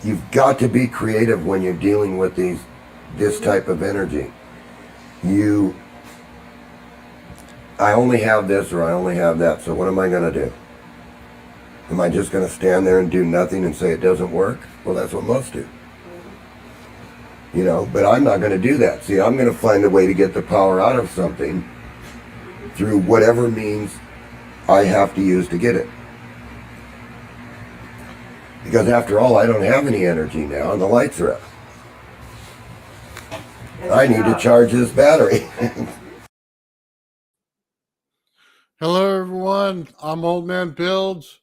You've got to be creative when you're dealing with this type of energy. I only have this or I only have that, so what am I going to do? Am I just going to stand there and do nothing and say it doesn't work? Well, that's what most do. You know, but I'm not going to do that. See, I'm going to find a way to get the power out of something through whatever means I have to use to get it. Because after all, I don't have any energy now and the lights are up. I need to charge this battery. Hello, everyone. I'm Old Man Builds.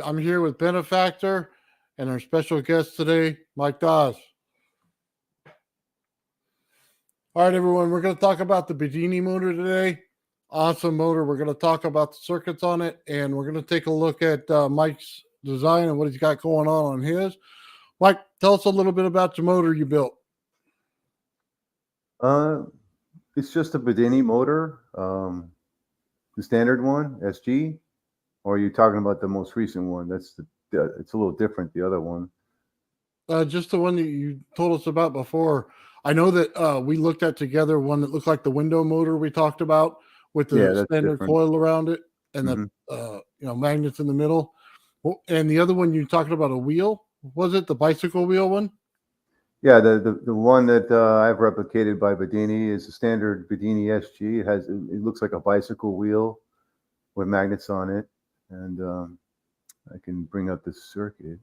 I'm here with Benefactor and our special guest today, Myke Does. All right, everyone. We're going to talk about the Bedini motor today. Awesome motor. We're going to talk about the circuits on it, and we're going to take a look at Myke's design and what he's got going on his. Myke, tell us a little bit about the motor you built. It's just a Bedini motor, the standard one, SG, or are you talking about the most recent one? That's it's a little different, the other one. Just the one that you told us about before. I know that we looked at together one that looked like the window motor we talked about with the standard different coil around it and the magnets in the middle. And the other one you talked about a wheel. Was it the bicycle wheel one? Yeah, the one that I've replicated by Bedini is the standard Bedini SG. It looks like a bicycle wheel with magnets on it, and I can bring up the circuit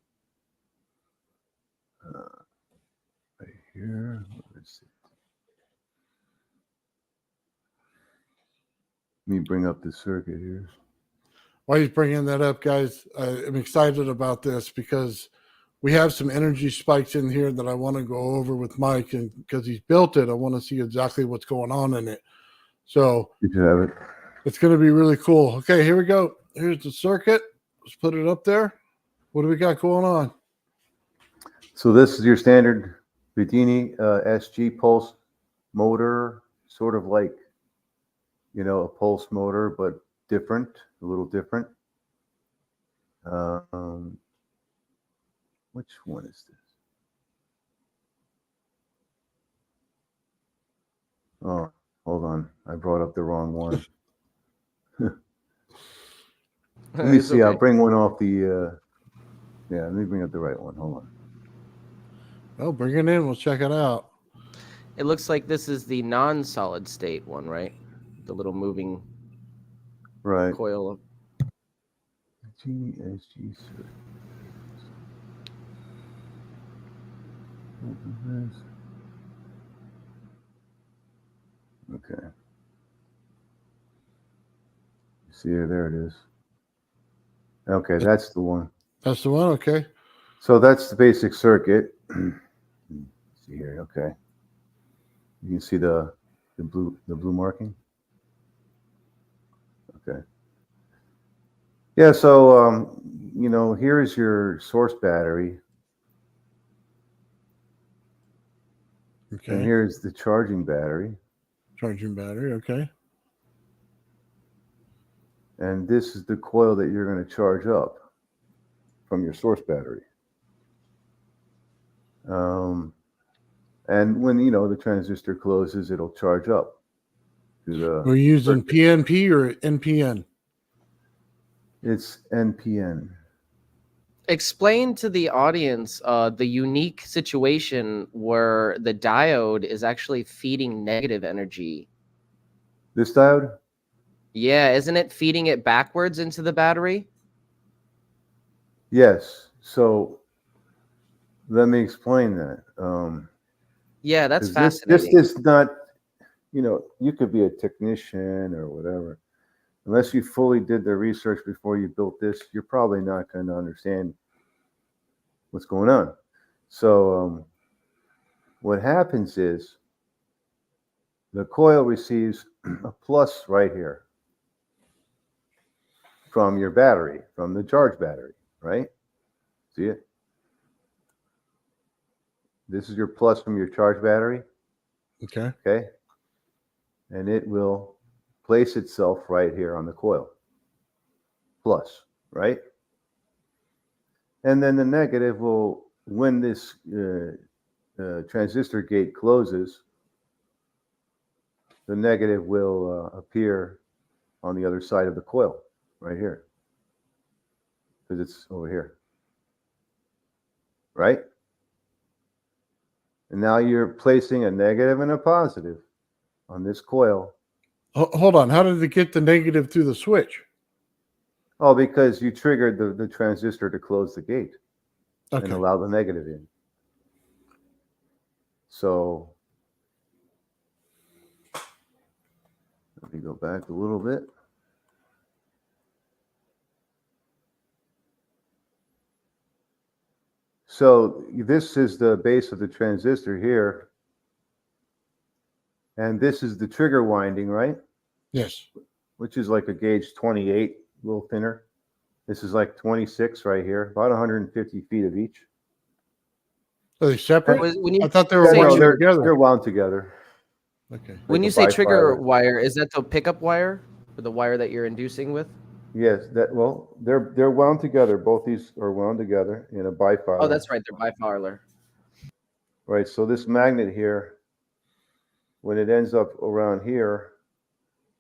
right here. Let's see. Let me bring up the circuit here. While he's bringing that up, guys, I'm excited about this because we have some energy spikes in here that I want to go over with Myke, and because he's built it, I want to see exactly what's going on in it. So you can have it. It's going to be really cool. Okay, here we go. Here's the circuit. Let's put it up there. What do we got going on? So this is your standard Bedini SG pulse motor, sort of like, a pulse motor, but different, a little different. Which one is this? Oh, hold on. I brought up the wrong one. Let me see. Okay. I'll bring one off the... let me bring up the right one. Hold on. Oh, bring it in. We'll check it out. It looks like this is the non-solid state one, right? The little moving coil. GSG. Okay. See here, there it is. Okay, that's the one. That's the one, okay. So that's the basic circuit. See here, okay. You can see the blue marking. Okay. Yeah, so here is your source battery. Okay. And here's the charging battery. Charging battery, okay. And this is the coil that you're going to charge up from your source battery. And when, the transistor closes, it'll charge up. We're using PNP or NPN? It's NPN. Explain to the audience the unique situation where the diode is actually feeding negative energy. This diode? Yeah, isn't it feeding it backwards into the battery? Yes. So let me explain that. Yeah, that's fascinating. This is not, you could be a technician or whatever. Unless you fully did the research before you built this, you're probably not going to understand what's going on. So what happens is the coil receives a plus right here from your battery, from the charge battery, right? See it? This is your plus from your charge battery. Okay. Okay. And it will place itself right here on the coil. Plus, right? And then the negative will when this transistor gate closes, the negative will appear on the other side of the coil, right here, because it's over here, right? And now you're placing a negative and a positive on this coil. Hold on. How did it get the negative through the switch? Oh, because you triggered the transistor to close the gate and Okay. allow the negative in. So let me go back a little bit. So this is the base of the transistor here. And this is the trigger winding, right? Yes. Which is like a gauge 28, a little thinner. This is like 26 right here, about 150 feet of each. Are they separate? When you I thought they were say wound they're together. wound together. Okay. When like you a say trigger bifilar. wire, is that the pickup wire or the wire that you're inducing with? Yes, they're wound together. Both these are wound together in a bifilar. Oh, that's right. They're bifilar. Right. So this magnet here, when it ends up around here,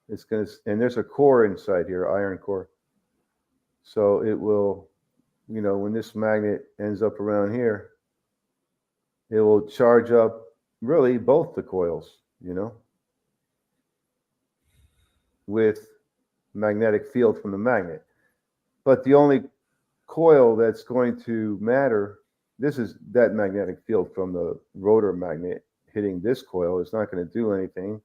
it's going to, and there's a core inside here, iron core. So it will, when this magnet ends up around here, it will charge up really both the coils, with magnetic field from the magnet. But the only coil that's going to matter, this is that magnetic field from the rotor magnet hitting this coil is not going to do anything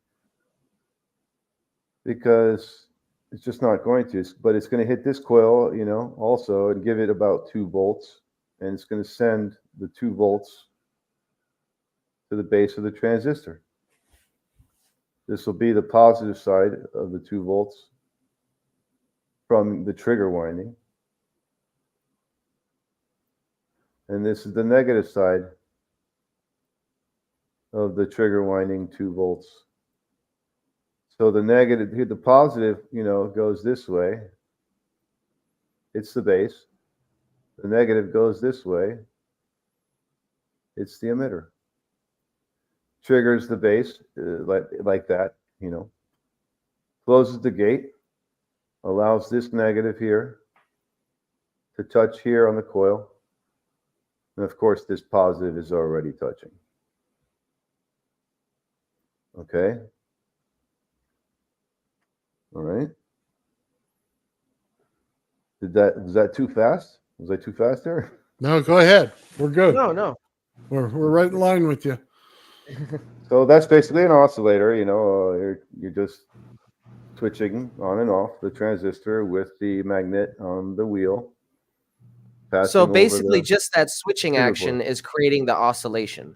because it's just not going to, but it's going to hit this coil, also, and give it about 2 volts, and it's going to send the 2 volts to the base of the transistor. This will be the positive side of the 2 volts from the trigger winding. And this is the negative side of the trigger winding 2 volts. So the negative, here the positive, goes this way. It's the base. The negative goes this way. It's the emitter. Triggers the base like that, Closes the gate. Allows this negative here to touch here on the coil. And of course, this positive is already touching. Okay. All right. Was that too fast? Was I too fast there? No, go ahead. We're good. No. We're right in line with you. So that's basically an oscillator. You're just switching on and off the transistor with the magnet on the wheel. So basically, just that switching action is creating the oscillation.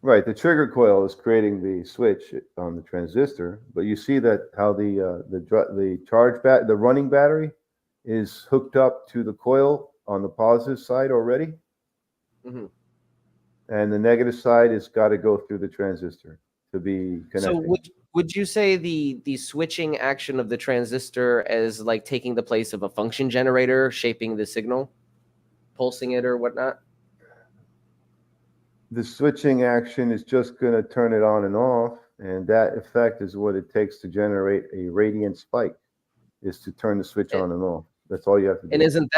Right. The trigger coil is creating the switch on the transistor, but you see that how the running battery is hooked up to the coil on the positive side already. Mm-hmm. And the negative side has got to go through the transistor to be connected. So would you say the switching action of the transistor is like taking the place of a function generator, shaping the signal, pulsing it or whatnot? The switching action is just going to turn it on and off, and that effect is what it takes to generate a radiant spike, is to turn the switch on and off. That's all you have to do. And isn't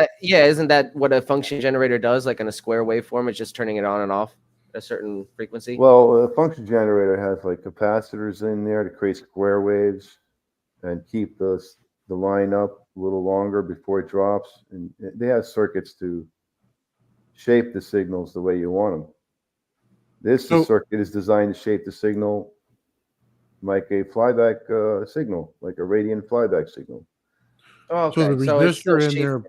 that what a function generator does? Like in a square waveform, it's just turning it on and off at a certain frequency? Well, a function generator has like capacitors in there to create square waves and keep the line up a little longer before it drops. And they have circuits to shape the signals the way you want them. This circuit is designed to shape the signal like a flyback signal, like a radiant flyback signal. Oh, okay. So the resistor in there.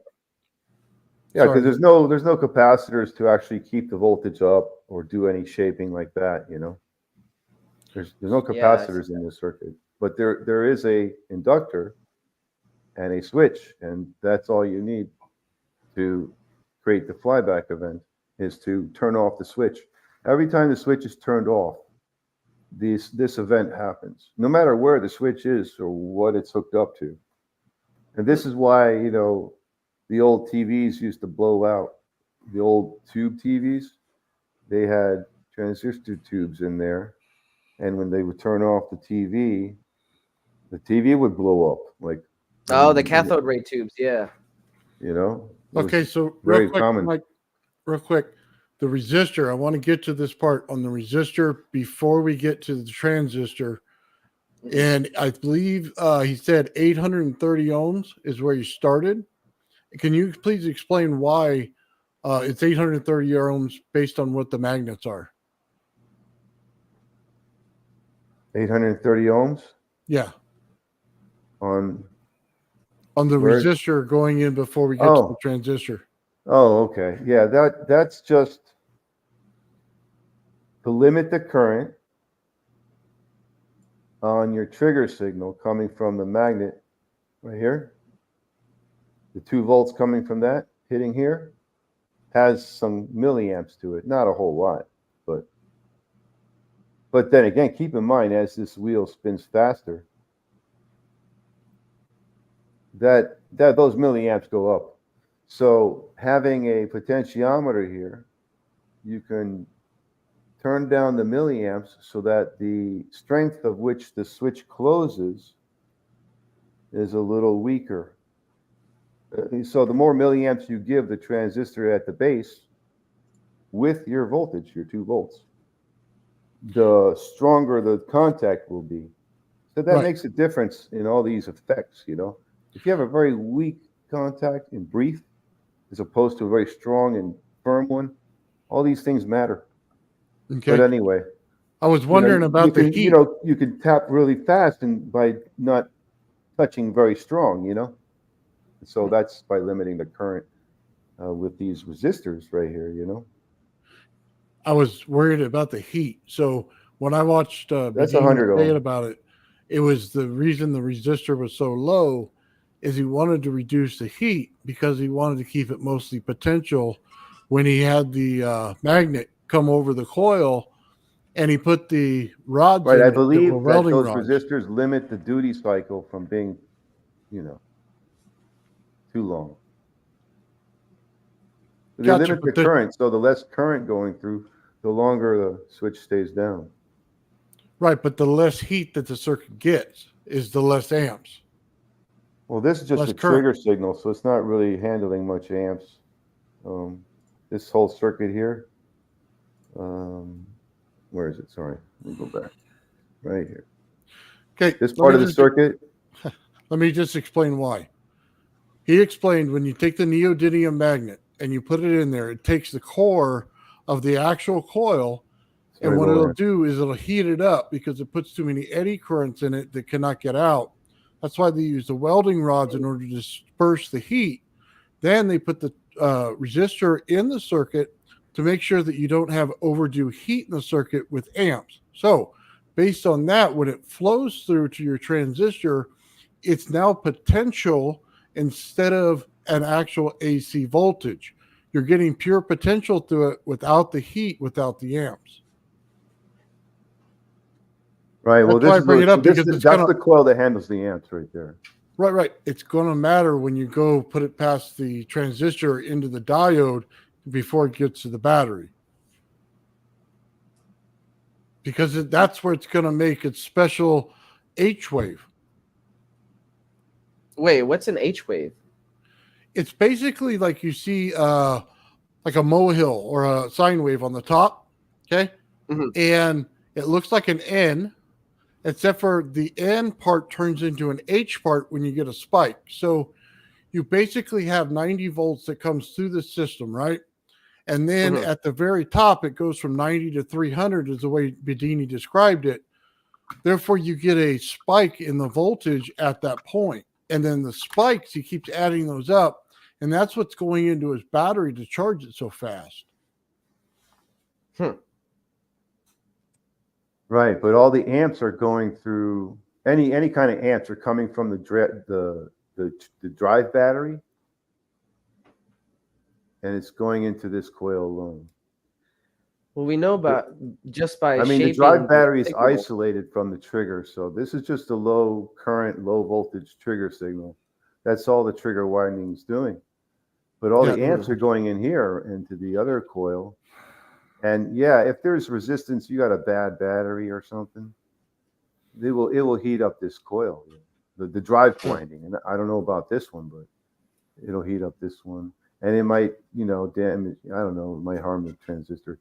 Yeah, because there's no capacitors to actually keep the voltage up or do any shaping like that. There's no capacitors in this circuit, but there is a inductor and a switch, and that's all you need to create the flyback event, is to turn off the switch. Every time the switch is turned off, this event happens, no matter where the switch is or what it's hooked up to. And this is why, the old TVs used to blow out the old tube TVs, they had transistor tubes in there, and when they would turn off the TV would blow up. Like, Oh, the cathode ray tubes. Yeah. you know. Okay, so very real quick, common. Mike, real quick, the resistor. I want to get to this part on the resistor before we get to the transistor. And I believe he said 830 ohms is where you started. Can you please explain why it's 830 ohms based on what the magnets are? 830 ohms. Yeah, on the resistor going in before we get to the transistor. Oh, okay. Yeah, that's just to limit the current on your trigger signal coming from the magnet right here. The 2 volts coming from that hitting here has some milliamps to it, not a whole lot, but then again, keep in mind, as this wheel spins faster, that those milliamps go up. So having a potentiometer here, you can turn down the milliamps so that the strength of which the switch closes is a little weaker. So the more milliamps you give the transistor at the base with your voltage, your 2 volts, the stronger the contact will be. So that makes a difference in all these effects, you know. If you have a very weak contact and brief, as opposed to a very strong and firm one, all these things matter. Okay. But anyway, I was wondering about the heat. You know, you can tap really fast and by not touching very strong, you know. So that's by limiting the current with these resistors right here, you know. I was worried about the heat. So when I watched that's 100 say about it, it was the reason the resistor was so low is he wanted to reduce the heat because he wanted to keep it mostly potential when he had the magnet come over the coil and he put the rods in I it believe that were that those rods. resistors limit the duty cycle from being, you know, too long. They limit the current, so the less current going through, the longer the switch stays down. Right, but the less heat that the circuit gets is the less amps. Well, this is just a trigger signal, so it's not really handling much amps. This whole circuit here, where is it? Sorry, let me go back. Right here. Okay. This part of the circuit. Let me just explain why. He explained when you take the neodymium magnet and you put it in there, it takes the core of the actual coil, and what it'll do is it'll heat it up because it puts too many eddy currents in it that cannot get out. That's why they use the welding rods in order to disperse the heat. Then they put the resistor in the circuit to make sure that you don't have overdue heat in the circuit with amps. So based on that, when it flows through to your transistor, it's now potential instead of an actual AC voltage. You're getting pure potential through it without the heat, without the amps. Right. Well, that's the coil that handles the amps right there. Right. It's going to matter when you go put it past the transistor into the diode before it gets to the battery. Because that's where it's going to make its special H wave. Wait, what's an H wave? It's basically like you see like a molehill or a sine wave on the top. Okay. Mm-hmm. And it looks like an N, except for the N part turns into an H part when you get a spike. So you basically have 90 volts that comes through the system, right? And then at the very top, it goes from 90 to 300 is the way Bedini described it. Therefore, you get a spike in the voltage at that point. And then the spikes, he keeps adding those up. And that's what's going into his battery to charge it so fast. Right, but all the amps are going through any kind of amps are coming from the drive battery, and it's going into this coil alone. Well, we know about just by. The drive battery is isolated from the trigger, so this is just a low current, low voltage trigger signal. That's all the trigger winding is doing. but all Yeah. the amps are going in here into the other coil. And yeah, if there's resistance, you got a bad battery or something, it will heat up this coil, the drive winding. And I don't know about this one, but it'll heat up this one, and it might, damage. I don't know. It might harm the transistor.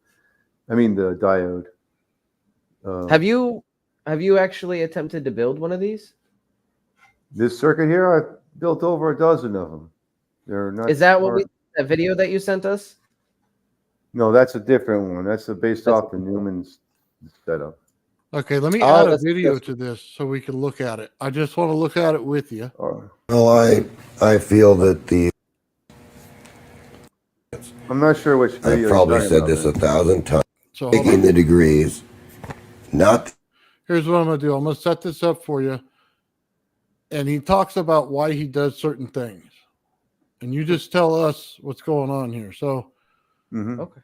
I mean the diode. Have you actually attempted to build one of these? This circuit here, I've built over a dozen of them. They're not. Is that what that video that you sent us? No, that's a different one. That's based off the Newman's setup. Okay, let me Oh, add a that's- video to this so we can look at it. I just want to look at it with you. Well, I feel that I'm not sure which video. I've probably said this 1,000 times. So hold Taking on. the degrees, not Here's what I'm going to do. I'm going to set this up for you. And he talks about why he does certain things. And you just tell us what's going on here. So,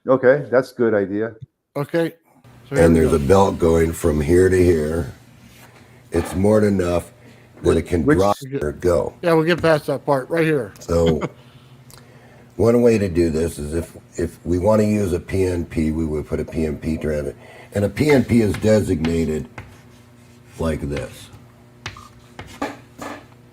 Okay, that's a good idea. okay. So here and we there's go. a belt going from here to here. It's more than enough that it can drop or go. Yeah, we'll get past that part right here. So one way to do this is if we want to use a PNP, we would put a PNP transit. And a PNP is designated like this.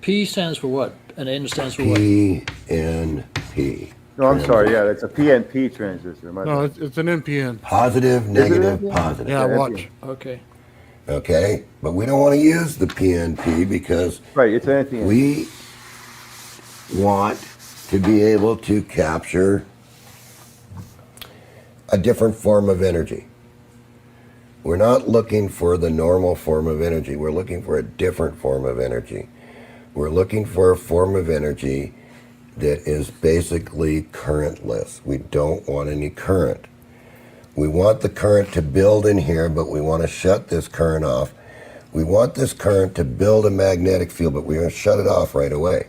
P stands for what? And N stands for what? PNP. No, I'm sorry. Yeah, that's a PNP transistor. No, it's an NPN. Positive, negative, positive. Yeah, watch. Okay. Okay? But we don't want to use the PNP because Right, it's an NPN. we want to be able to capture a different form of energy. We're not looking for the normal form of energy. We're looking for a different form of energy. We're looking for a form of energy that is basically currentless. We don't want any current. We want the current to build in here, but we want to shut this current off. We want this current to build a magnetic field, but we're going to shut it off right away.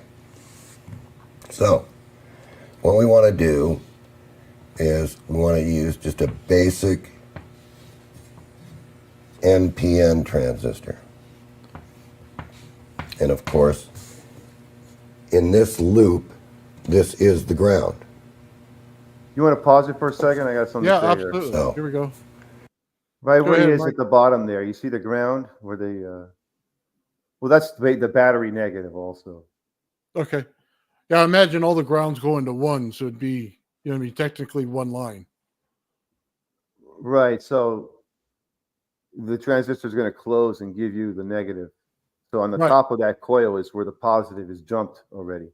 So, what we want to do is we want to use just a basic NPN transistor. And of course, in this loop, this is the ground. You want to pause it for a second? I got something Yeah, to say absolutely. here. So- Here we go. Right Go where ahead, he is Mike. at the bottom there. You see the ground where they. Well, that's the battery negative also. Okay. Yeah, imagine all the grounds going to one, so it'd be, technically one line. Right. So the transistor is going to close and give you the negative. So on the Right. top of that coil is where the positive is jumped already.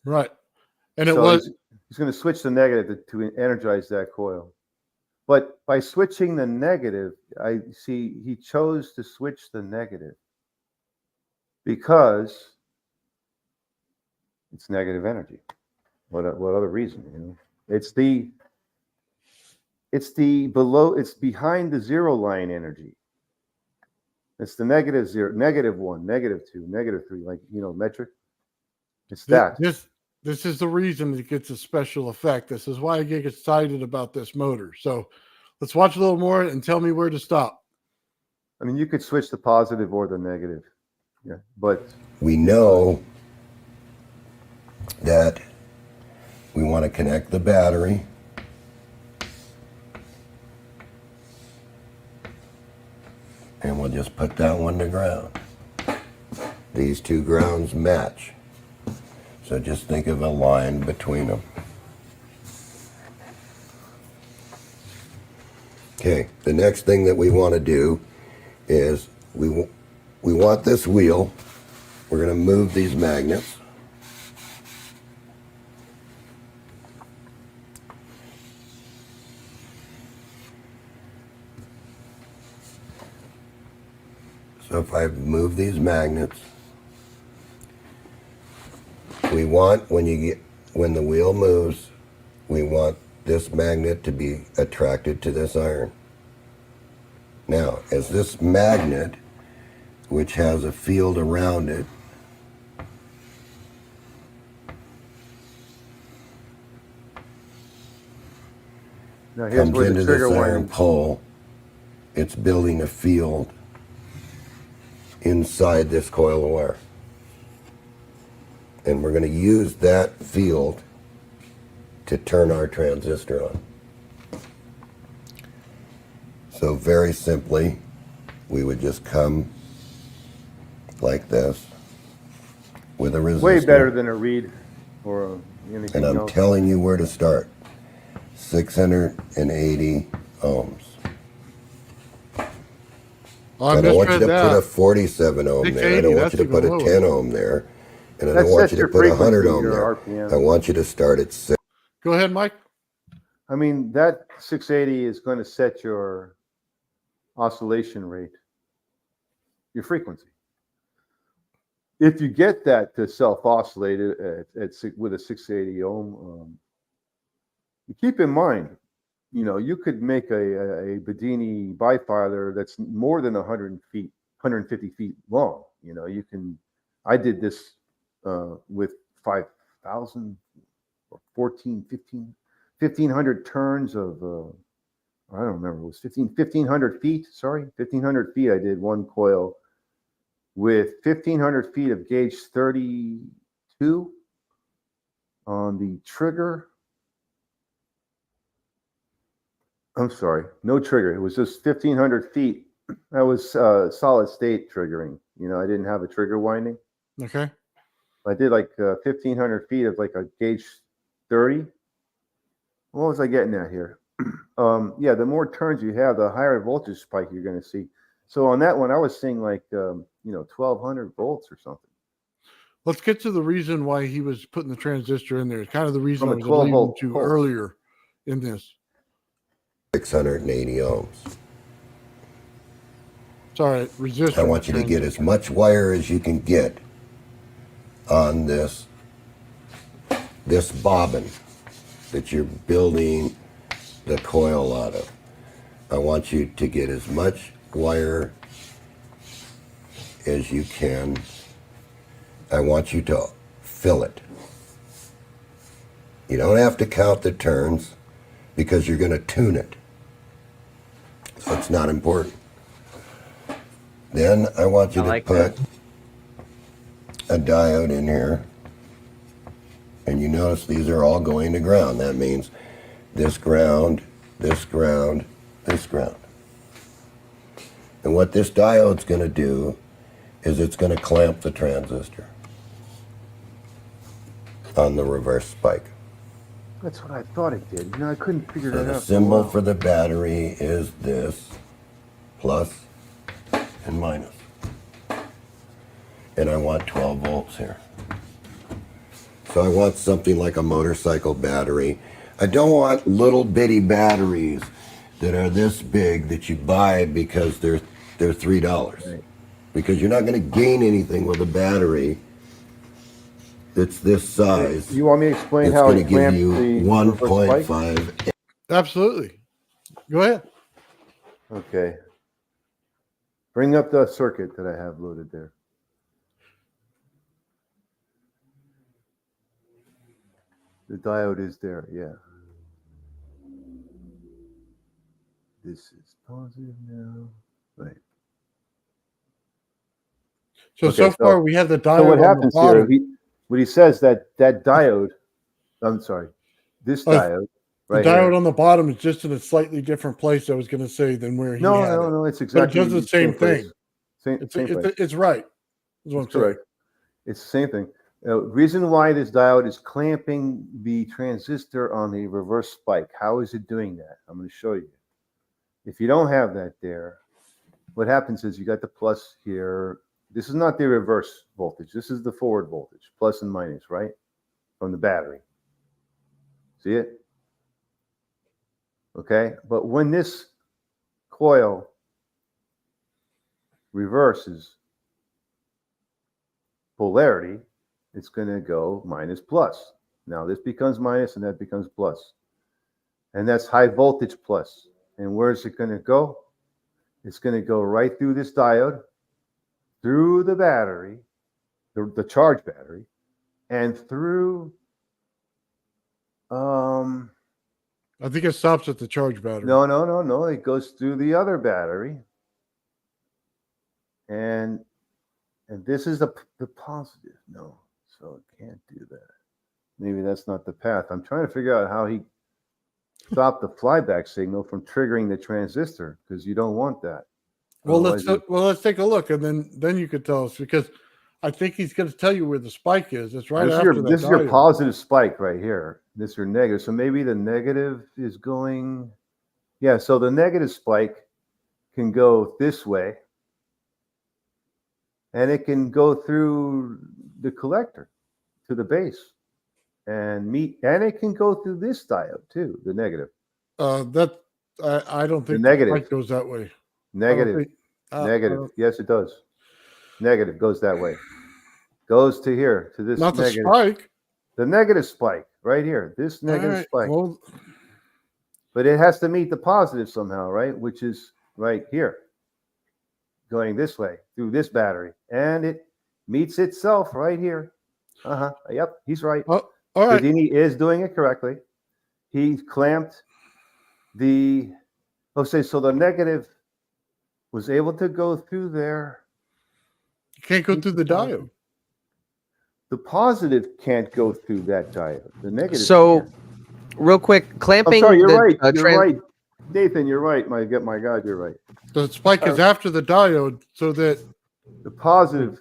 Right. And it So was he's going to switch the negative to energize that coil. But by switching the negative, I see he chose to switch the negative because it's negative energy. What other reason? It's behind the zero line energy. It's the negative zero, negative one, negative two, negative three, like metric. It's that. This is the reason it gets a special effect. This is why I get excited about this motor. So let's watch a little more and tell me where to stop. I mean, you could switch the positive or the negative. Yeah, but We know that we want to connect the battery. And we'll just put that one to ground. These two grounds match. So just think of a line between them. Okay, the next thing that we want to do is we want this wheel. We're going to move these magnets. So if I move these magnets, we want, when the wheel moves, we want this magnet to be attracted to this iron. Now, as this magnet, which has a field around it, now here's comes where the into this trigger iron winding. pole, it's building a field inside this coil of wire. And we're going to use that field to turn our transistor on. So very simply, we would just come like this with a resistor. Way better than a reed or anything and I'm else. telling you where to start. 680 ohms. Oh, I don't want you to misread put a that. 47 ohm there. I 680, don't want that's you to put a even 10 lower. ohm there. And I That don't want sets you to your put a 100 frequency, ohm your there. RPM. I want you to start at 6. Go ahead, Mike. I mean, that 680 is going to set your oscillation rate, your frequency. If you get that to self-oscillate with a 680 ohm, you keep in mind, you could make a Bedini bifilar that's more than 150 feet long. You can. I did this with 5,000 or 1,500 turns of. I don't remember. It was 1,500 feet. Sorry, 1,500 feet. I did one coil with 1,500 feet of gauge 32 on the trigger. I'm sorry, no trigger. It was just 1,500 feet. That was solid state triggering. I didn't have a trigger winding. Okay. I did like 1,500 feet of like a gauge 30. What was I getting at here? Yeah, the more turns you have, the higher voltage spike you're going to see. So on that one, I was seeing like 1,200 volts or something. Let's get to the reason why he was putting the transistor in there. It's kind of the reason From I a was 12 alluding volt to pulse. earlier in this. 680 ohms. Sorry, resistor. I want you to get as much wire as you can get on this bobbin that you're building the coil out of. I want you to get as much wire as you can. I want you to fill it. You don't have to count the turns because you're going to tune it. So it's not important. Then I want you to put a diode in here. And you notice these are all going to ground. That means this ground, this ground, this ground. And what this diode's going to do is it's going to clamp the transistor on the reverse spike. That's what I thought it did. I couldn't figure So that out. the symbol for the battery is this, plus and minus. And I want 12 volts here. So I want something like a motorcycle battery. I don't want little bitty batteries that are this big that you buy because they're $3. Right. Because you're not going to gain anything with a battery that's this size. You want me to explain It's how going it to give clamps you the reverse spike? 1.5. Absolutely. Go ahead. Okay. Bring up the circuit that I have loaded there. The diode is there, yeah. This is positive now. Right. So far we have the diode what on happens the bottom. here, what he says that diode, I'm sorry, this diode, the diode on the bottom is just in a slightly different place, I was going to say, than where he had it. No, it's But exactly it does the same place. thing. Same place. It's right. That's what I'm saying. Correct. It's the same thing. Reason why this diode is clamping the transistor on the reverse spike. How is it doing that? I'm going to show you. If you don't have that there, what happens is you got the plus here. This is not the reverse voltage. This is the forward voltage, plus and minus, right? From the battery. See it? Okay. But when this coil reverses polarity, it's going to go minus plus. Now this becomes minus and that becomes plus. And that's high voltage plus. And where is it going to go? It's going to go right through this diode, through the battery, the charge battery, and through I think it stops at the charge battery. No. It goes through the other battery. And this is the positive. No, so it can't do that. maybe that's not the path. I'm trying to figure out how he stopped the flyback signal from triggering the transistor, because you don't want that. Well, Otherwise let's take a look, and then you could tell us, because I think he's going to tell you where the spike is. It's right after that. This is your diode. positive spike right here. This is your negative. So maybe the negative is going. Yeah. So the negative spike can go this way, and it can go through the collector to the base, and it can go through this diode too. The negative. I don't think The negative spike goes that way. Negative. Negative. Yes, it does. Negative goes that way. Goes to here, to this Not negative. the spike. The negative spike right here. This negative spike. Well, but it has to meet the positive somehow, right? Which is right here. Going this way through this battery. And it meets itself right here. Yep, he's right. all right. Houdini is doing it correctly. He clamped the so the negative was able to go through there. You can't go through the diode. The positive can't go through that diode. The negative. So, can. real quick, clamping. I'm sorry, you're the, right. You're right, Nathan. You're right. My God, you're right. The spike is after the diode, so that The positive.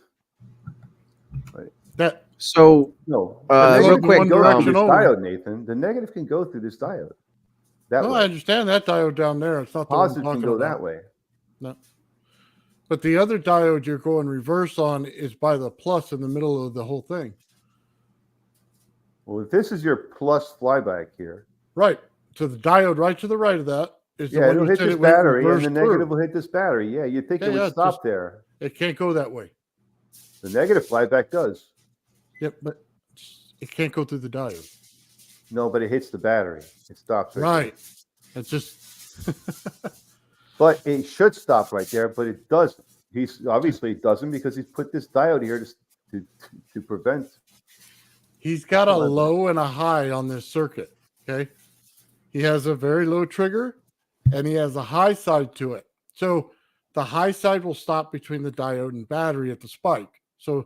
Right. that So, No. real quick, can go through this only. diode, Nathan. The negative can go through this diode. That no, way. I understand that diode down there. It's not the one I'm Positive can talking go about. that way. No. But the other diode you're going reverse on is by the plus in the middle of the whole thing. Well, if this is your plus flyback here, Right. So the diode right to the right of that is the yeah, one it'll you hit said this it went battery, and reverse the through. negative will hit this battery. Yeah, you'd think it would stop just- there. It can't go that way. The negative flyback does. Yep, but it can't go through the diode. No, but it hits the battery. It stops Right. It's just But it should stop right there, but it doesn't. He's obviously doesn't because he's put this diode here to prevent. he's got a low and a high on this circuit. Okay. He has a very low trigger and he has a high side to it. So the high side will stop between the diode and battery at the spike. So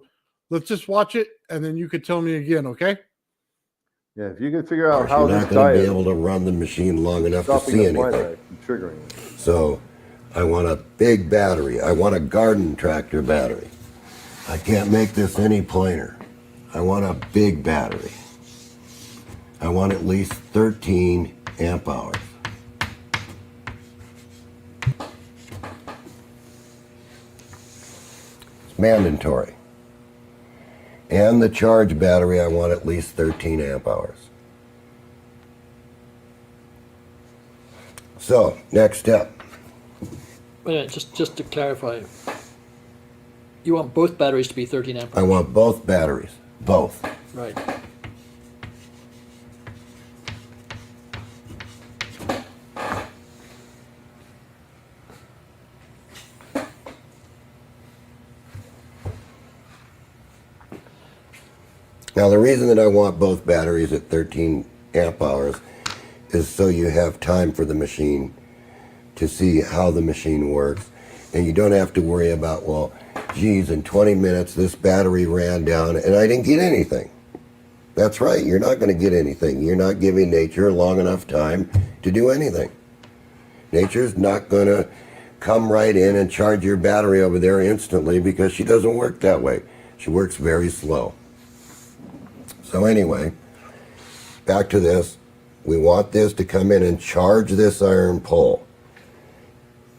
let's just watch it and then you could tell me again, okay? Yeah, if you can figure out You're how this not going to be diode able to run the machine long enough to stopping see the anything. flyback from triggering it. So I want a big battery. I want a garden tractor battery. I can't make this any plainer. I want a big battery. I want at least 13 amp hours. It's mandatory. And the charge battery, I want at least 13 amp hours. So, next step. Wait, just to clarify, you want both batteries to be 13 amp I hours? want both batteries. Both. Right. Now the reason that I want both batteries at 13 amp hours is so you have time for the machine to see how the machine works. And you don't have to worry about, well, geez, in 20 minutes this battery ran down and I didn't get anything. That's right, you're not going to get anything. You're not giving nature long enough time to do anything. Nature's not going to come right in and charge your battery over there instantly because she doesn't work that way. She works very slow. So anyway, back to this. We want this to come in and charge this iron pole.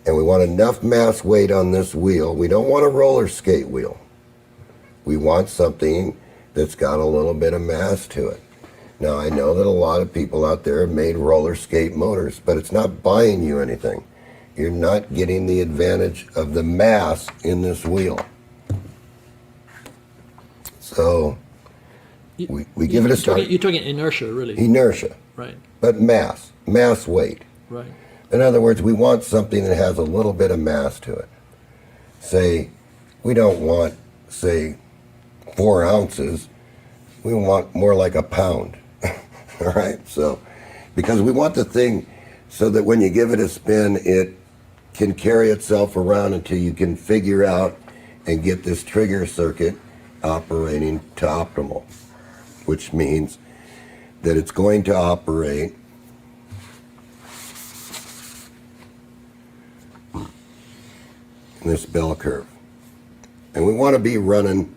And we want enough mass weight on this wheel. We don't want a roller skate wheel. We want something that's got a little bit of mass to it. Now, I know that a lot of people out there have made roller skate motors, but it's not buying you anything. You're not getting the advantage of the mass in this wheel. So, we give it a start. You're talking inertia, really. Inertia, Right, but mass weight. right. In other words, we want something that has a little bit of mass to it. Say, we don't want, say, 4 ounces. We want more like a pound. All right? So, because we want the thing so that when you give it a spin, it can carry itself around until you can figure out and get this trigger circuit operating to optimal, which means that it's going to operate in this bell curve. And we want to be running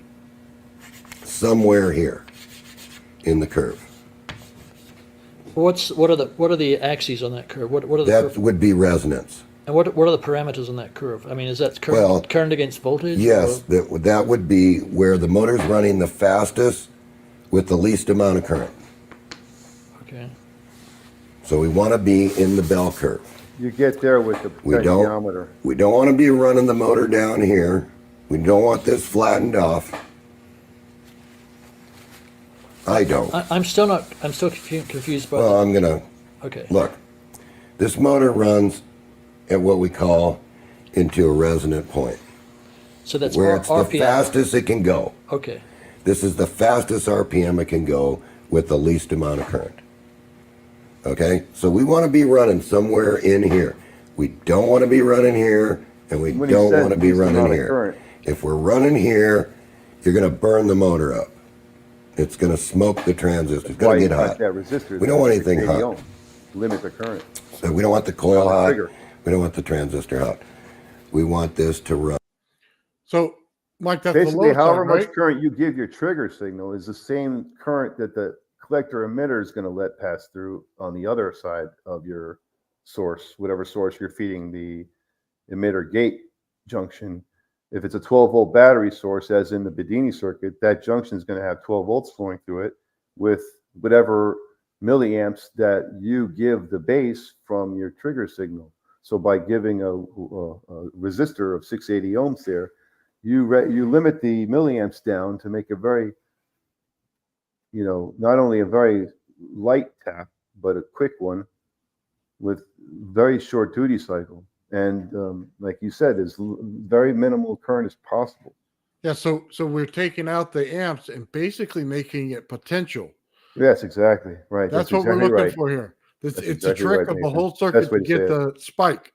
somewhere here in the curve. What are the axes on that curve? What are the That curve? would be resonance. And what are the parameters on that curve? I mean, is that current against voltage? Yes, or? that would be where the motor's running the fastest with the least amount of current. Okay. So we want to be in the bell curve. You get there with the potentiometer. We don't want to be running the motor down here. We don't want this flattened off. I don't. I'm still confused by Well, I'm gonna okay. look. This motor runs at what we call into a resonant point, So that's where it's the RPM. fastest it can go. Okay. This is the fastest RPM it can go with the least amount of current. Okay, so we want to be running somewhere in here. We don't want to be running here, and we don't want to be running here. If we're running here, you're going to burn the motor up. It's going to smoke the transistor. It's going to get hot. That resistor, We don't want anything hot. Limit the current. So we don't want the coil hot. Trigger. We don't want the transistor hot. We want this to run. So, Mike, that's Basically, the low however side, much right? current you give your trigger signal is the same current that the collector emitter is going to let pass through on the other side of your source, whatever source you're feeding the emitter gate junction. If it's a 12-volt battery source, as in the Bedini circuit, that junction is going to have 12 volts flowing through it with whatever milliamps that you give the base from your trigger signal. So by giving a resistor of 680 ohms there, you limit the milliamps down to make a very, not only a very light tap, but a quick one with very short duty cycle. And like you said, as very minimal current as possible. Yeah, so we're taking out the amps and basically making it potential. Yes, exactly. Right. That's what exactly we're looking for here. It's exactly a trick right, of the Nathan. whole circuit Best way to to get say it. the spike.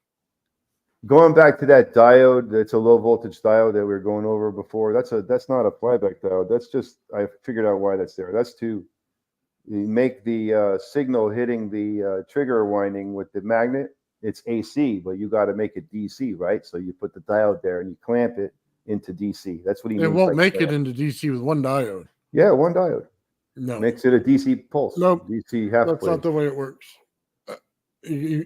Going back to that diode, it's a low voltage diode that we were going over before. That's not a flyback diode. That's just, I figured out why that's there. That's to make the signal hitting the trigger winding with the magnet. It's AC, but you got to make it DC, right? So you put the diode there and you clamp it into DC. That's what he means. It won't make it into DC with one diode. Yeah, one diode. No. Makes it a DC pulse. Nope. DC half That's wave. not the way it works. You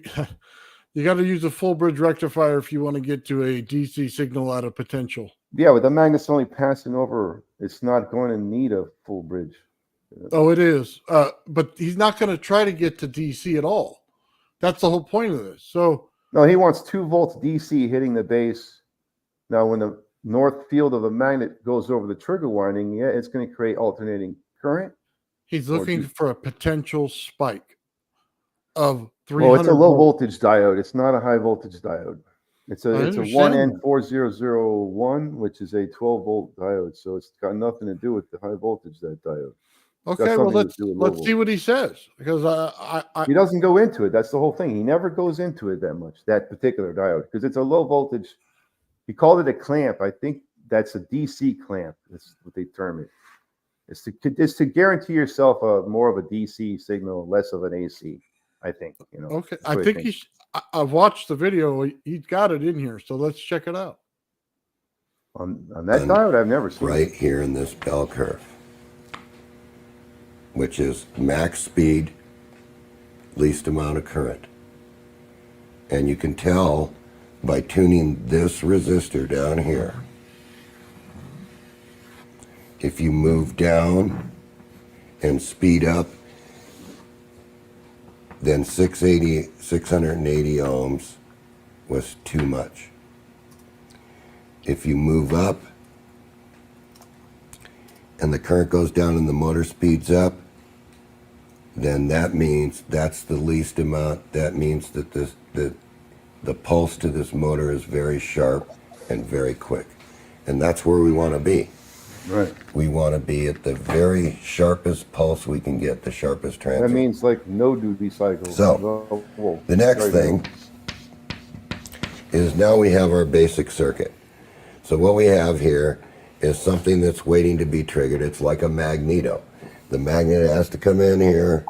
got to use a full bridge rectifier if you want to get to a DC signal out of potential. Yeah, but the magnet's only passing over. It's not going to need a full bridge. Oh, it is. But he's not going to try to get to DC at all. That's the whole point of this. So no, he wants 2 volts DC hitting the base. Now, when the north field of a magnet goes over the trigger winding, yeah, it's going to create alternating current. he's looking for a potential spike of 300. Well, it's a low volts. voltage diode. It's not a high voltage diode. It's a 1N4001, which is a 12 volt diode. So it's got nothing to do with the high voltage, that diode. Okay, well let's see what he says, because he doesn't go into it. That's the whole thing. He never goes into it that much, that particular diode, because it's a low voltage. He called it a clamp. I think that's a DC clamp. That's what they term it. It's to guarantee yourself more of a DC signal, less of an AC. I think. Okay, I think I've watched the video. He's got it in here, so let's check it out. On that diode, I've never seen right here in this bell curve, which is max speed, least amount of current. And you can tell by tuning this resistor down here. If you move down and speed up, then 680 ohms was too much. If you move up and the current goes down and the motor speeds up, then that means that's the least amount. That means that the pulse to this motor is very sharp and very quick. And that's where we want to be. Right. We want to be at the very sharpest pulse we can get, the sharpest transient. That means like no duty cycle. So, the next thing is now we have our basic circuit. So what we have here is something that's waiting to be triggered. It's like a magneto. The magnet has to come in here,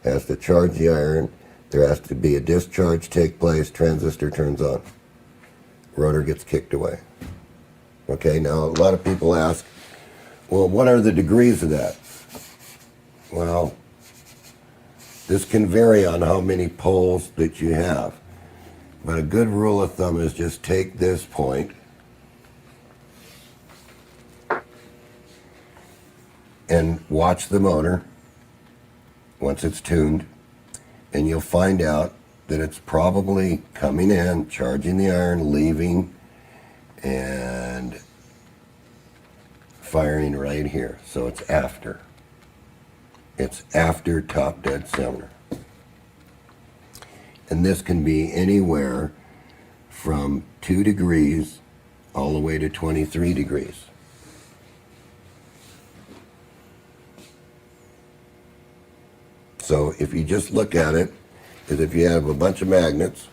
has to charge the iron. There has to be a discharge take place. Transistor turns on. Rotor gets kicked away. Okay, now a lot of people ask, well, what are the degrees of that? Well, this can vary on how many poles that you have. But a good rule of thumb is just take this point and watch the motor once it's tuned, and you'll find out that it's probably coming in, charging the iron, leaving, and firing right here. So it's after. It's after top dead center. And this can be anywhere from 2 degrees all the way to 23 degrees. So if you just look at it, as if you have a bunch of magnets,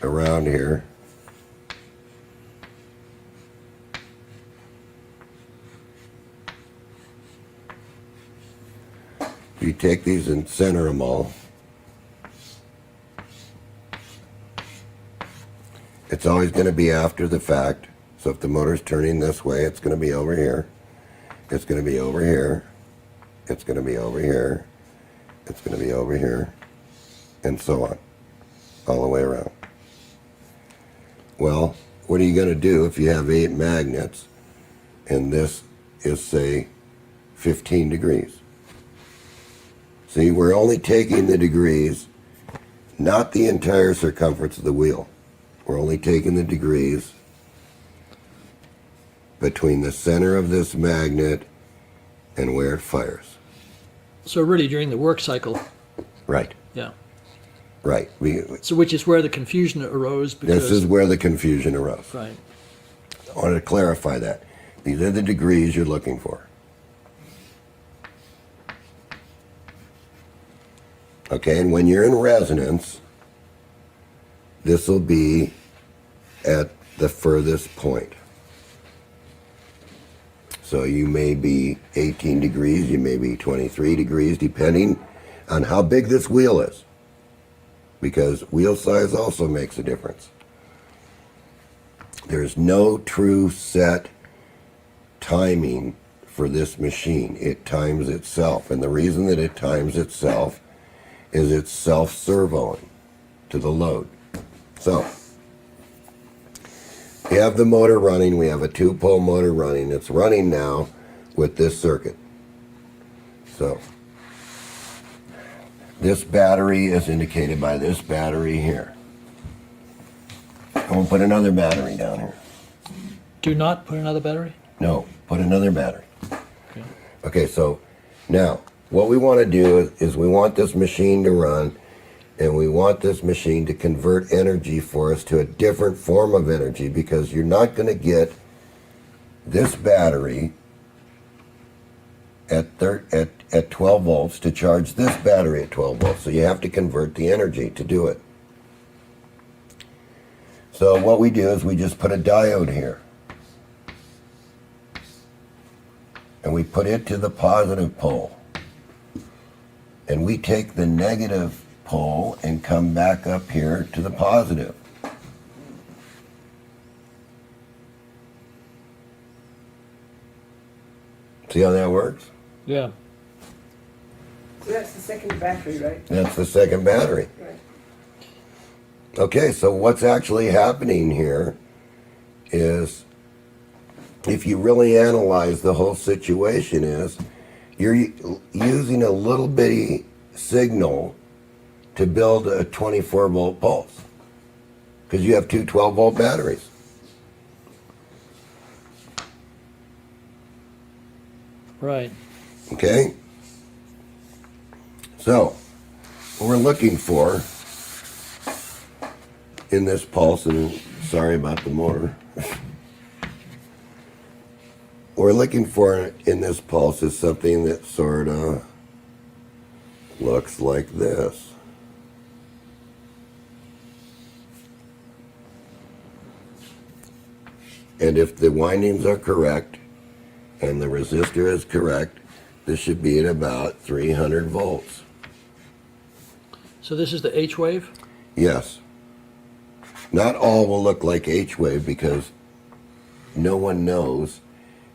around here, you take these and center them all. It's always going to be after the fact. So if the motor's turning this way, it's going to be over here. It's going to be over here. It's going to be over here. It's going to be over here. And so on. All the way around. Well, what are you going to do if you have 8 magnets and this is, say, 15 degrees? See, we're only taking the degrees, not the entire circumference of the wheel. We're only taking the degrees between the center of this magnet and where it fires. So really during the work cycle. Right. Yeah. Right. So which is where the confusion arose. Because, this is where the confusion arose. Right. I wanted to clarify that. These are the degrees you're looking for. Okay, and when you're in resonance, this will be at the furthest point. So you may be 18 degrees, you may be 23 degrees, depending on how big this wheel is. Because wheel size also makes a difference. There's no true set timing for this machine. It times itself. And the reason that it times itself is it's self-servoing to the load. So, we have the motor running. We have a 2-pole motor running. It's running now with this circuit. So, this battery is indicated by this battery here. I'm going to put another battery down here. Do not put another battery? No, put another battery. Okay. Okay, so now what we want to do is we want this machine to run, and we want this machine to convert energy for us to a different form of energy, because you're not going to get this battery at 12 volts to charge this battery at 12 volts. So you have to convert the energy to do it. So what we do is we just put a diode here. And we put it to the positive pole. And we take the negative pole and come back up here to the positive. See how that works? Yeah. So that's the second battery, right? That's the second battery. Right. Okay, so what's actually happening here is, if you really analyze the whole situation, is you're using a little bitty signal to build a 24 volt pulse, because you have two 12 volt batteries. Right. Okay? So, what we're looking for in this pulse, and sorry about the motor, what we're looking for in this pulse is something that sort of looks like this. And if the windings are correct and the resistor is correct, this should be at about 300 volts. So this is the H wave? Yes. Not all will look like H-wave because no one knows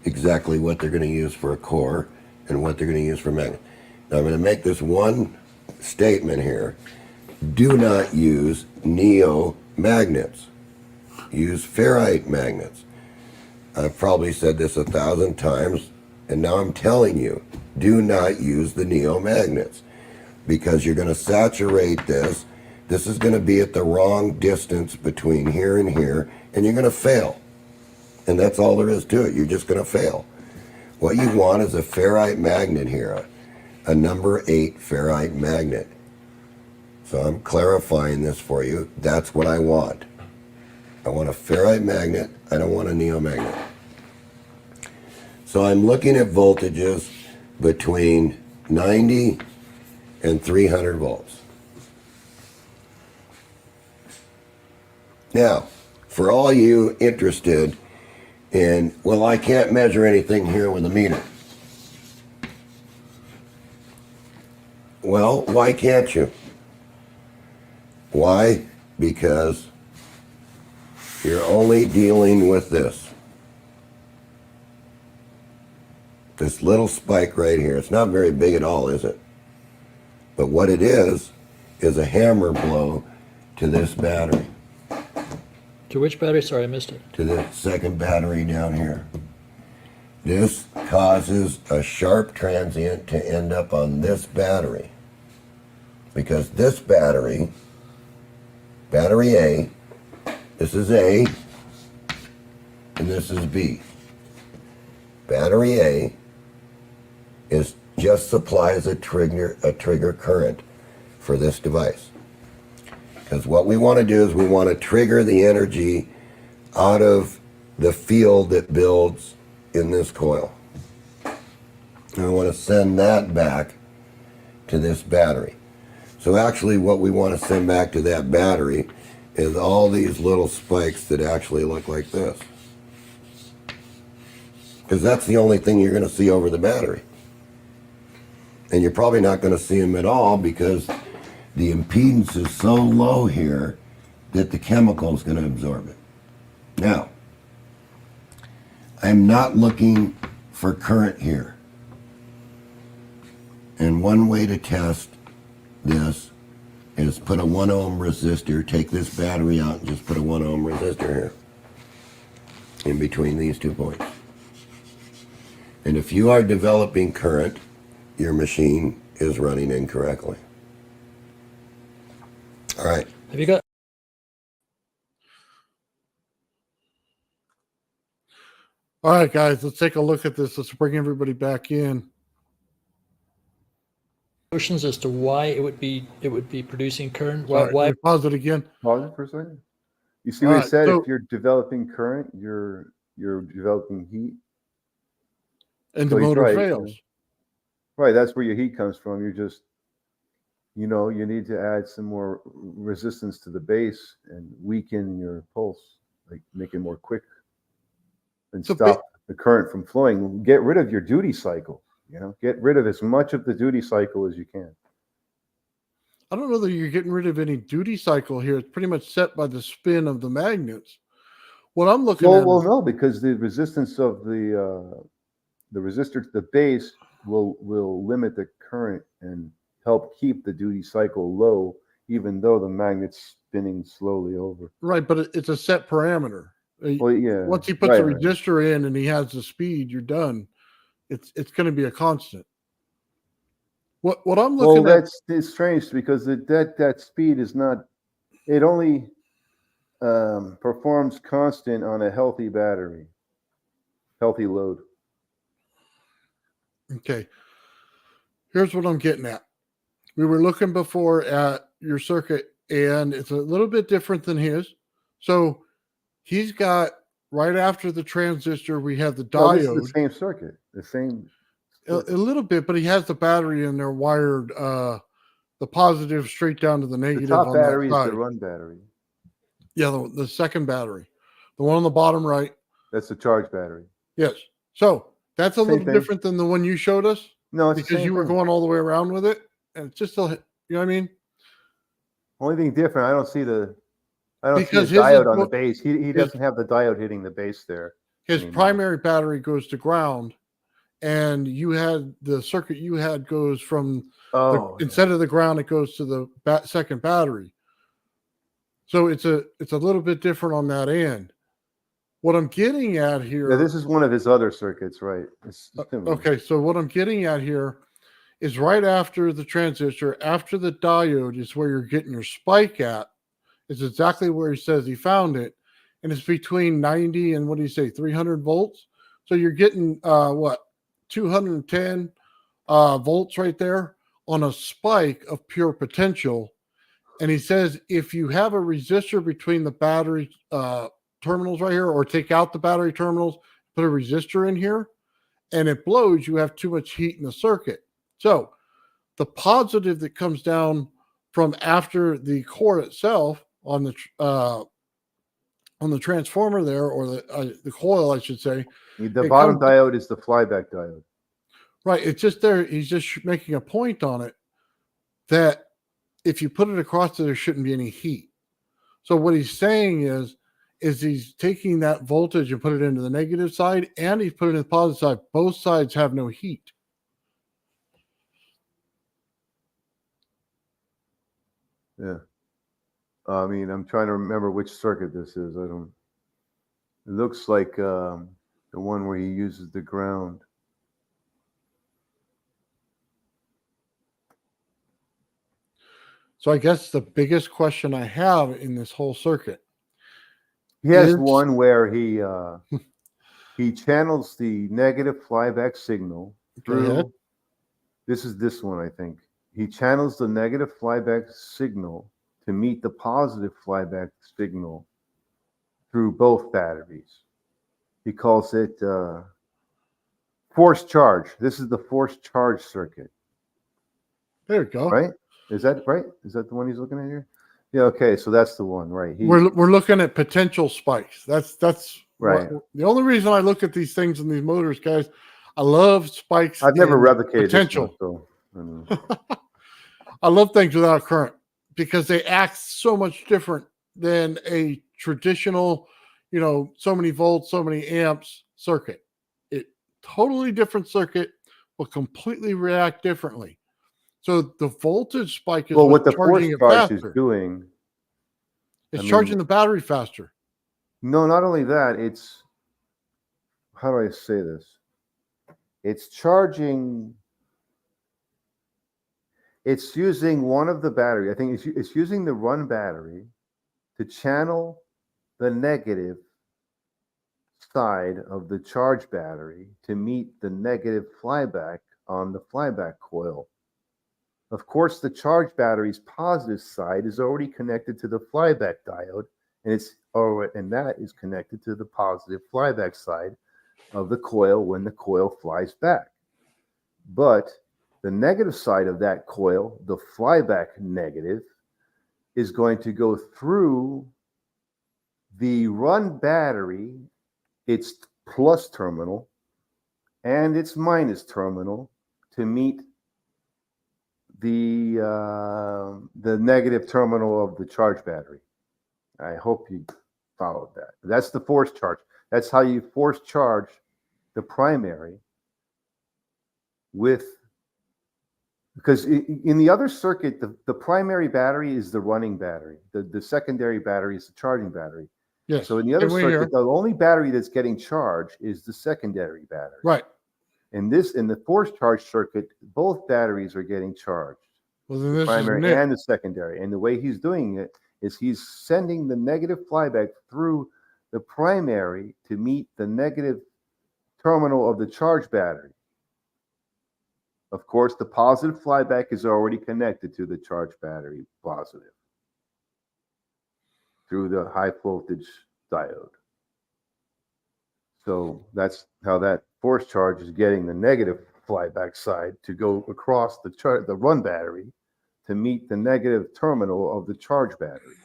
exactly what they're going to use for a core and what they're going to use for magnet. Now I'm going to make this one statement here. Do not use neo magnets. Use ferrite magnets. I've probably said this 1,000 times, and now I'm telling you, do not use the neo magnets because you're going to saturate this. This is going to be at the wrong distance between here and here, and you're going to fail. And that's all there is to it. You're just going to fail. What you want is a ferrite magnet here, a number 8 ferrite magnet. So I'm clarifying this for you. That's what I want. I want a ferrite magnet. I don't want a neo magnet. So I'm looking at voltages between 90 and 300 volts. Now, for all you interested in, well, I can't measure anything here with a meter. Well, why can't you? Why? Because you're only dealing with this. This little spike right here. It's not very big at all, is it? But what it is a hammer blow to this battery. To which battery? Sorry, I missed it. To the second battery down here. This causes a sharp transient to end up on this battery. Because this battery, battery A, this is A, and this is B. Battery A just supplies a trigger current for this device. Because what we want to do is we want to trigger the energy out of the field that builds in this coil. And we want to send that back to this battery. So actually what we want to send back to that battery is all these little spikes that actually look like this. Because that's the only thing you're going to see over the battery. And you're probably not going to see them at all because the impedance is so low here that the chemical is going to absorb it. Now, I'm not looking for current here. And one way to test this is put a 1 ohm resistor, take this battery out and just put a 1 ohm resistor here in between these 2 points. And if you are developing current, your machine is running incorrectly. All right. Have you got? All right, guys, let's take a look at this. Let's bring everybody back in. Notions as to why it would be producing current? All right, Why? pause it again. Pause it for a second. You see what All he right, said? so- If you're developing current, you're developing heat. And So the he's motor right, fails. Right, that's where your heat comes from. You're just, you need to add some more resistance to the base and weaken your pulse, like make it more quick and So stop the current from flowing. Get rid of your duty cycle, get rid of as much of the duty cycle as you can. I don't know that you're getting rid of any duty cycle here. It's pretty much set by the spin of the magnets. What I'm looking at Well, is, no, because the resistance of the resistor to the base will limit the current and help keep the duty cycle low, even though the magnet's spinning slowly over. right, but it's a set parameter. Well, yeah. Once he puts a right. resistor in and he has the speed, you're done. It's going to be a constant. What I'm looking at, It's strange because that speed is not. It only performs constant on a healthy battery, healthy load. okay, here's what I'm getting at. We were looking before at your circuit, and it's a little bit different than his. So he's got, right after the transistor, we have the No, this is diode. the same circuit, the same. A little bit, but he has the battery in there wired, the positive straight down to the The negative top on battery that is side. the run battery. Yeah, the second battery, the one on the bottom right. That's the charge battery. Yes. So that's a Same little thing. different than the one you showed us No, it's the because same you were thing. going all the way around with it, and it's just a, you know what I mean? Only thing different, I don't see the Because his is diode on the what- base. He doesn't have the diode hitting the base there. His anymore. primary battery goes to ground, and you had the circuit you had goes from instead of the ground, it goes to the second battery. So it's a little bit different on that end. What I'm getting at here. Yeah, this is one of his other circuits, right? It's similar. Okay, so what I'm getting at here is right after the transistor, after the diode is where you're getting your spike at. It's exactly where he says he found it. And it's between 90 and what do you say, 300 volts? So you're getting 210 volts right there on a spike of pure potential. And he says if you have a resistor between the battery terminals right here, or take out the battery terminals, put a resistor in here, and it blows, you have too much heat in the circuit. So the positive that comes down from after the core itself on the transformer there, or the coil, I should say. The bottom diode is the flyback diode. Right. It's just there. He's just making a point on it that if you put it across there shouldn't be any heat. So what he's saying is he's taking that voltage and put it into the negative side, and he's putting it in the positive side. Both sides have no heat. Yeah. I mean, I'm trying to remember which circuit this is. It looks like the one where he uses the ground. So I guess the biggest question I have in this whole circuit. He has one where he he channels the negative flyback signal through. This is this one, I think. He channels the negative flyback signal to meet the positive flyback signal through both batteries. He calls it forced charge. This is the forced charge circuit. There you go. Right? Is that right? Is that the one he's looking at here? Yeah. Okay. So that's the one, right? We're looking at potential spikes. That's right. The only reason I look at these things in these motors, guys, I love spikes. I've never replicated potential. This one, so, I love things without current because they act so much different than a traditional, so many volts, so many amps circuit. It totally different circuit will completely react differently. So the voltage spike is what the force charging it charge is faster. doing. It's charging the battery faster. No, not only that, it's, how do I say this? It's charging, it's using one of the battery. I think it's using the run battery to channel the negative side of the charge battery to meet the negative flyback on the flyback coil. Of course, the charge battery's positive side is already connected to the flyback diode, and that is connected to the positive flyback side of the coil when the coil flies back. But the negative side of that coil, the flyback negative, is going to go through the run battery, its plus terminal, and its minus terminal to meet the negative terminal of the charge battery. I hope you followed that. That's the force charge. That's how you force charge the primary because in the other circuit, the primary battery is the running battery. The secondary battery is the charging battery. Yes. So in the other circuit, the only battery that's getting charged is the secondary battery. Right. In the force charge circuit, both batteries are getting charged. Well, then the primary and the secondary. And the way he's doing it is he's sending the negative flyback through the primary to meet the negative terminal of the charge battery. Of course, the positive flyback is already connected to the charge battery positive through the high voltage diode. So that's how that force charge is getting the negative flyback side to go across the run battery to meet the negative terminal of the charge battery.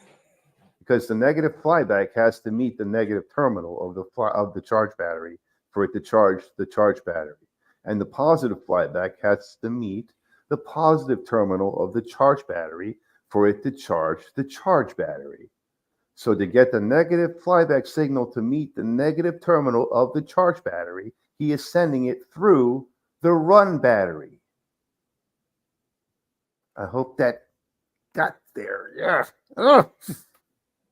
because the negative flyback has to meet the negative terminal of the charge battery for it to charge the charge battery, and the positive flyback has to meet the positive terminal of the charge battery for it to charge the charge battery. So to get the negative flyback signal to meet the negative terminal of the charge battery, he is sending it through the run battery. I hope that got there. Yeah.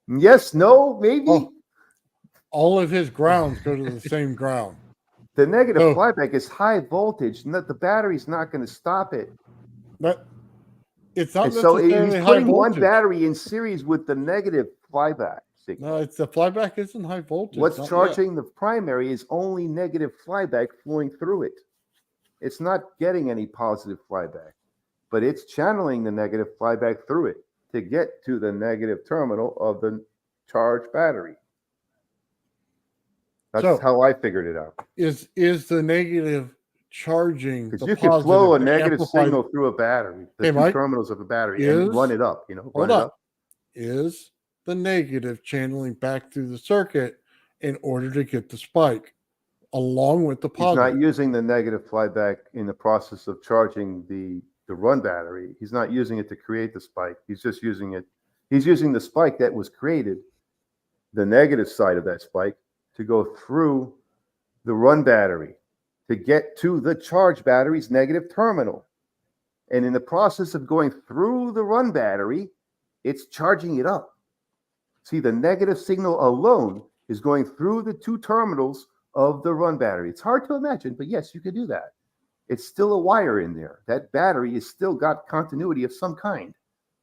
Yes, no, maybe. Oh, all of his grounds go to the same ground. The negative flyback is high voltage, and that the battery's not going to stop it. It's not so necessarily he's high putting one voltage. battery in series with the negative flyback signal. No, it's the flyback isn't high voltage. What's charging the primary is only negative flyback flowing through it. It's not getting any positive flyback, but it's channeling the negative flyback through it to get to the negative terminal of the charge battery. That's how I figured it out. Is the negative charging? Because you can flow a negative signal through a battery, the two terminals of a battery, and run it up. Run it up. Is the negative channeling back through the circuit in order to get the spike, along with the positive? He's not using the negative flyback in the process of charging the run battery. He's not using it to create the spike. He's just using it. He's using the spike that was created, the negative side of that spike, to go through the run battery to get to the charge battery's negative terminal. And in the process of going through the run battery, it's charging it up. See, the negative signal alone is going through the two terminals of the run battery. It's hard to imagine, but yes, you could do that. It's still a wire in there. That battery is still got continuity of some kind.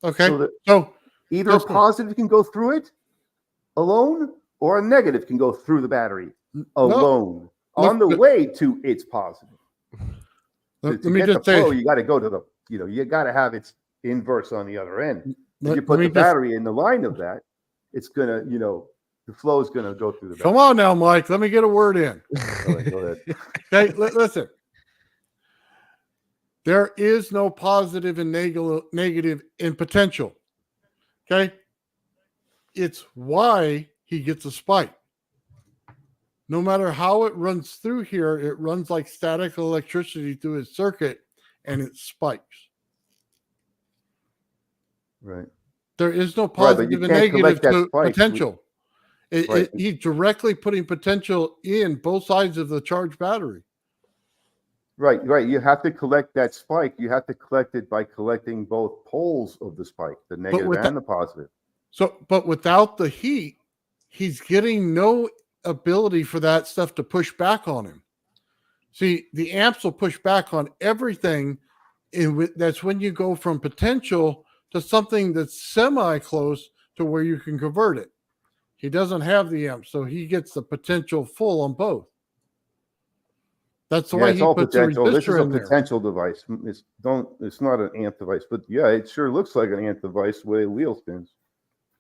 Okay. So either a positive can go through it alone, or a negative can go through the battery alone on the way to its positive. Let me just say, you got to go to the, you got to have its inverse on the other end. If you put the battery in the line of that, it's going to, the flow is going to go through the battery. Come on now, Mike. Let me get a word in. All right, go ahead. Okay, listen. There is no positive and negative in potential. Okay? It's why he gets a spike. No matter how it runs through here, it runs like static electricity through his circuit, and it spikes. Right. There is no positive and negative to potential. Right. He's directly putting potential in both sides of the charged battery. Right. You have to collect that spike. You have to collect it by collecting both poles of the spike, the negative and the positive. But without the heat, he's getting no ability for that stuff to push back on him. See, the amps will push back on everything. That's when you go from potential to something that's semi-close to where you can convert it. He doesn't have the amp, so he gets the potential full on both. That's why he puts a resistor This is a in there. potential device. It's not an amp device, but yeah, it sure looks like an amp device the way the wheel spins.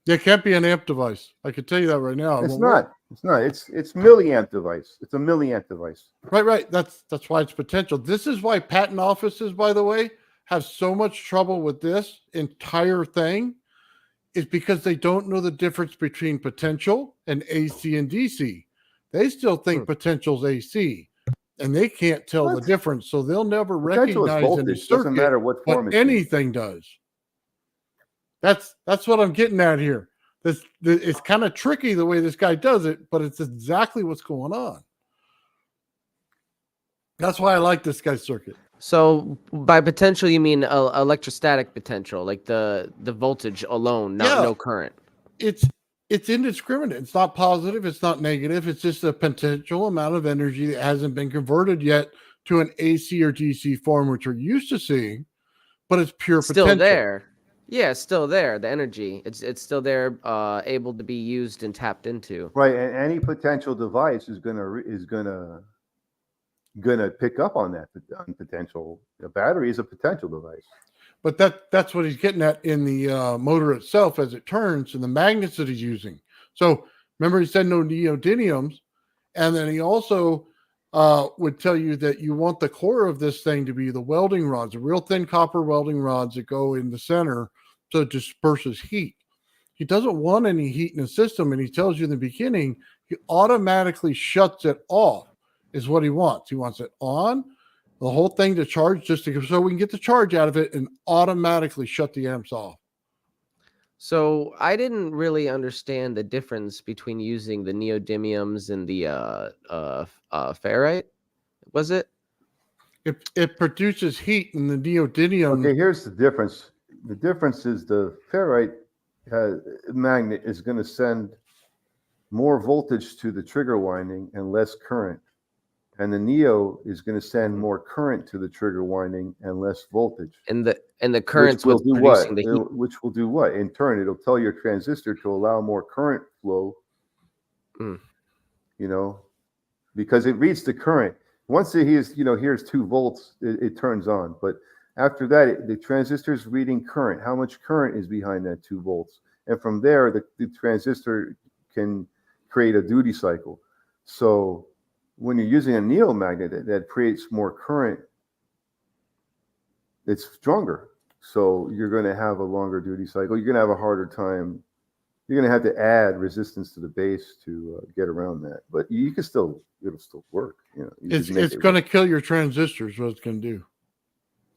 It can't be an amp device. I can tell you that right now. It's not. It's not. It's milliamp device. It's a milliamp device. Right. That's why it's potential. This is why patent offices, by the way, have so much trouble with this entire thing, is because they don't know the difference between potential and AC and DC. They still think potential's AC, and they can't tell the difference. So they'll never recognize in a circuit doesn't matter what form what anything does. That's what I'm getting at here. It's kind of tricky the way this guy does it, but it's exactly what's going on. That's why I like this guy's circuit. So by potential, you mean electrostatic potential, like the voltage alone, no current. It's indiscriminate. It's not positive. It's not negative. It's just a potential amount of energy that hasn't been converted yet to an AC or DC form, which we're used to seeing, but it's pure potential. Still there. Yeah, it's still there. The energy, it's still there, able to be used and tapped into. Right, and any potential device is gonna pick up on that potential. A battery is a potential device. But that's what he's getting at in the motor itself as it turns and the magnets that he's using. So remember, he said no neodymiums, and then he also would tell you that you want the core of this thing to be the welding rods, the real thin copper welding rods that go in the center so it disperses heat. he doesn't want any heat in the system, and he tells you in the beginning, he automatically shuts it off is what he wants. He wants it on, the whole thing to charge so we can get the charge out of it and automatically shut the amps off. So I didn't really understand the difference between using the neodymiums and the ferrite. Was it? It produces heat in the neodymium. Okay, here's the difference. The difference is the ferrite magnet is going to send more voltage to the trigger winding and less current. And the neo is going to send more current to the trigger winding and less voltage. And the currents will what's do producing what? the heat. Which will do what? In turn, it'll tell your transistor to allow more current flow. Mm. You know, because it reads the current. Once it hears, here's 2 volts, it turns on. But after that, the transistor is reading current. How much current is behind that 2 volts? And from there, the transistor can create a duty cycle. So when you're using a neomagnet that creates more current, it's stronger. So you're going to have a longer duty cycle. You're going to have a harder time. You're going to have to add resistance to the base to get around that. But you can it'll still work. It's going to kill your transistors. What it's going to do.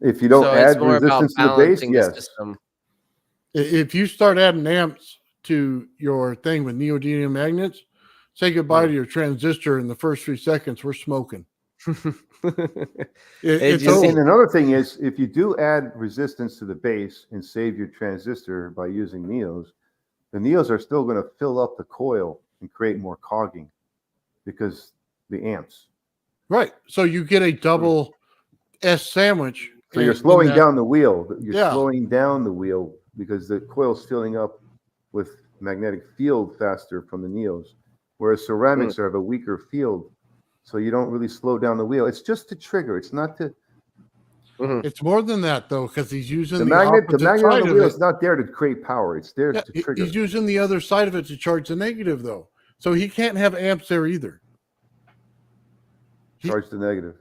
If you don't So add it's more about resistance to the base, balancing yes. the system. If you start adding amps to your thing with neodymium magnets, say goodbye to your transistor in the first 3 seconds. We're smoking. It's over. And another thing is, if you do add resistance to the base and save your transistor by using neos, the neos are still going to fill up the coil and create more cogging because the amps. Right. So you get a double S sandwich. So you're slowing down the wheel. You're slowing down the wheel because the coil's filling up with magnetic field faster from the neos, whereas ceramics have a weaker field. So you don't really slow down the wheel. It's just to trigger. It's not to. It's more than that, though, because he's using the magnet. The magnet on the wheel is is not there to create power. It's there to trigger. He's using the other side of it to charge the negative, though. So he can't have amps there either. Charge the negative.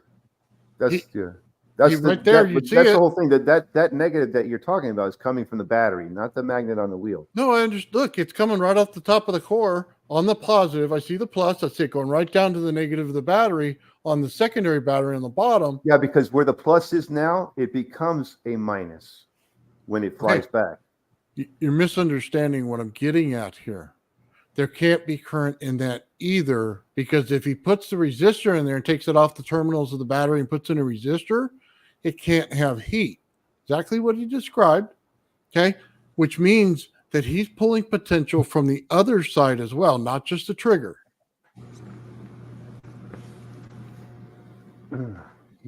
That's right there. You see that's it. the whole thing. That negative that you're talking about is coming from the battery, not the magnet on the wheel. No, I understand. Look, it's coming right off the top of the core on the positive. I see the plus. That's it, going right down to the negative of the battery on the secondary battery on the bottom. Yeah, because where the plus is now, it becomes a minus when it flies back. You're misunderstanding what I'm getting at here. There can't be current in that either, because if he puts the resistor in there and takes it off the terminals of the battery and puts in a resistor, it can't have heat. Exactly what he described. Okay. Which means that he's pulling potential from the other side as well, not just the trigger.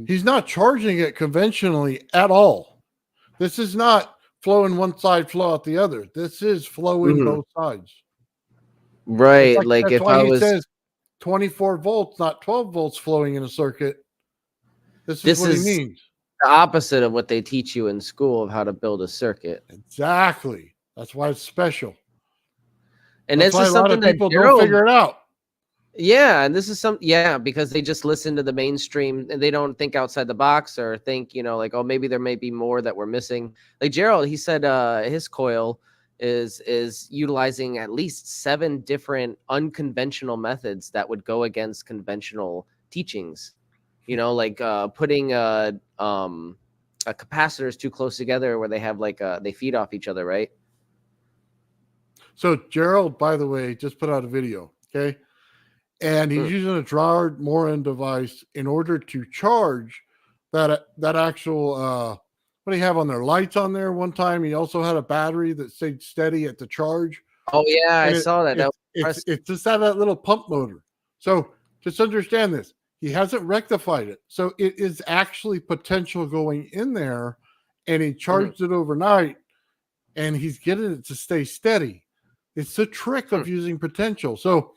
He's not charging it conventionally at all. This is not flow in one side, flow out the other. This is flow in both sides. Right. Like that's if why I he was says 24 volts, not 12 volts flowing in a circuit. This is what he means. The opposite of what they teach you in school of how to build a circuit. Exactly. That's why it's special. And that's this why is a lot something of people don't figure it out. Yeah, and this is because they just listen to the mainstream and they don't think outside the box or think, like, oh, maybe there may be more that we're missing. Like Gerald, he said his coil is utilizing at least 7 different unconventional methods that would go against conventional teachings. Like putting capacitors too close together where they have they feed off each other, right? So Gerald, by the way, just put out a video, okay? And he's using a Draward Morin device in order to charge that actual what do you have on there? Lights on there one time. He also had a battery that stayed steady at the charge. Oh yeah, I saw that. It's just had that little pump motor. So just understand this. He hasn't rectified it. So it is actually potential going in there, and he charged it overnight, and he's getting it to stay steady. It's the trick of using potential. So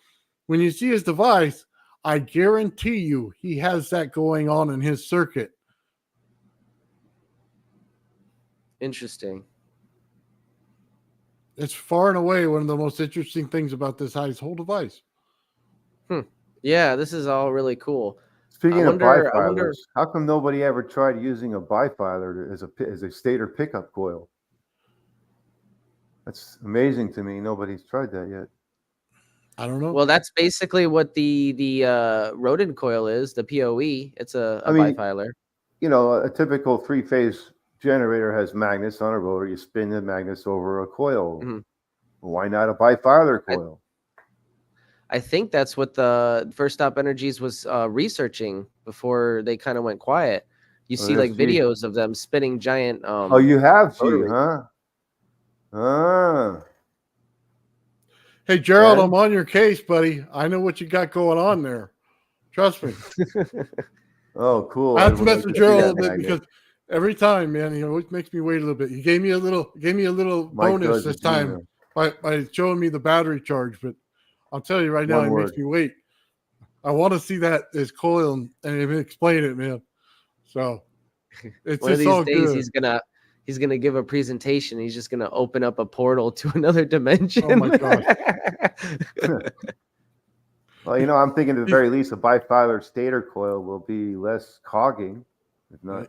when you see his device, I guarantee you he has that going on in his circuit. Interesting. It's far and away one of the most interesting things about this whole device. Yeah, this is all really cool. Speaking of bifilers, how come nobody ever tried using a bifiler as a stator pickup coil? That's amazing to me. Nobody's tried that yet. I don't know. Well, that's basically what the rodent coil is, the PoE. It's a bifilar. A typical three-phase generator has magnets on a rotor. You spin the magnets over a coil. Mm-hmm. Why not a bifilar coil? I think that's what the First Stop Energies was researching before they kind of went quiet. You see like videos of them spinning giant. You have G, rotary. huh? Ah. Hey, Gerald, I'm on your case, buddy. I know what you got going on there. Trust me. Oh, cool. I have to mess with Gerald a little bit because every time, man, he always makes me wait a little bit. He gave me a little bonus this time by showing me the battery charge. But I'll tell you right now, he makes me wait. I want to see his coil and even explain it, man. So it's one of these all days good. he's gonna give a presentation. He's just gonna open up a portal to another dimension. Oh my gosh. Well, I'm thinking at the very least a bifilar stator coil will be less cogging,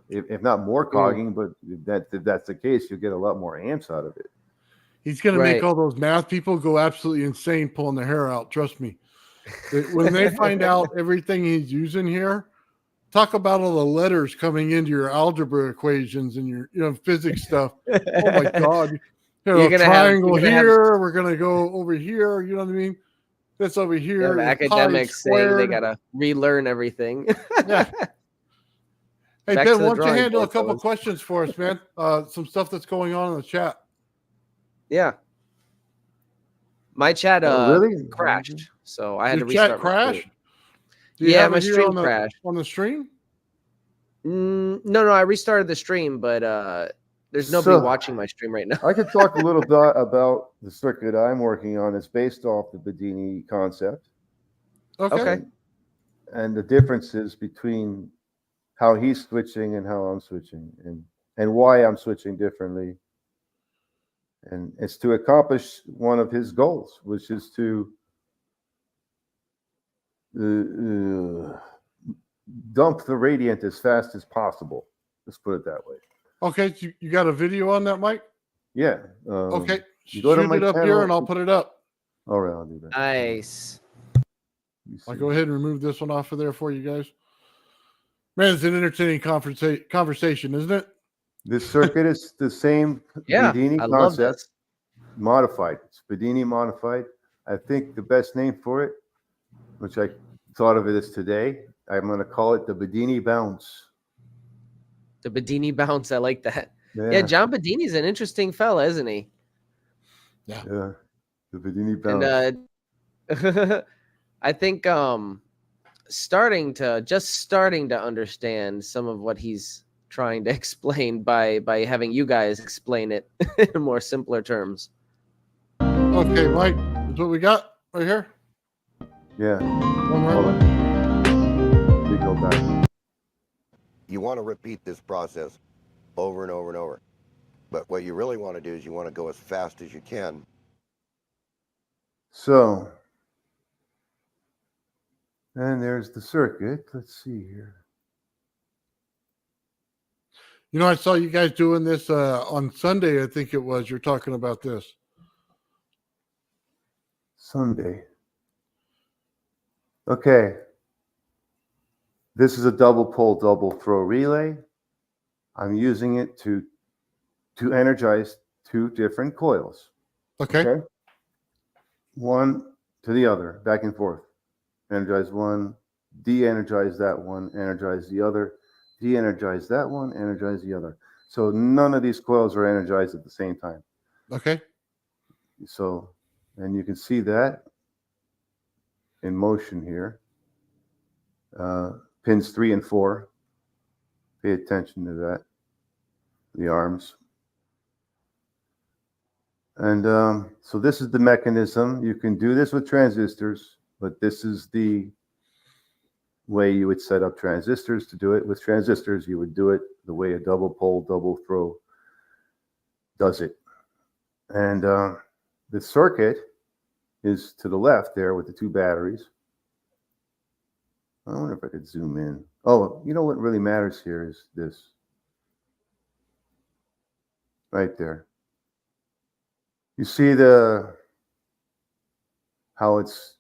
if not more cogging. But if that's the case, you'll get a lot more amps out of it. He's going to make all those math people go absolutely insane pulling their hair out. Trust me. When they find out everything he's using here, talk about all the letters coming into your algebra equations and your physics stuff. Oh my God. You're gonna triangle here. We're going to go over here. You know what I mean? That's over here. Academics saying they got to relearn everything. Yeah. Hey, Ben, why don't you handle a couple questions for us, man? Some stuff that's going on in the chat. Yeah. My chat really crashed, so I had Your to restart. Chat crashed? Yeah, my stream crashed. On the stream? No, I restarted the stream, but there's nobody watching my stream right now. I could talk a little bit about the circuit I'm working on. It's based off the Bedini concept. Okay. And the differences between how he's switching and how I'm switching, and why I'm switching differently. And it's to accomplish one of his goals, which is to dump the radiant as fast as possible. Let's put it that way. Okay, so you got a video on that, Mike? Yeah. Okay, you go to shoot it up here and I'll put it up. All right, I'll do that. Nice. I'll go ahead and remove this one off of there for you guys. Man, it's an entertaining conversation, isn't it? This circuit is the same Bedini concept, modified. It's Bedini modified. I think the best name for it, which I thought of it as today, I'm going to call it the Bedini bounce. The Bedini bounce. I like that. Yeah, John Bedini's an interesting fella, isn't he? Yeah. The Bedini bounce. And I think starting to understand some of what he's trying to explain by having you guys explain it in more simpler terms. Okay, Mike, that's what we got right here. Yeah. One more. We go back. You want to repeat this process over and over and over. But what you really want to do is you want to go as fast as you can. So, and there's the circuit. Let's see here. I saw you guys doing this on Sunday, I think it was. You're talking about this. Sunday. Okay. This is a double pole, double throw relay. I'm using it to energize two different coils. Okay. One to the other, back and forth. Energize one, de-energize that one, energize the other, de-energize that one, energize the other. So none of these coils are energized at the same time. Okay. So, and you can see that in motion here. Pins 3 and 4. Pay attention to that. The arms. And so this is the mechanism. You can do this with transistors, but this is the way you would set up transistors to do it. With transistors, you would do it the way a double pole, double throw does it. And the circuit is to the left there with the two batteries. I wonder if I could zoom in. Oh, you know what really matters here is this. Right there. You see how it's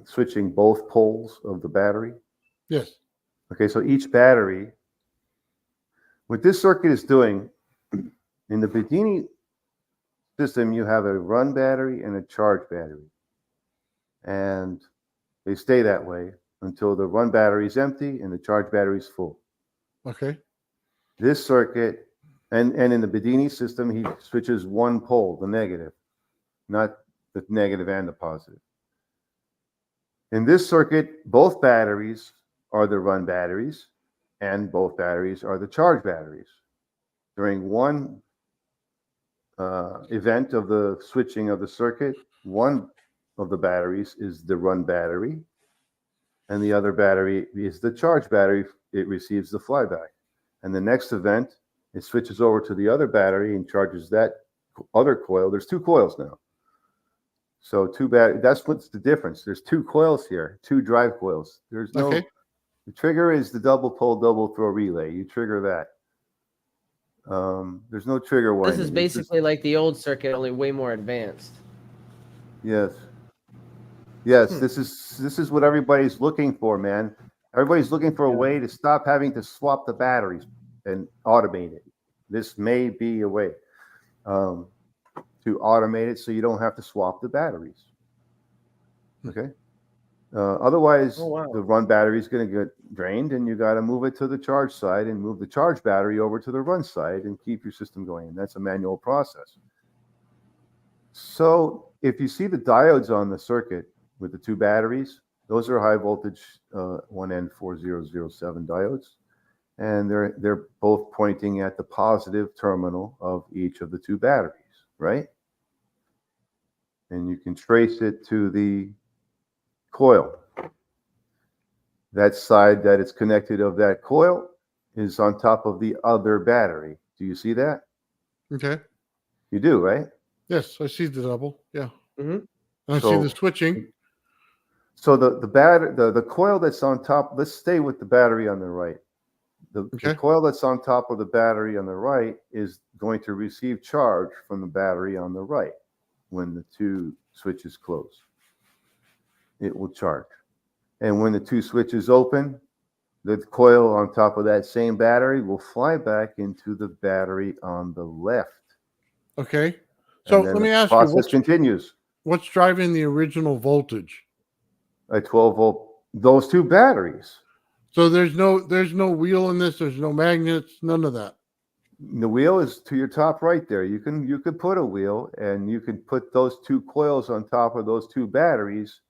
switching both poles of the battery? Yes. Okay, so each battery, what this circuit is doing, in the Bedini system, you have a run battery and a charge battery. And they stay that way until the run battery is empty and the charge battery is full. Okay. This circuit, and in the Bedini system, he switches one pole, the negative, not the negative and the positive. In this circuit, both batteries are the run batteries and both batteries are the charge batteries. During one event of the switching of the circuit, one of the batteries is the run battery and the other battery is the charge battery. It receives the flyback. And the next event, it switches over to the other battery and charges that other coil. There's two coils now. So that's what's the difference. There's two coils here, two drive coils. There's no, the trigger is the double pole, double throw relay. You trigger that. There's no trigger winding. This is basically like the old circuit, only way more advanced. Yes. Yes, this is what everybody's looking for, man. Everybody's looking for a way to stop having to swap the batteries and automate it. This may be a way to automate it so you don't have to swap the batteries. Okay. Otherwise, the run battery is going to get drained, and you got to move it to the charge side and move the charge battery over to the run side and keep your system going. And that's a manual process. So if you see the diodes on the circuit with the two batteries, those are high voltage 1N4007 diodes, and they're both pointing at the positive terminal of each of the two batteries, right? And you can trace it to the coil. That side that it's connected of that coil is on top of the other battery. Do you see that? Okay. You do, right? Yes, I see the double. Yeah. Mm-hmm. And I see the switching. So the coil that's on top, let's stay with the battery on the right. The coil that's on top of the battery on the right is going to receive charge from the battery on the right when the two switches close. It will charge. And when the two switches open, the coil on top of that same battery will fly back into the battery on the left. Okay. So let me ask you, process continues. What's driving the original voltage? A 12 volt, those two batteries. So there's no wheel in this, there's no magnets, none of that. The wheel is to your top right there. You could put a wheel, and you can put those two coils on top of those two batteries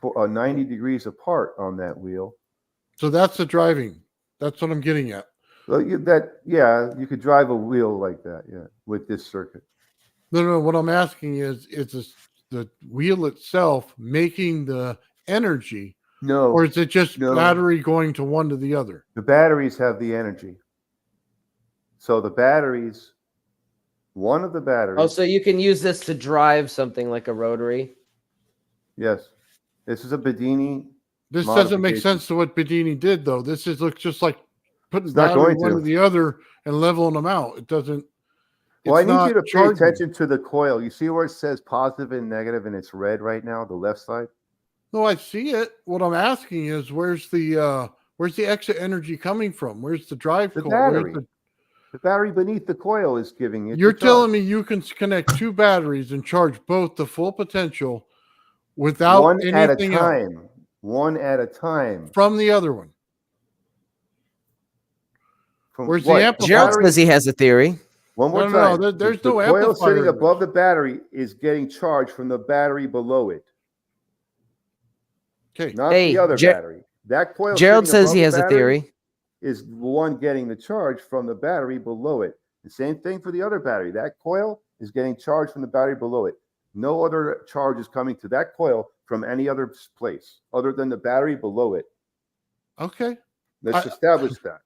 for 90 degrees apart on that wheel. So that's the driving. That's what I'm getting at. Well, you could drive a wheel like that, with this circuit. No. What I'm asking is the wheel itself making the energy? No. Or is it just battery going to one to the other? The batteries have the energy. So the batteries, one of the batteries. Oh, so you can use this to drive something like a rotary? Yes. This is a Bedini. This doesn't make sense to what Bedini did, though. This looks just like putting battery one to the other and leveling them out. It doesn't. Well, I need you to pay attention to the coil. You see where it says positive and negative, and it's red right now, the left side? No, I see it. What I'm asking is, where's the extra energy coming from? Where's the drive coil? Battery. The battery beneath the coil is giving it. You're telling me you can connect two batteries and charge both to full potential without anything else? One at a time. From the other one. Where's the amplifier? Gerald says he has a theory. One more time. No, there's no amplifier. The coil sitting in above the battery is getting charge from the battery below it. Okay. Not the other battery. That coil. Gerald says he has a theory. Is the one getting the charge from the battery below it. The same thing for the other battery. That coil is getting charge from the battery below it. No other charge is coming to that coil from any other place other than the battery below it. Okay. Let's establish that.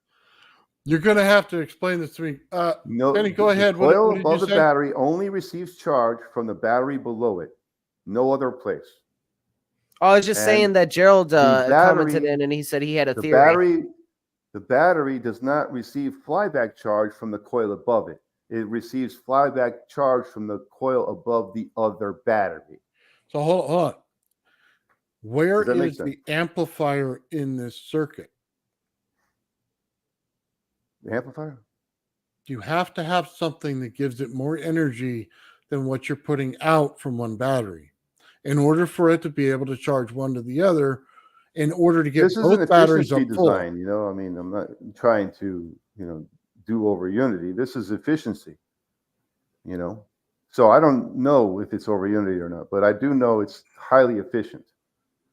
You're going to have to explain this to me. No, Benny, go ahead. The coil above the battery only receives charge from the battery below it. No other place. Oh, I was just saying that Gerald commented in and he said he had a theory. The battery does not receive flyback charge from the coil above it. it receives flyback charge from the coil above the other battery. So hold on. Where Does that make is sense? the amplifier in this circuit? The amplifier? You have to have something that gives it more energy than what you're putting out from one battery in order for it to be able to charge one to the other, in order to get This is an both batteries up efficiency full. design, you know. I mean, I'm not trying to, you know, do over unity. This is efficiency, you know. So I don't know if it's over unity or not, but I do know it's highly efficient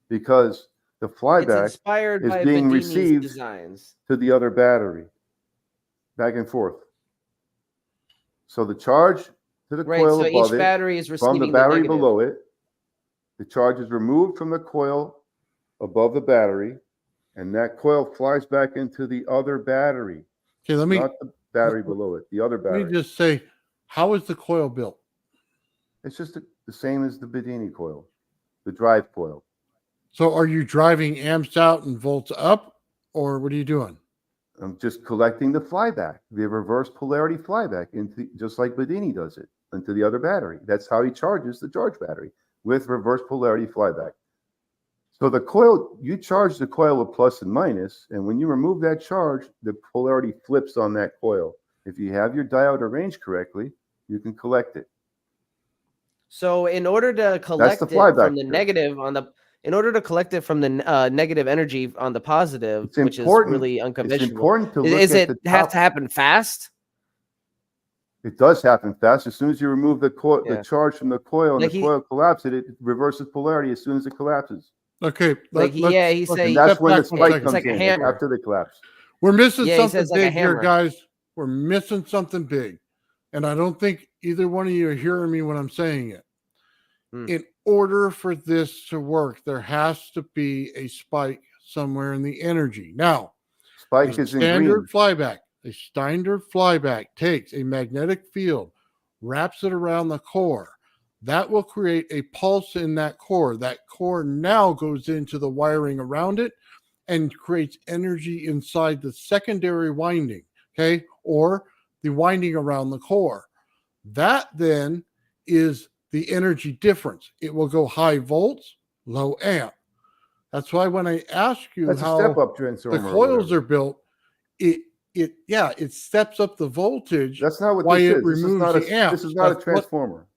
because the It's flyback inspired is by being Bedini's received designs. to the other battery, back and forth. So the charge to the Right. coil So above each it battery is from receiving the the battery negative. below it, the charge is removed from the coil above the battery, and that coil flies back into the other battery. Okay, let me Not the battery below it, the other let me battery. just say, how is the coil built? It's just the same as the Bedini coil, the drive coil. So are you driving amps out and volts up, or what are you doing? I'm just collecting the flyback, the reverse polarity flyback, into just like Bedini does it, into the other battery. That's how he charges the charge battery, with reverse polarity flyback. So the coil, you charge the coil with plus and minus, and when you remove that charge, the polarity flips on that coil. If you have your diode arranged correctly, you can collect it. So in order to collect the it flyback from the trick. negative on the, in order to collect it from the negative energy on the positive, It's which is important. really It's unconventional, important to look is at it the have top. to happen fast? It does happen fast. As soon as you remove the Yeah. the charge from the coil and Like the coil collapses, it reverses polarity as soon as it collapses. Okay, Like, yeah, he let's say- And that's step when the back one spike second. comes like a in, hammer. after the collapse. We're missing Yeah, he something says like a big here, hammer. guys. We're missing something big. And I don't think either one of you are hearing me when I'm saying it. Hmm. In order for this to work, there has to be a spike somewhere in the energy. Now, Spike a is in standard green. flyback, a standard flyback takes a magnetic field, wraps it around the core. That will create a pulse in that core. That core now goes into the wiring around it and creates energy inside the secondary winding, okay, or the winding around the core. That then is the energy difference. It will go high volts, low amp. That's why when I ask you That's a how step-up the transformer. or coils whatever. are built, it steps up the voltage. That's not what why this it is. This is removes not the amps. This is not a That's what- transformer.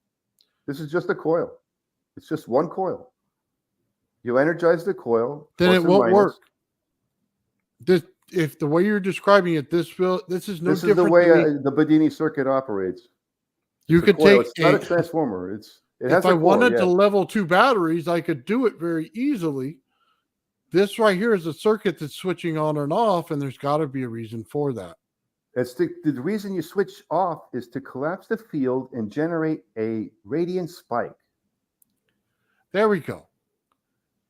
This is just a coil. It's just one coil. You energize the coil. Then plus it and won't minus. work. If the way you're describing it, this is no This is different the way than me. the Bedini circuit operates. You It's a could coil. take It's not a transformer. It has if I a core, wanted yeah. to level two batteries, I could do it very easily. This right here is a circuit that's switching on and off, and there's got to be a reason for that. It's the reason you switch off is to collapse the field and generate a radiant spike. There we go.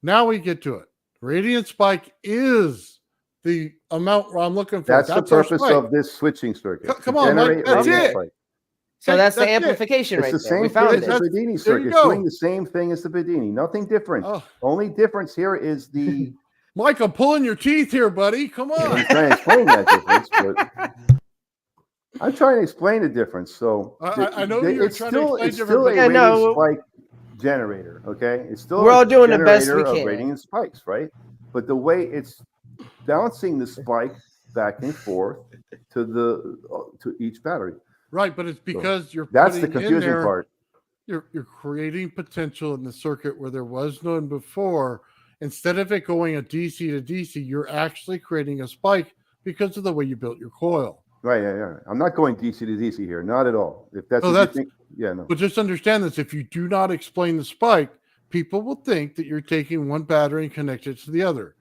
Now we get to it. Radiant spike is the amount I'm looking for. That's the our purpose spike. of this switching circuit. Come to on, Mike, generate that's radiant it. spike. So Okay, that's the it. amplification It's right the there. We same found thing as it. the Bedini There circuit. you It's doing go. the same thing as the Bedini. Nothing different. Oh, Only difference here is the. Mike, I'm pulling your teeth here, buddy. Come on. I'm trying to explain that difference, but I'm trying to explain the difference. So I know you're it's trying to still explain it's different, still but a Yeah, radiant no. spike generator. Okay, it's still We're a all doing the best we generator of can. radiant spikes, right? But the way it's bouncing the spike back and forth to each battery. right, but it's because you're That's the putting in confusing there, part. you're creating potential in the circuit where there was none before. Instead of it going a DC to DC, you're actually creating a spike because of the way you built your coil. Right, yeah. I'm not going DC to DC here, not at all. If that's No, what that's- you think, yeah, no. But just understand this: if you do not explain the spike, people will think that you're taking one battery and connect it to the other.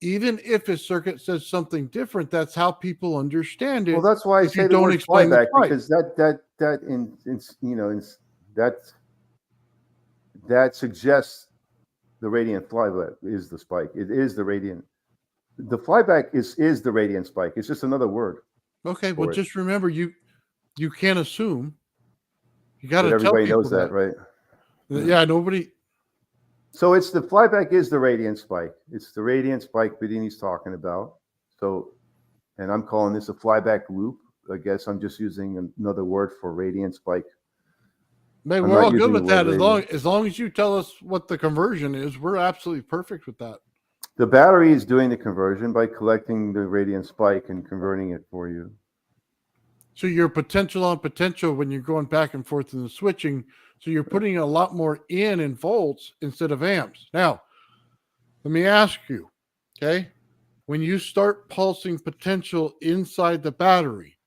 Even if a circuit says something different, that's how people understand it. Well, that's why I if you say the don't word explain the flyback, spike. because that suggests the radiant flyback is the spike. It is the radiant. The flyback is the radiant spike. It's just another word. Okay, for well, it. just remember you can't assume. You got to But tell everybody people knows that, right? Yeah, nobody. So it's the flyback is the radiant spike. It's the radiant spike Bedini's talking about. So, and I'm calling this a flyback loop I guess I'm just using another word for radiant spike. Maybe I'm we're not all good using with the word that as long as you tell us what the conversion is. We're absolutely perfect with that. The battery is doing the conversion by collecting the radiant spike and converting it for you. So your potential on potential when you're going back and forth in the switching. So you're putting a lot more in volts instead of amps. Now, let me ask you, okay? When you start pulsing potential inside the battery,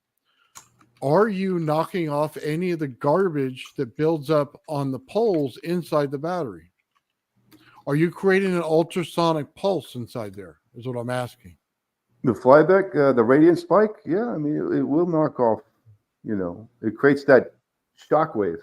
are you knocking off any of the garbage that builds up on the poles inside the battery? Are you creating an ultrasonic pulse inside there? Is what I'm asking. The flyback, the radiant spike, yeah, I mean, it will knock off, it creates that shock wave.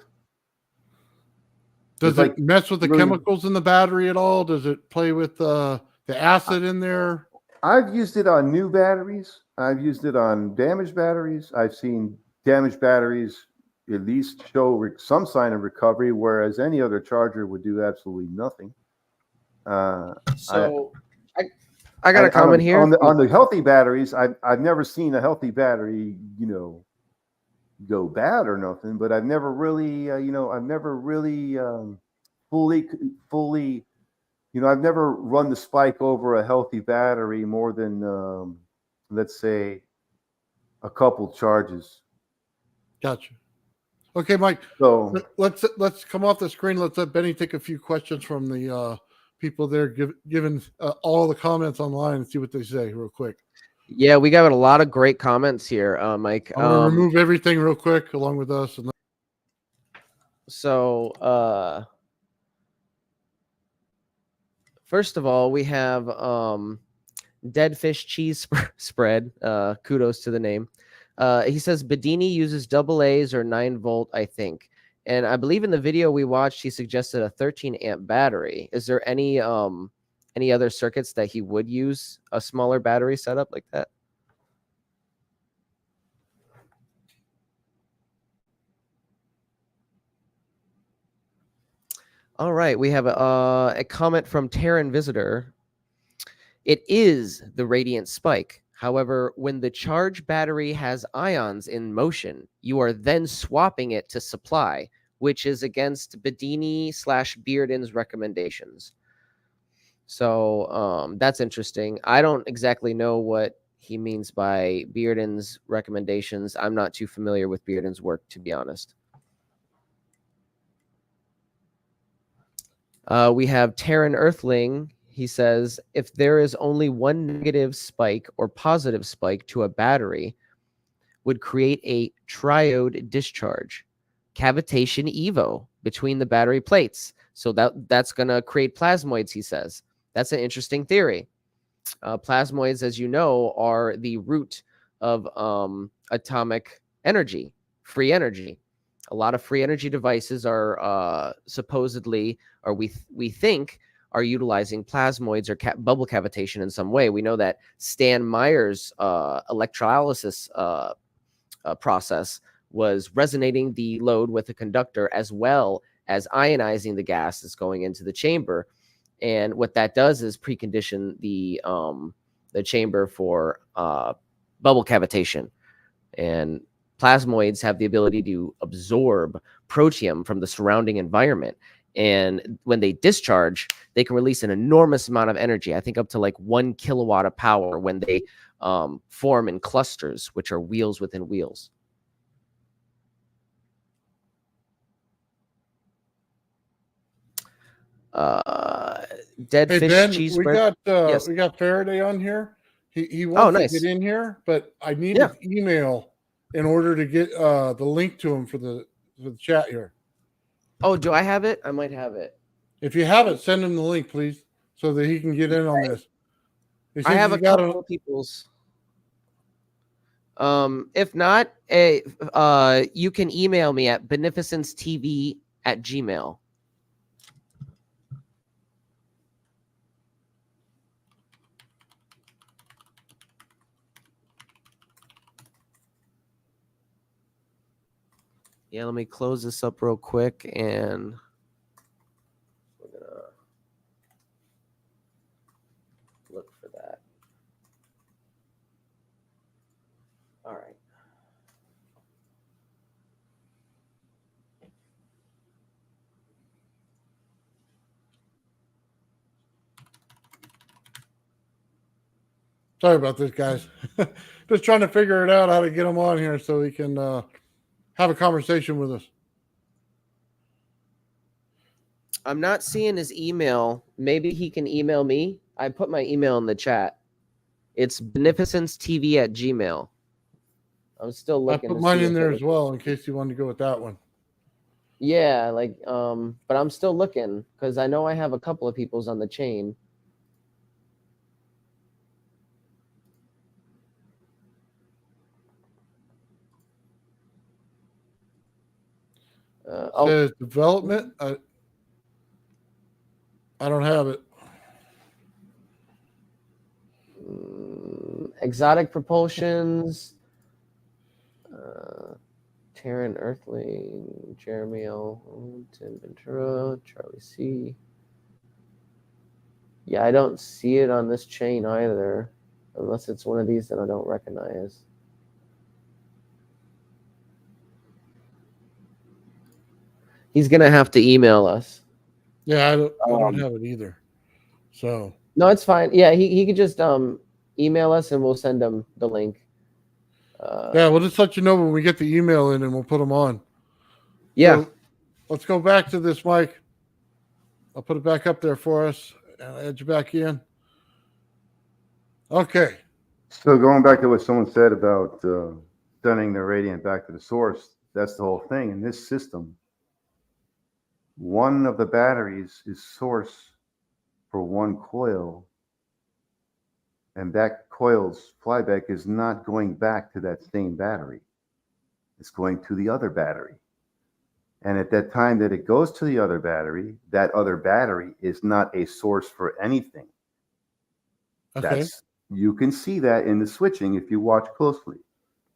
Does it mess with the chemicals in the battery at all? Does it play with the acid in there? I've used it on new batteries. I've used it on damaged batteries. I've seen damaged batteries at least show some sign of recovery, whereas any other charger would do absolutely nothing. So I got a comment here. On the healthy batteries, I've never seen a healthy battery, go bad or nothing, but I've never really, fully, I've never run the spike over a healthy battery more than, let's say, a couple charges. Gotcha. Okay, Mike. So let's come off the screen. Let's let Benny take a few questions from the people there, given all the comments online, and see what they say real quick. Yeah, we got a lot of great comments here, Mike. I'm gonna remove everything real quick along with us. So first of all, we have Dead Fish Cheese Spread. Kudos to the name. He says Bedini uses AA's or 9-volt, I think. And I believe in the video we watched, he suggested a 13 amp battery. Is there any other circuits that he would use a smaller battery setup like that? All right, we have a comment from Terran Visitor. It is the radiant spike. However, when the charge battery has ions in motion, you are then swapping it to supply, which is against Bedini/Bearden's recommendations. So that's interesting. I don't exactly know what he means by Bearden's recommendations. I'm not too familiar with Bearden's work, to be honest. We have Terran Earthling. He says, if there is only one negative spike or positive spike to a battery, would create a triode discharge, cavitation evo between the battery plates. So that's going to create plasmoids, he says. That's an interesting theory. Plasmoids, as you know, are the root of atomic energy, free energy. A lot of free energy devices are supposedly, or we think, are utilizing plasmoids or bubble cavitation in some way. We know that Stan Meyer's electrolysis process was resonating the load with a conductor as well as ionizing the gas that's going into the chamber. And what that does is precondition the chamber for bubble cavitation. And plasmoids have the ability to absorb protium from the surrounding environment. And when they discharge, they can release an enormous amount of energy. I think up to like 1 kilowatt of power when they form in clusters, which are wheels within wheels. Dead hey, fish Ben, cheese we bread. Yes. We got Faraday on here. He wants to get in here, but I need his email in order to get the link to him for the chat here. Oh, do I have it? I might have it. If you have it, send him the link, please, so that he can get in on this. I have a couple of people's. If not, you can email me at beneficencetv@gmail.com. Yeah, let me close this up real quick, and we're gonna look for that. All right. Sorry about this, guys. Just trying to figure it out how to get him on here so he can have a conversation with us. I'm not seeing his email. Maybe he can email me. I put my email in the chat. It's beneficencetv@gmail. I'm still I looking. put mine in there as well in case you wanted to go with that one. Yeah, like but I'm still looking because I know I have a couple of people's on the chain. Says development. I don't have it. Exotic propulsions. Terran Earthling, Jeremy L. Tim Ventura, Charlie C. Yeah, I don't see it on this chain either, unless it's one of these that I don't recognize. He's gonna have to email us. Yeah, I don't have it either. So no, it's fine. Yeah, he could just email us and we'll send him the link. Yeah, we'll just let you know when we get the email in and we'll put them on. Yeah. So let's go back to this, Myke. I'll put it back up there for us and add you back in. Okay. So going back to what someone said about sending the radiant back to the source, that's the whole thing. In this system, one of the batteries is source for one coil, and that coil's flyback is not going back to that same battery. It's going to the other battery. And at that time that it goes to the other battery, that other battery is not a source for anything. Okay. You can see that in the switching if you watch closely.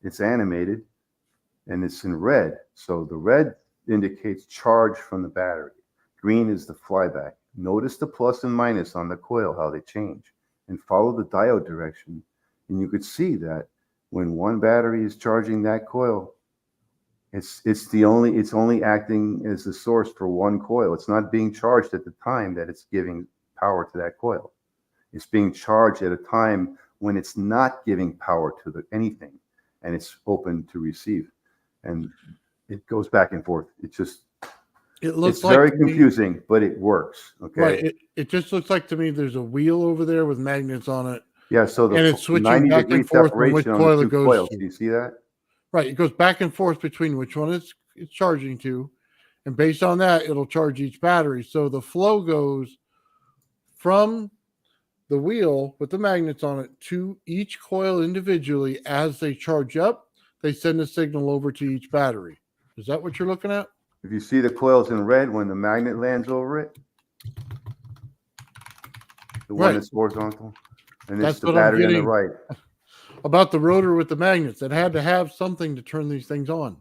It's animated and it's in red. So the red indicates charge from the battery. Green is the flyback. Notice the plus and minus on the coil, how they change, and follow the diode direction. And you could see that when one battery is charging that coil, it's only acting as the source for one coil. It's not being charged at the time that it's giving power to that coil. It's being charged at a time when it's not giving power to anything, and it's open to receive. And it goes back and forth. It's very confusing, but it works. Okay. Right. It just looks like to me there's a wheel over there with magnets on it. Yeah. So and it's switching back and forth from which coil it goes to. Do you see that? Right. It goes back and forth between which one it's charging to. And based on that, it'll charge each battery. So the flow goes from the wheel with the magnets on it to each coil individually. As they charge up, they send a signal over to each battery. Is that what you're looking at? If you see the coils in red when the magnet lands over it, the one that's horizontal, and it's the battery on the right. About the rotor with the magnets, it had to have something to turn these things on.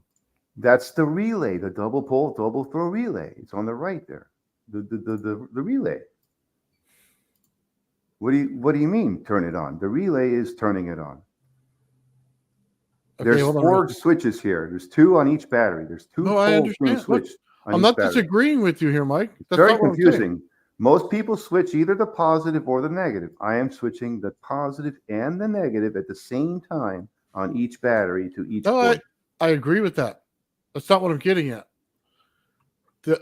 That's the relay, the double pole, double throw relay. It's on the right there. The relay. What do you mean turn it on? The relay is turning it on. Okay, there's 4 switches here. There's 2 on each battery. There's 2 poles being switched. I'm not disagreeing with you here, Myke. That's very confusing. Most people switch either the positive or the negative. I am switching the positive and the negative at the same time on each battery to each coil. I agree with that. That's not what I'm getting at.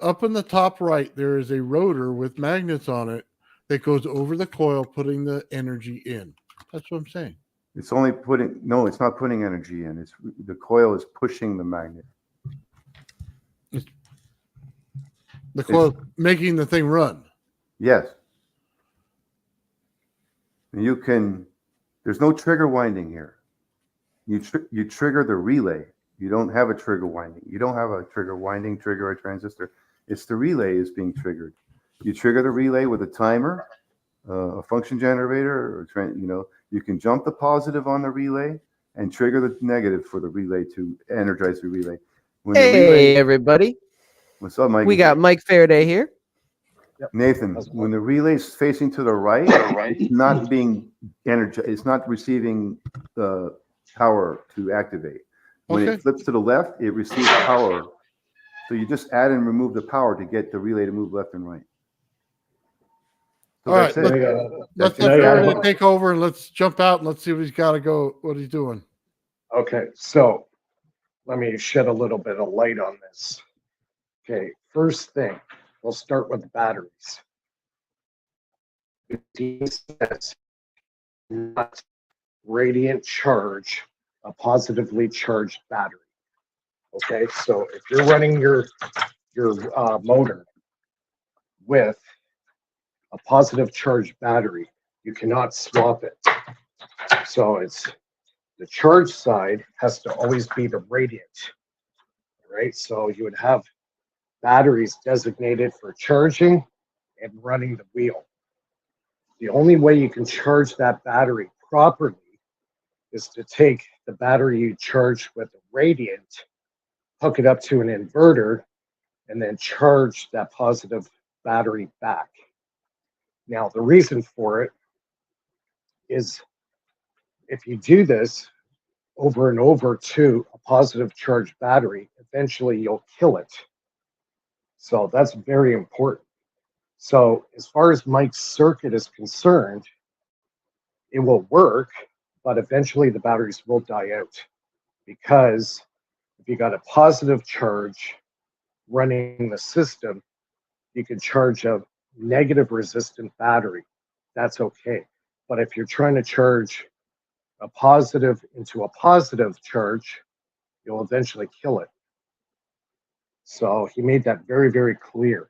Up in the top right, there is a rotor with magnets on it that goes over the coil, putting the energy in. That's what I'm saying. It's only it's not putting energy in. The coil is pushing the magnet. The coil making the thing run. Yes. There's no trigger winding here. You trigger the relay. You don't have a trigger winding. You don't have a trigger winding, trigger a transistor. It's the relay is being triggered. You trigger the relay with a timer, a function generator, or you can jump the positive on the relay and trigger the negative for the relay to energize the relay. Hey, everybody. What's up, Mike? We got Mike Faraday here. Nathan, when the relay is facing to the right, it's not being energized. It's not receiving the power to activate. When it flips to the left, it receives power. So you just add and remove the power to get the relay to move left and right. All right, that's it. let's That's let it. Faraday take over and let's jump out and let's see what he's got to go, what he's doing. Okay, so let me shed a little bit of light on this. Okay, first thing, we'll start with the batteries. It says not radiant charge a positively charged battery. Okay, so if you're running your motor with a positive charged battery, you cannot swap it. So it's the charge side has to always be the radiant, right? So you would have batteries designated for charging and running the wheel. The only way you can charge that battery properly is to take the battery you charge with a radiant, hook it up to an inverter, and then charge that positive battery back. Now, the reason for it is if you do this over and over to a positive charge battery, eventually you'll kill it. So that's very important. So as far as Myke's circuit is concerned, it will work, but eventually the batteries will die out, because if you got a positive charge running the system, you can charge a negative resistant battery. That's okay. But if you're trying to charge a positive into a positive charge, you'll eventually kill it. So he made that very, very clear.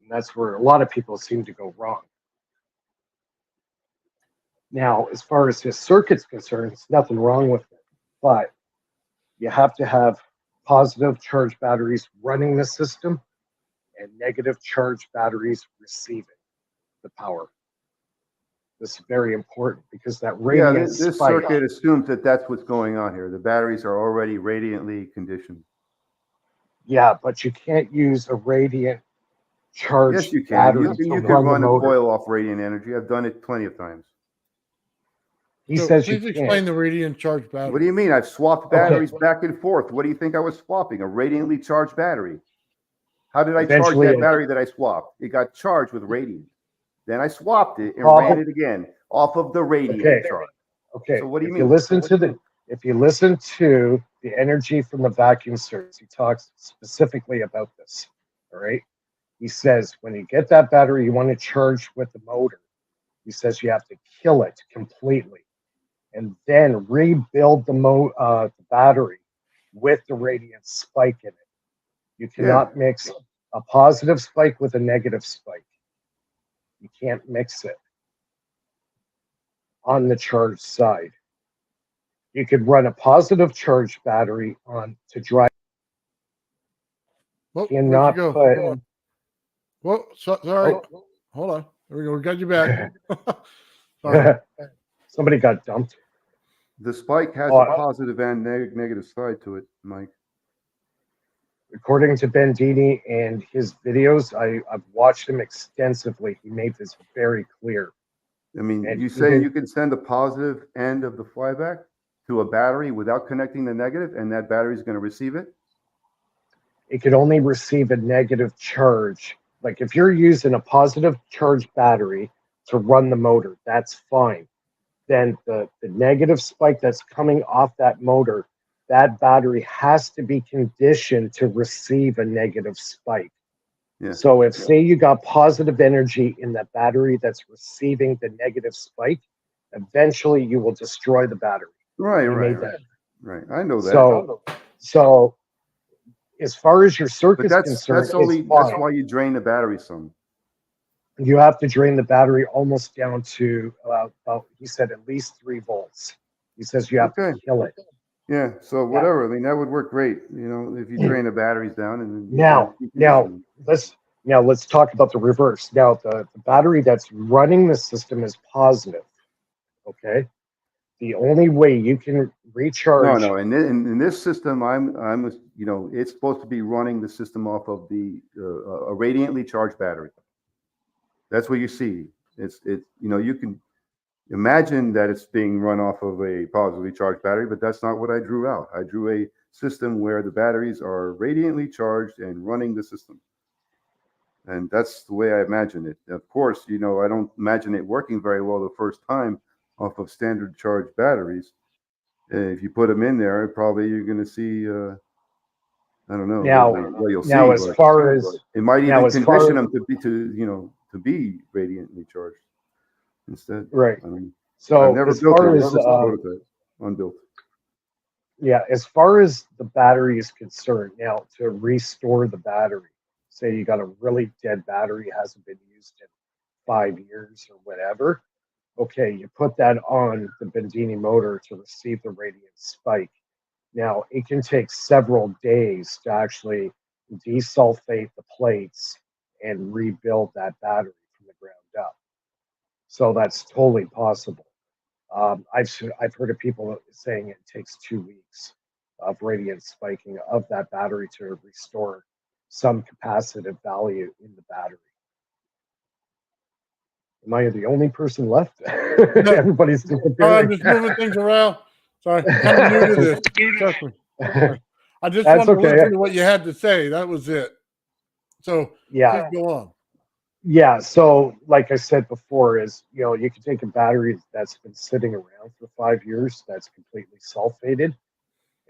And that's where a lot of people seem to go wrong. Now, as far as his circuit's concerned, there's nothing wrong with it. But you have to have positive charge batteries running the system and negative charge batteries receiving the power. This is very important because that radiant This spike. circuit assumes that that's what's going on here. The batteries are already radiantly conditioned. Yeah, but you can't use a radiant charge Yes, you can. battery You to can run run the a motor. coil off radiant energy. I've done it plenty of times. He So says you please can't. explain the radiant charge battery. What do you mean? I've swapped batteries back and forth. What do you think I was swapping? A radiantly charged battery. How did I charge Eventually, that battery that I swapped? It got charged with radiant. Then I swapped it and Problem- ran it again off of the radiant charge. Okay. So what do you if mean? If you listen to the energy from the vacuum source, he talks specifically about this. All right. He says when you get that battery, you want to charge with the motor. He says you have to kill it completely, and then rebuild the battery with the radiant spike in it. You cannot mix a positive spike with a negative spike. You can't mix it on the charge side. You could run a positive charge battery on to drive. Whoa, Cannot where'd you go? put- Hold on. Whoa, sorry. Hold on. There we go. We got you back. Sorry. Somebody got dumped. The spike has Oh, a positive and negative side to it, Myke. According to Bendini and his videos, I've watched him extensively. He made this very clear. I mean, And you he say did- you can send a positive end of the flyback to a battery without connecting the negative, and that battery is going to receive it? It could only receive a negative charge. Like if you're using a positive charge battery to run the motor, that's fine. Then the negative spike that's coming off that motor, that battery has to be conditioned to receive a negative spike. Yeah. So if say you got positive energy in that battery that's receiving the negative spike, eventually you will destroy the battery. Right. I know that. So as far as your circuit's but concerned, that's only it's fine. that's why you drain the battery some. You have to drain the battery almost down to about, he said, at least 3 volts. He says you have to kill it. Yeah. So whatever. I mean, that would work great. You know, if you drain the batteries down and then Now let's talk about the reverse. Now the battery that's running the system is positive. Okay. The only way you can recharge. No. In this system, I'm you know, it's supposed to be running the system off of the a radiantly charged battery. That's what you see. It's you know, you can imagine that it's being run off of a positively charged battery, but that's not what I drew out. I drew a system where the batteries are radiantly charged and running the system. And that's the way I imagine it. Of course, you know, I don't imagine it working very well the first time off of standard charge batteries. If you put them in there, probably you're going to see, I don't know what you'll see. As far as it might now, even as far condition as- them to be radiantly charged instead. right. I mean, So I've never as built far it. as It's just a prototype, unbuilt. yeah, as far as the battery is concerned, now to restore the battery, say you got a really dead battery, hasn't been used in 5 years or whatever. Okay, you put that on the Bendini motor to receive the radiant spike. Now, it can take several days to actually desulfate the plates and rebuild that battery from the ground up. So that's totally possible. I've heard of people saying it takes 2 weeks of radiant spiking of that battery to restore some capacitive value in the battery. Am I the only person left? No. Everybody's still I'm comparing. just moving things around. Sorry, kind of new to this. Trust me. I just That's wanted to okay. listen to what you had to say. That was it. So Yeah. please go on. Yeah. So, like I said before, is you can take a battery that's been sitting around for 5 years that's completely sulfated,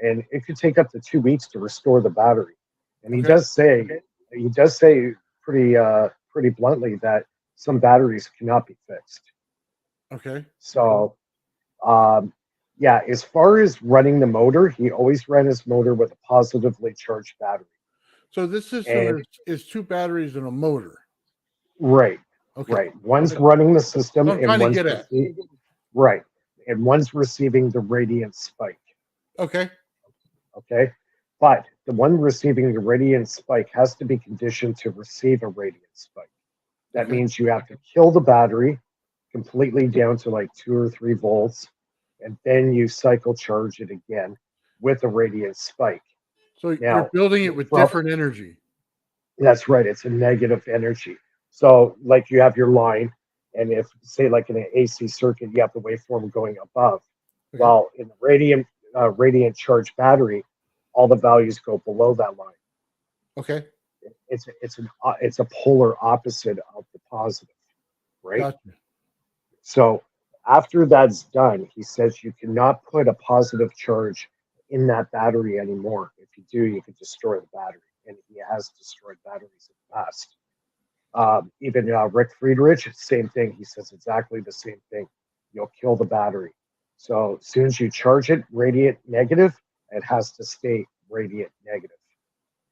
and it could take up to 2 weeks to restore the battery. And he does say pretty bluntly that some batteries cannot be fixed. Okay. So, yeah, as far as running the motor, he always ran his motor with a positively charged battery. So this system is 2 batteries and a motor. Right. Okay. Right. One's running the system, I'm and trying to one's get at. right, and one's receiving the radiant spike. Okay. Okay. But the one receiving the radiant spike has to be conditioned to receive a radiant spike. That means you have to kill the battery completely down to like 2 or 3 volts, and then you cycle charge it again with a radiant spike. So Now, you're building it with different energy. That's right. It's a negative energy. So, like you have your line, and if, say, like in an AC circuit, you have the waveform going above. Okay. While in the radiant charge battery, all the values go below that line. Okay. It's a polar opposite of the positive, right? Gotcha. So after that's done, he says you cannot put a positive charge in that battery anymore. If you do, you could destroy the battery, and he has destroyed batteries in the past. Even Rick Friedrich, same thing. He says exactly the same thing. You'll kill the battery. So as soon as you charge it radiant negative, it has to stay radiant negative.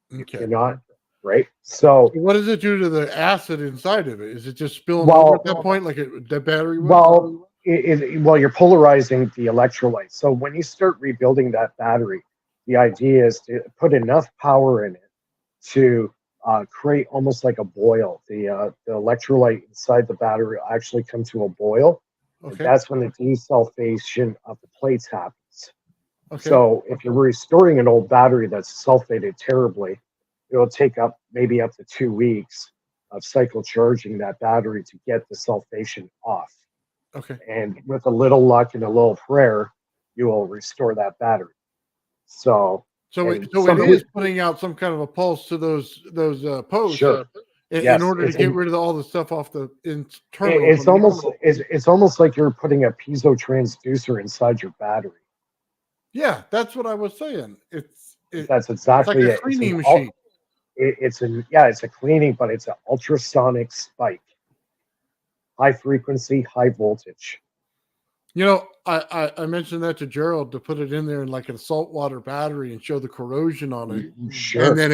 You cannot, right? So what does it do to the acid inside of it? Is it just spilling over at that point, like the battery would? Well, you're polarizing the electrolyte. So when you start rebuilding that battery, the idea is to put enough power in it to create almost like a boil. The electrolyte inside the battery will actually come to a boil. Okay. That's when the desulfation of the plates happens. Okay. So if you're restoring an old battery that's sulfated terribly, it'll take maybe up to 2 weeks of cycle charging that battery to get the sulfation off. Okay. And with a little luck and a little prayer, you will restore that battery. So it is putting out some kind of a pulse to those posts. Sure. In order to get rid of all the stuff off the internal. It's almost like you're putting a piezo transducer inside your battery. Yeah, that's what I was saying. That's exactly like a cleaning machine. It's a cleaning, but it's an ultrasonic spike. High frequency, high voltage. I mentioned that to Gerald to put it in there in like a saltwater battery and show the corrosion on it. Sure. And then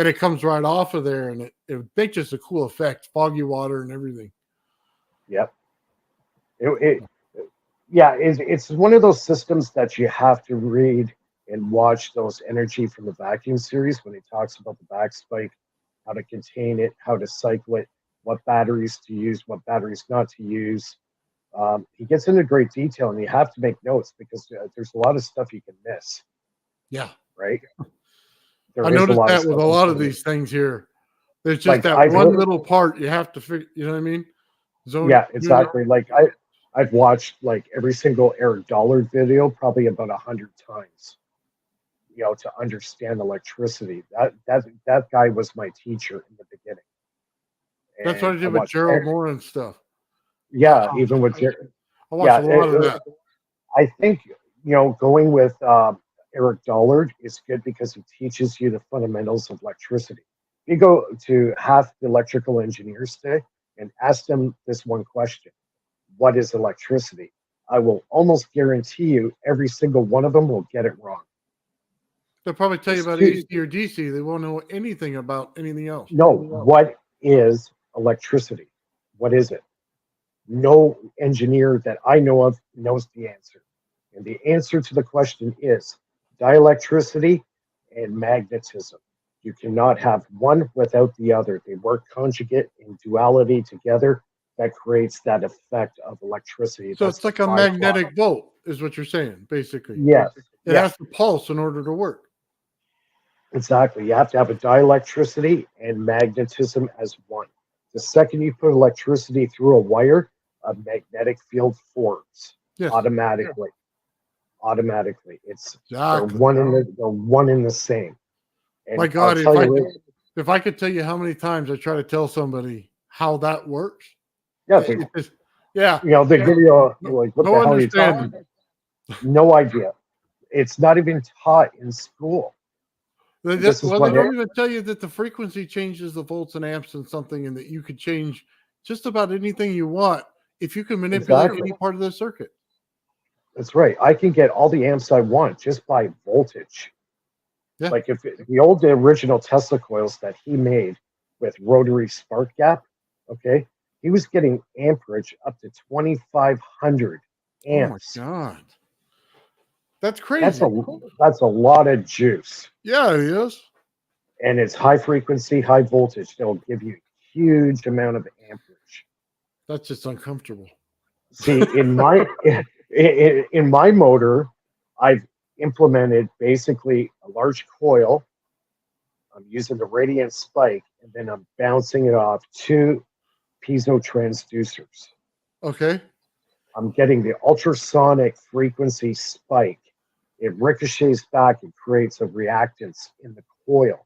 it comes right off of there, and it makes just a cool effect, foggy water and everything. Yep. It's one of those systems that you have to read and watch those Energy from the Vacuum series when he talks about the back spike, how to contain it, how to cycle it, what batteries to use, what batteries not to use. He gets into great detail, and you have to make notes because there's a lot of stuff you can miss. Yeah. Right. I noticed that with a lot of these things here. There's just that one little part you have to figure. You know what I mean? Yeah, exactly. Like I've watched like every single Eric Dollard video probably about 100 times. To understand electricity. That guy was my teacher in the beginning. That's what I And did with Gerald Moore and stuff. yeah, Oh, even with I watched a lot of that. I think, going with Eric Dollard is good because he teaches you the fundamentals of electricity. You go to half the electrical engineers today and ask them this one question: what is electricity? I will almost guarantee you every single one of them will get it wrong. They'll probably tell you It's about too- AC or DC. They won't know anything about anything else. No, what is electricity? What is it? No engineer that I know of knows the answer. And the answer to the question is dielectricity and magnetism. You cannot have one without the other. They work conjugate in duality together. That creates that effect of electricity. So That's it's like the a byproduct. magnetic bolt, is what you're saying, basically. Yes. It has to pulse in order to work. Exactly. You have to have a dielectricity and magnetism as one. The second you put electricity through a wire, a magnetic field forms automatically. Automatically. It's Exactly. they're one in the same. And My God, I'll tell you, if I could tell you how many times I try to tell somebody how that works. yeah, they give you like, what the hell are you talking about? No idea. It's not even taught in school. They don't even tell you that the frequency changes the volts and amps and something, and that you could change just about anything you want if you can manipulate any part of the circuit. That's right. I can get all the amps I want just by voltage. Yeah. Like if the original Tesla coils that he made with rotary spark gap, okay, he was getting amperage up to 2,500 amps. Oh my God. That's crazy. That's a lot of juice. Yeah, it is. And it's high frequency, high voltage. They'll give you a huge amount of amperage. That's just uncomfortable. See, in my motor, I've implemented basically a large coil. I'm using the radiant spike, and then I'm bouncing it off 2 piezo transducers. Okay. I'm getting the ultrasonic frequency spike. It ricochets back and creates a reactance in the coil,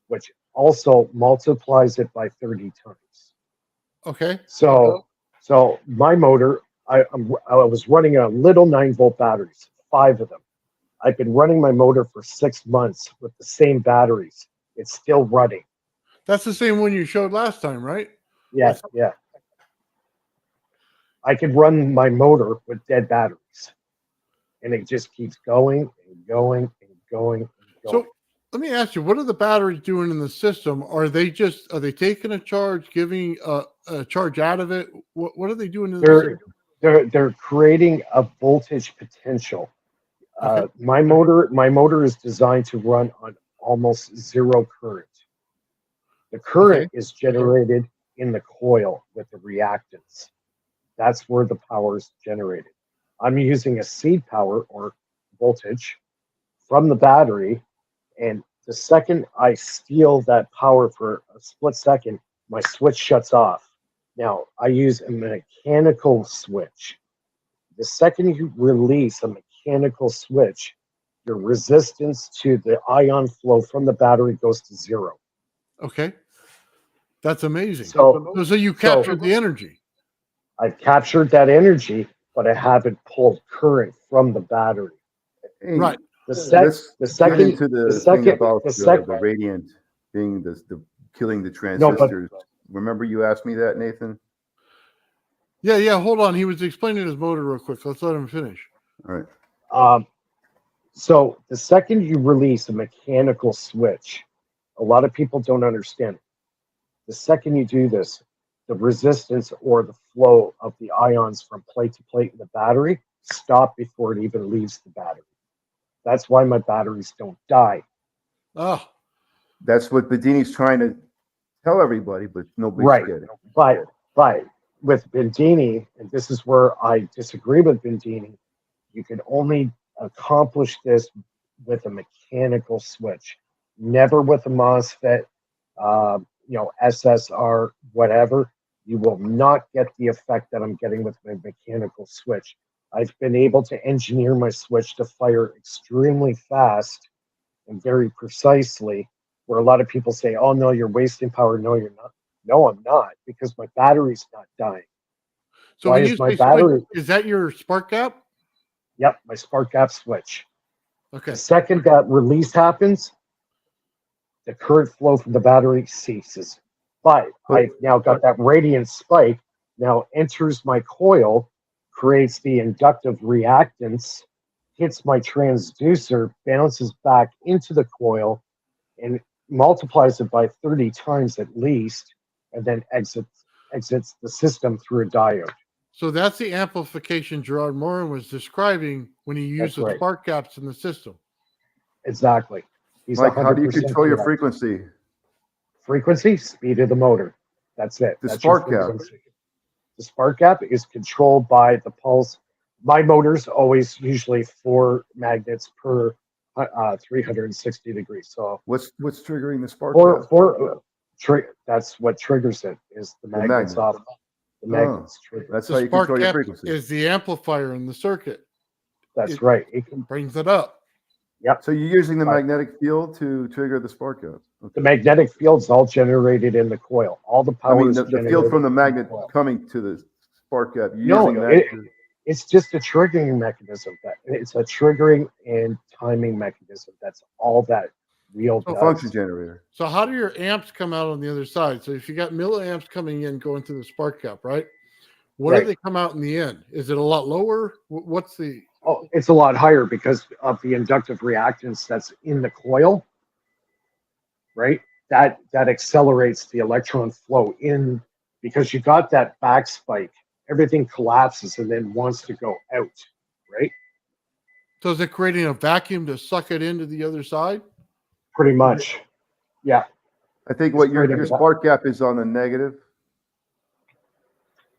which also multiplies it by 30 times. Okay. So my motor, I was running a little 9-volt batteries, 5 of them. I've been running my motor for 6 months with the same batteries. It's still running. That's the same one you showed last time, right? Yeah, yeah. I could run my motor with dead batteries, and it just keeps going and going and going and going. So let me ask you, what are the batteries doing in the system? Are they taking a charge, giving a charge out of it? What are they doing in the system? They're creating a voltage potential. Okay. My motor is designed to run on almost zero current. The current is generated in the coil with the reactance. That's where the power is generated. I'm using a seed power or voltage from the battery, and the second I steal that power for a split second, my switch shuts off. Now, I use a mechanical switch. The second you release a mechanical switch, your resistance to the ion flow from the battery goes to 0. Okay. That's amazing. So you captured the energy. I've captured that energy, but I haven't pulled current from the battery. Right. The second thing about the radiant being the killing the transistors. Remember you asked me that, Nathan? Yeah. Hold on. He was explaining his motor real quick. Let's let him finish. All right. So the second you release a mechanical switch, a lot of people don't understand it. The second you do this, the resistance or the flow of the ions from plate to plate in the battery stop before it even leaves the battery. That's why my batteries don't die. Oh. That's what Bedini's trying to tell everybody, but nobody's getting it. But with Bendini, and this is where I disagree with Bendini, you can only accomplish this with a mechanical switch, never with a MOSFET, SSR, whatever. You will not get the effect that I'm getting with my mechanical switch. I've been able to engineer my switch to fire extremely fast and very precisely, where a lot of people say, oh, no, you're wasting power. No, you're not. No, I'm not, because my battery's not dying. So Why when is you my say battery? switch, is that your spark gap? Yep, my spark gap switch. Okay. The second that release happens, the current flow from the battery ceases. But I've now got that radiant spike, now enters my coil, creates the inductive reactance, hits my transducer, bounces back into the coil, and multiplies it by 30 times at least, and then exits the system through a diode. So that's the amplification Gerard Morin was describing when he used That's right. the spark gaps in the system. Exactly. He's Myke, how do you 100% control your correct. frequency? Frequency, speed of the motor. That's it. The That's your spark gap. frequency. The spark gap is controlled by the pulse. My motor's always usually 4 magnets per 360 degrees. So What's triggering the spark gap? that's what triggers it, is the magnets magnet. off. The magnets trigger. That's The how you spark control your gap frequency. is the amplifier in the circuit. That's right. It can, Brings it up. So you're using the magnetic field to trigger the spark gap. the Okay. magnetic field's all generated in the coil. All the I power mean, is the field generated from the in magnet coil. coming to the spark gap. You're No, using that to- it's just a triggering mechanism. It's a triggering and timing mechanism. That's all that wheel a does. function generator. So how do your amps come out on the other side? So if you got milliamps coming in going through the spark gap, right? What do Right. they come out in the end? Is it a lot lower? What's the Oh, it's a lot higher because of the inductive reactance that's in the coil, right? That accelerates the electron flow in, because you got that back spike. Everything collapses and then wants to go out, right? so is it creating a vacuum to suck it into the other side? Pretty much. Yeah. I think what It's your spark gap is on the negative.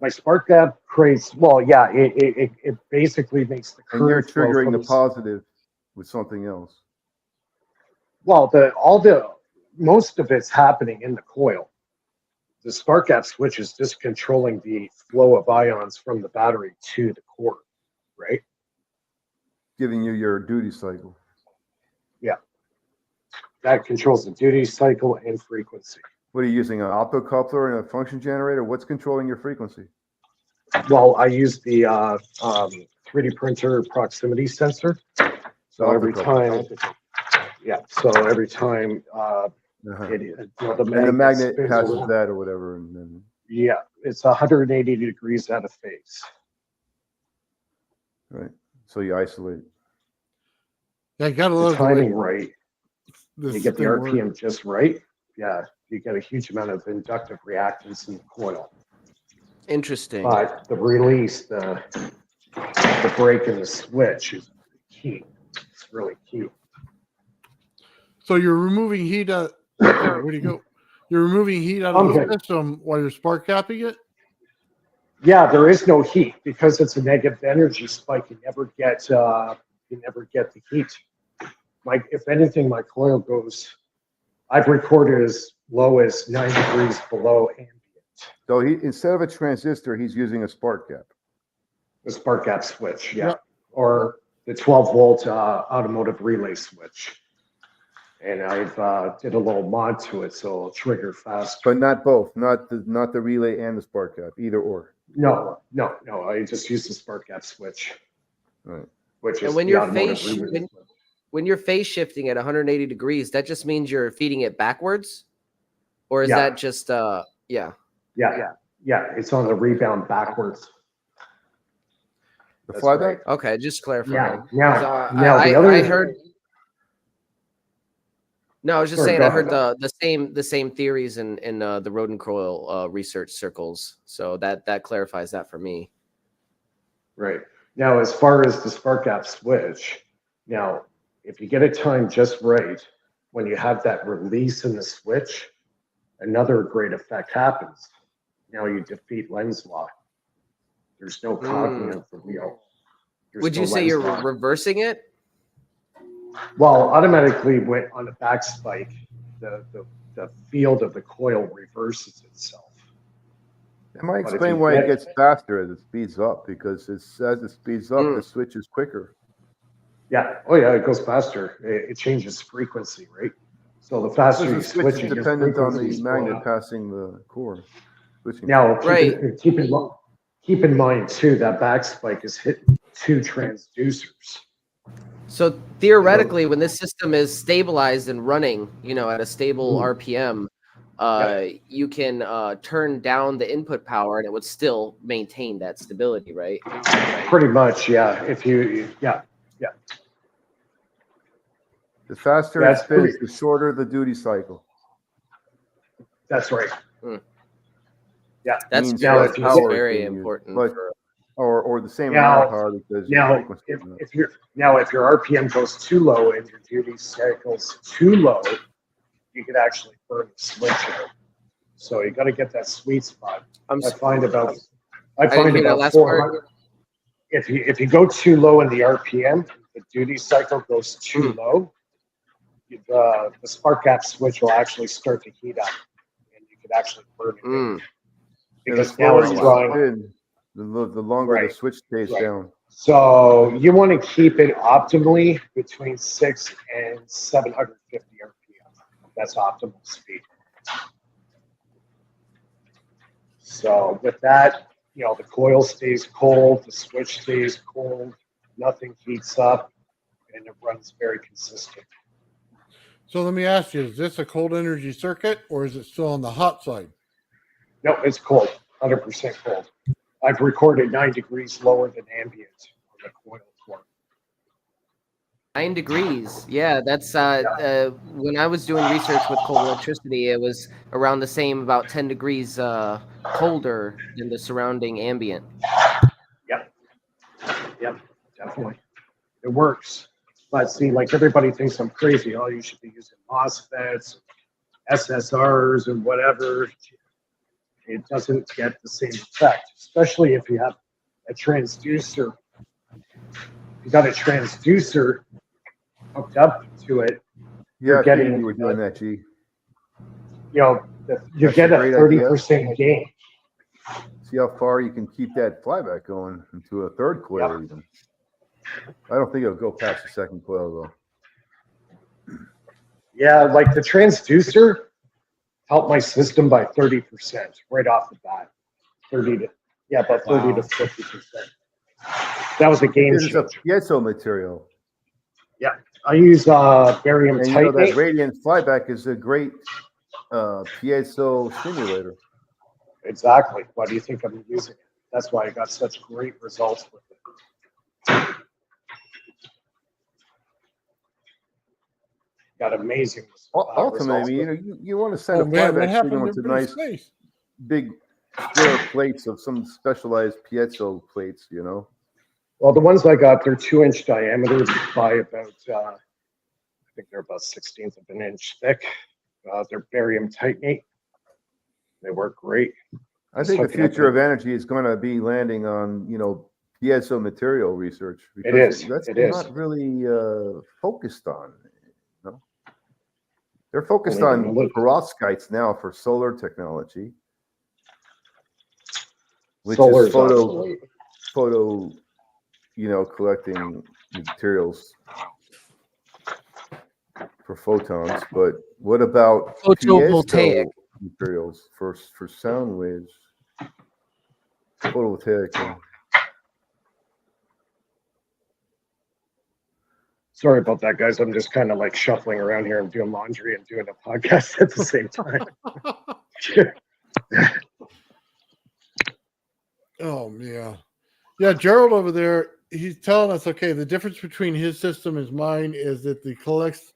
My spark gap creates, well, yeah, it basically makes the And you're current flow triggering from the positive with something else. well, most of it's happening in the coil. The spark gap switch is just controlling the flow of ions from the battery to the core, right? Giving you your duty cycle. That controls the duty cycle and frequency. What are you using? An optocoupler and a function generator? What's controlling your frequency? Well, I use the 3D printer proximity sensor. So every time, so every time the magnet spins passes around. that or whatever, and then Yeah, it's 180 degrees out of phase. right. So you isolate. Yeah, I got a The lot of timing right. You get the RPM just right. Yeah, you get a huge amount of inductive reactance in the coil. Interesting. But the release, the break in the switch is key. It's really key. So you're removing heat out. Where do you go? You're removing heat out of the Okay. system while you're spark capping it. Yeah, there is no heat because it's a negative energy spike. You never get the heat. If anything, my coil goes. I've recorded as low as 9 degrees below ambient. So instead of a transistor, he's using a spark gap. The spark gap switch, yeah, Yep. or the 12-volt automotive relay switch. And I've did a little mod to it, so it'll trigger faster. But not both, not the relay and the spark gap, either or. No. I just use the spark gap switch. Right. Which And is when the you're automotive phase relay switch. when you're phase shifting at 180 degrees, that just means you're feeding it backwards, or is Yeah. that just yeah? Yeah, it's on the rebound backwards. The That's flyback? right. Okay, just clarifying. Yeah. 'Cause, Now the other I heard. No, I was just Sorry, saying. go I heard ahead. the same theories in the rodent coil research circles. So that clarifies that for me. Right. Now, as far as the spark gap switch, now, if you get it timed just right, when you have that release in the switch, another great effect happens. Now you defeat Lenz's law. There's no cogging of the wheel. There's Would no you say Lenz's you're law. reversing it? Well, automatically when on the back spike, the field of the coil reverses itself. That might But if explain you why it get- gets faster as it speeds up, because as it speeds up, the switch is quicker. Yeah. Oh, yeah. It goes faster. It changes frequency, right? So the faster Because you the switch switch is it, your dependent on frequency the is going magnet up. passing the core. Switching. Now, Right. keep in mind too that back spike is hitting 2 transducers. So theoretically, when this system is stabilized and running, at a stable RPM, you can turn down the input power and it would still maintain that stability, right? Pretty much, yeah. If you, yeah. The faster That's it spins, pretty- the shorter the duty cycle. That's right. Yeah. That's Means now less if you- power is very being used, important. but or the same Now- amount of power because your Now, frequency is not. if your RPM goes too low and your duty cycle's too low, you could actually burn the switch out. So you got to get that sweet spot. I find didn't about hear that last part. 400. If you go too low in the RPM, the duty cycle goes too low. The spark gap switch will actually start to heat up, and you could actually burn it. And the Because now slower it's you drawing. spin, the longer the Right. switch stays Right. down. So you want to keep it optimally between 6 and 750 RPM. That's optimal speed. So with that, the coil stays cold, the switch stays cold, nothing heats up, and it runs very consistent. So let me ask you, is this a cold energy circuit or is it still on the hot side? No, it's cold, 100% cold. I've recorded 9 degrees lower than ambient on the coil core. 9 degrees. Yeah, that's when I was doing research with cold electricity, it was around the same, about 10 degrees colder than the surrounding ambient. Yep, definitely. It works. But see, like everybody thinks I'm crazy. Oh, you should be using MOSFETs, SSRs, and whatever. It doesn't get the same effect, especially if you have a transducer. You got a transducer hooked up to it. Yeah, I getting- figured you were doing that, G. You That's get a a great 30% gain. See how far you can keep that flyback going into a third coil even. I don't think it'll go past the second coil though. Yeah, like the transducer helped my system by 30% right off the bat. About 30 to 50%. That was a game It's a changer. piezo material. I use barium And you know that titanate. radiant flyback is a great piezo stimulator. Exactly. Why do you think I'm using it? That's why I got such great results with it. Got amazing Ultimately, results. you want to send Oh a man, what flyback signal happened to into Bruce nice Space? big square plates of some specialized piezo plates, Well, the ones I got, they're 2-inch diameter by about, I think they're about 1/16 of an inch thick. They're barium titanate. They work great. I think the hook it up future in- of energy is going to be landing on, piezo material research. It is. That's It is. not really focused on. They're focused Only on the little- perovskites now for solar technology, which Solar is photo, collecting materials for photons. But what about Photovoltaic. piezo materials for sound waves? Photovoltaic. Sorry about that, guys. I'm just kind of like shuffling around here and doing laundry and doing a podcast at the same time. Oh yeah. Gerald over there, he's telling us, okay, the difference between his system and mine is that he collects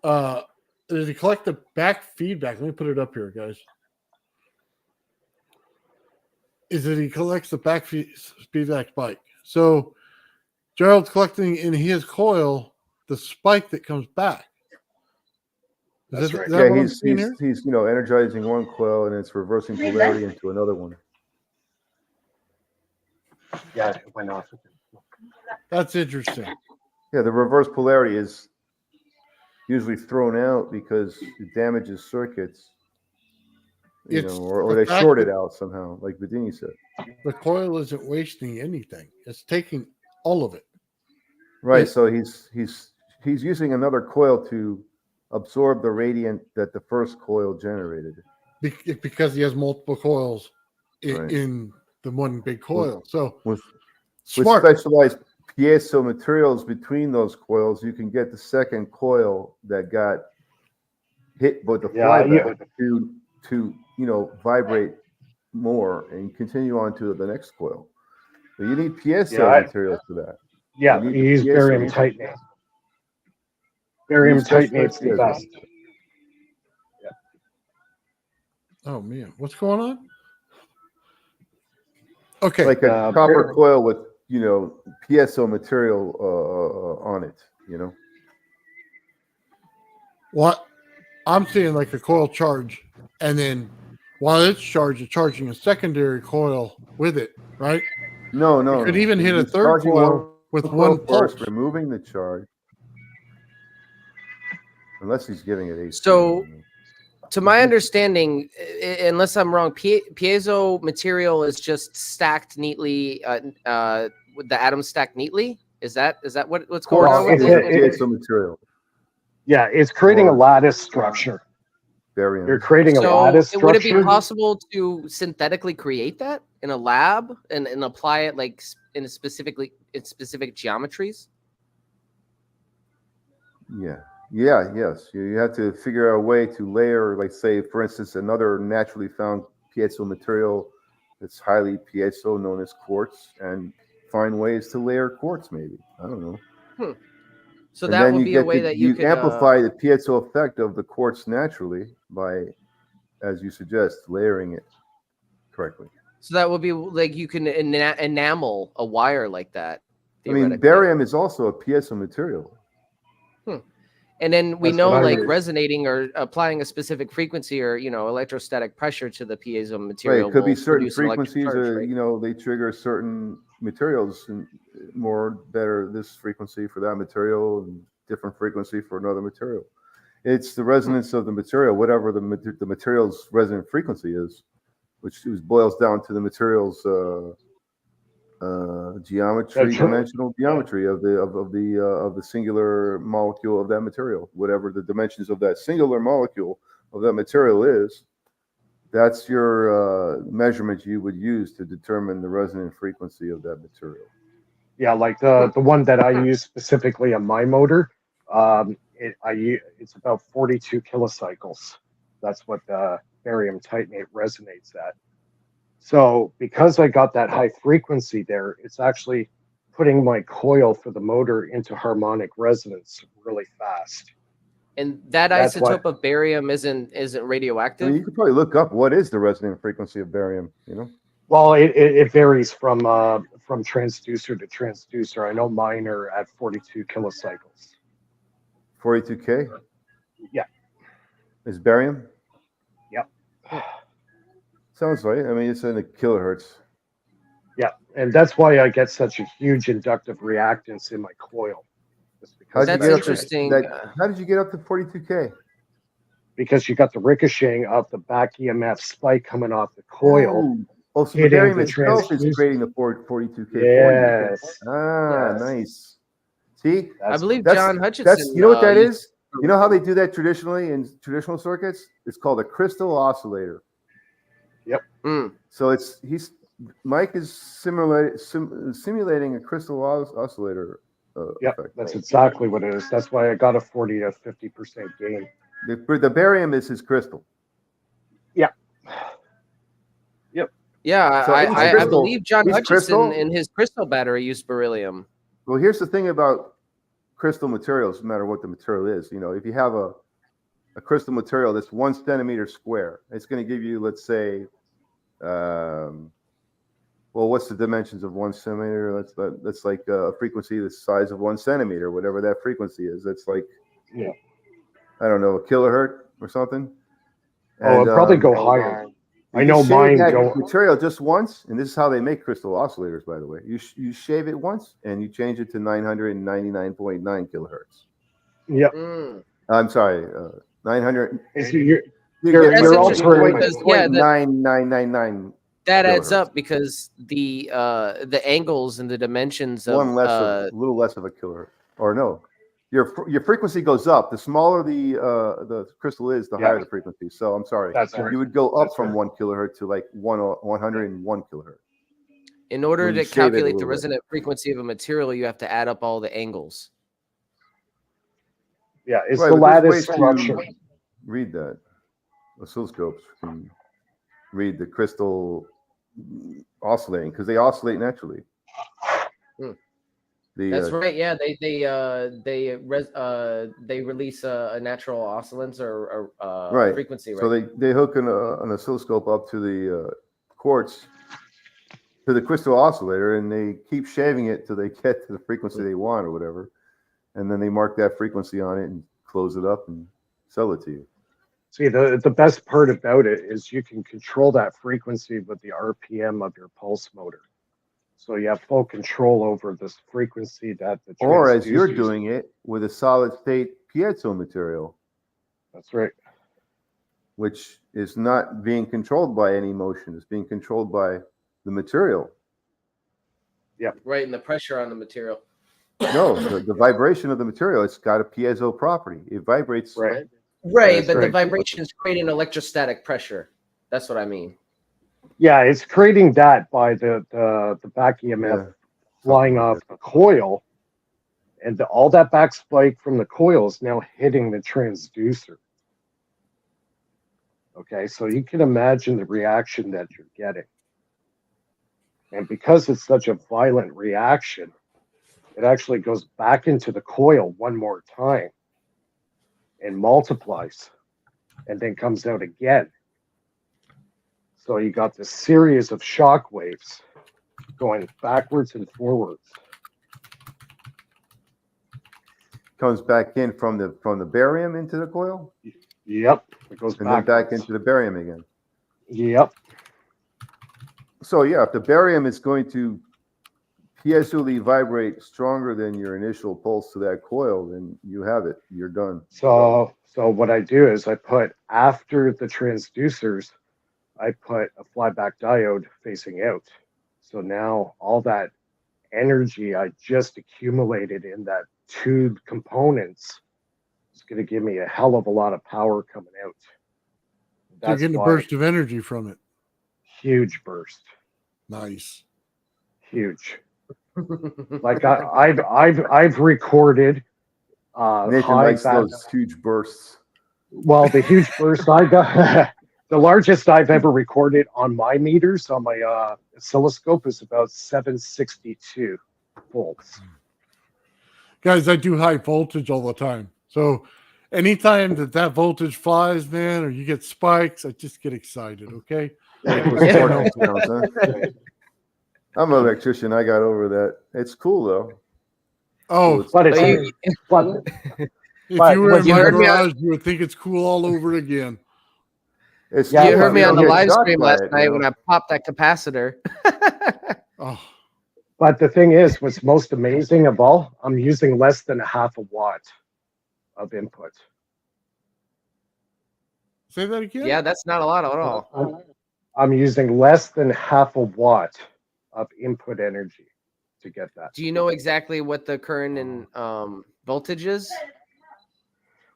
the back feedback. Let me put it up here, guys. Is that he collects the back feedback spike. So Gerald's collecting in his coil the spike that comes back. That's right. That what I'm he's seeing here? energizing one coil and it's reversing polarity into another one. Yeah, it went off. That's interesting. Yeah, the reverse polarity is usually thrown out because it damages circuits, or the they fact short it that out somehow, like Bedini said. the coil isn't wasting anything. It's taking all of it. Right. It- So he's using another coil to absorb the radiant that the first coil generated. Because he has multiple coils Right. in the one big coil. So With smart. specialized piezo materials between those coils, you can get the second coil that got hit with the flyback to vibrate more and continue on to the next coil. But you need piezo materials for that. Yeah, you you need the use piezo barium material. titanate. Barium Use specialized titanate's the piezo. best. Oh man, what's going on? Okay. Like a copper coil with piezo material on it. What I'm seeing like a coil charge, and then while it's charged, it's charging a secondary coil with it, right? No. You could even hit a It's third charging coil with one first, pulse. removing the charge. Unless he's giving it AC. So, to my understanding, unless I'm wrong, piezo material is just stacked neatly. With the atoms stacked neatly. Is that what's going on with it? Piezo material. Yeah, it's creating a lattice structure. Barium. You're creating a lattice structure. Would it be possible to synthetically create that in a lab and apply it like in specific geometries? Yes. You have to figure out a way to layer, like say, for instance, another naturally found piezo material that's highly piezo, known as quartz, and find ways to layer quartz. Maybe, I don't know. So that would be a way that you could amplify the piezo effect of the quartz naturally by, as you suggest, layering it correctly. So that would be like you can enamel a wire like that. I mean, barium is also a piezo material. And then we know, like resonating or applying a specific frequency or electrostatic pressure to the piezo material. Right. It could be certain frequencies, right? They trigger certain materials and better this frequency for that material and different frequency for another material. It's the resonance of the material, whatever the material's resonant frequency is, which boils down to the material's dimensional geometry of the singular molecule of that material. Whatever the dimensions of that singular molecule of that material is, that's your measurement you would use to determine the resonant frequency of that material. Yeah, like the one that I use specifically on my motor, it's about 42 kilocycles. That's what the barium titanate resonates at. So because I got that high frequency there, it's actually putting my coil for the motor into harmonic resonance really fast. And that's isotope of barium isn't radioactive. I mean, you could probably look up what is the resonant frequency of barium. Well, it varies from transducer to transducer. I know mine are at 42 kilocycles. 42K? Yeah. Is barium? Yep. Sounds right. I mean, it's in the kilohertz. Yeah, and that's why I get such a huge inductive reactance in my coil. That's interesting. How did you get up to 42K? Because you got the ricocheting of the back EMF spike coming off the coil. Oh, so the barium itself is creating the 42K. Yes. Yes. Nice. See? I believe John Hutchinson. You know what that is? You know how they do that traditionally in traditional circuits? It's called a crystal oscillator. Yep. So Myke is simulating a crystal oscillator. Yep, that's exactly what it is. That's why I got a 40 to 50% gain. The barium is his crystal. Yeah. Yep. Yeah, so I believe John Hutchinson in his crystal battery used beryllium. Well, here's the thing about crystal materials, no matter what the material is. If you have a crystal material that's 1 centimeter square, it's going to give you, let's say, what's the dimensions of 1 centimeter? That's like a frequency the size of 1 centimeter, whatever that frequency is. That's like, I don't know, a kilohertz or something. And, it'll probably go higher. I know mine don't. Material just once, and this is how they make crystal oscillators, by the way. You shave it once, and you change it to 999.9 kilohertz. Yep. I'm sorry, 900. You're altering 0.999. That adds up because the angles and the dimensions of a little less of a kilohertz, or no, your frequency goes up. The smaller the crystal is, the higher the frequency. So I'm sorry. That's right. You would go up That's from right. 1 kilohertz to like 101 kilohertz. In order When you to shave it a calculate the little bit. resonant frequency of a material, you have to add up all the angles. Yeah, it's Right, the but there's lattice ways structure. to read that. Oscilloscopes can read the crystal oscillating because they oscillate naturally. Hmm. The, That's right. Yeah, they release a natural oscillants or right. frequency. Right. So they hook an oscilloscope up to the quartz, to the crystal oscillator, and they keep shaving it till they get to the frequency they want or whatever, and then they mark that frequency on it and close it up and sell it to you. See, the best part about it is you can control that frequency with the RPM of your pulse motor. So you have full control over this frequency that the Or as you're transducers- doing it with a solid state piezo material, That's right. which is not being controlled by any motion. It's being controlled by the material. Right, and the pressure on the material. No, the vibration of the material, it's got a piezo property. It vibrates. Right. Right, That's but the right. vibrations create an electrostatic pressure. That's what I mean. Yeah, it's creating that by the back EMF Yeah, flying something off like the coil, and all that back spike from the coil is now hitting the transducer. Okay, so you can imagine the reaction that you're getting. And because it's such a violent reaction, it actually goes back into the coil one more time and multiplies and then comes out again. So you got this series of shock waves going backwards and forwards. comes back in from the barium into the coil, Yep, it goes and then back backwards. into the barium again. Yep, So yeah, if the barium is going to piezally vibrate stronger than your initial pulse to that coil, then you have it. You're done. so what I do is I put, after the transducers, I put a flyback diode facing out. So now all that energy I just accumulated in that two components is going to give me a hell of a lot of power coming out. So you're getting a burst of energy from it. Huge burst. Nice. Huge. Like I've recorded Nathan high likes those huge bursts. Well, the huge burst I got, the largest I've ever recorded on my meters, on my oscilloscope, is about 762 volts. Guys, I do high voltage all the time. So anytime that voltage flies, man, or you get spikes, I just get excited, okay? I'm an electrician. I got over that. It's cool though. Oh, But it's but if but you were in you my heard me garage, you would think it's cool all over again. It's Yeah, You cool. heard me You on don't the get live shocked stream by last it, night you when know? I popped that capacitor. Oh, but the thing is, what's most amazing of all, I'm using less than a half a watt of input. say that again? Yeah, that's not a lot at all. I'm using less than half a watt of input energy to get that. Do you know exactly what the current and voltage is?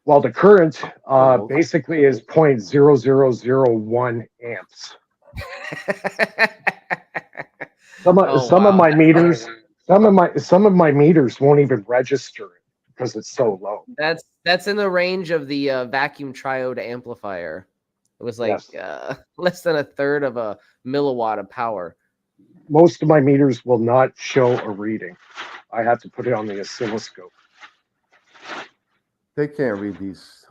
Well, the current basically is 0.0001 amps. Some of my meters, some of my meters won't even register it because it's so low. That's in the range of the vacuum triode amplifier. It was like less than a third of a milliwatt of power. Most of my meters will not show a reading. I have to put it on the oscilloscope. They can't read these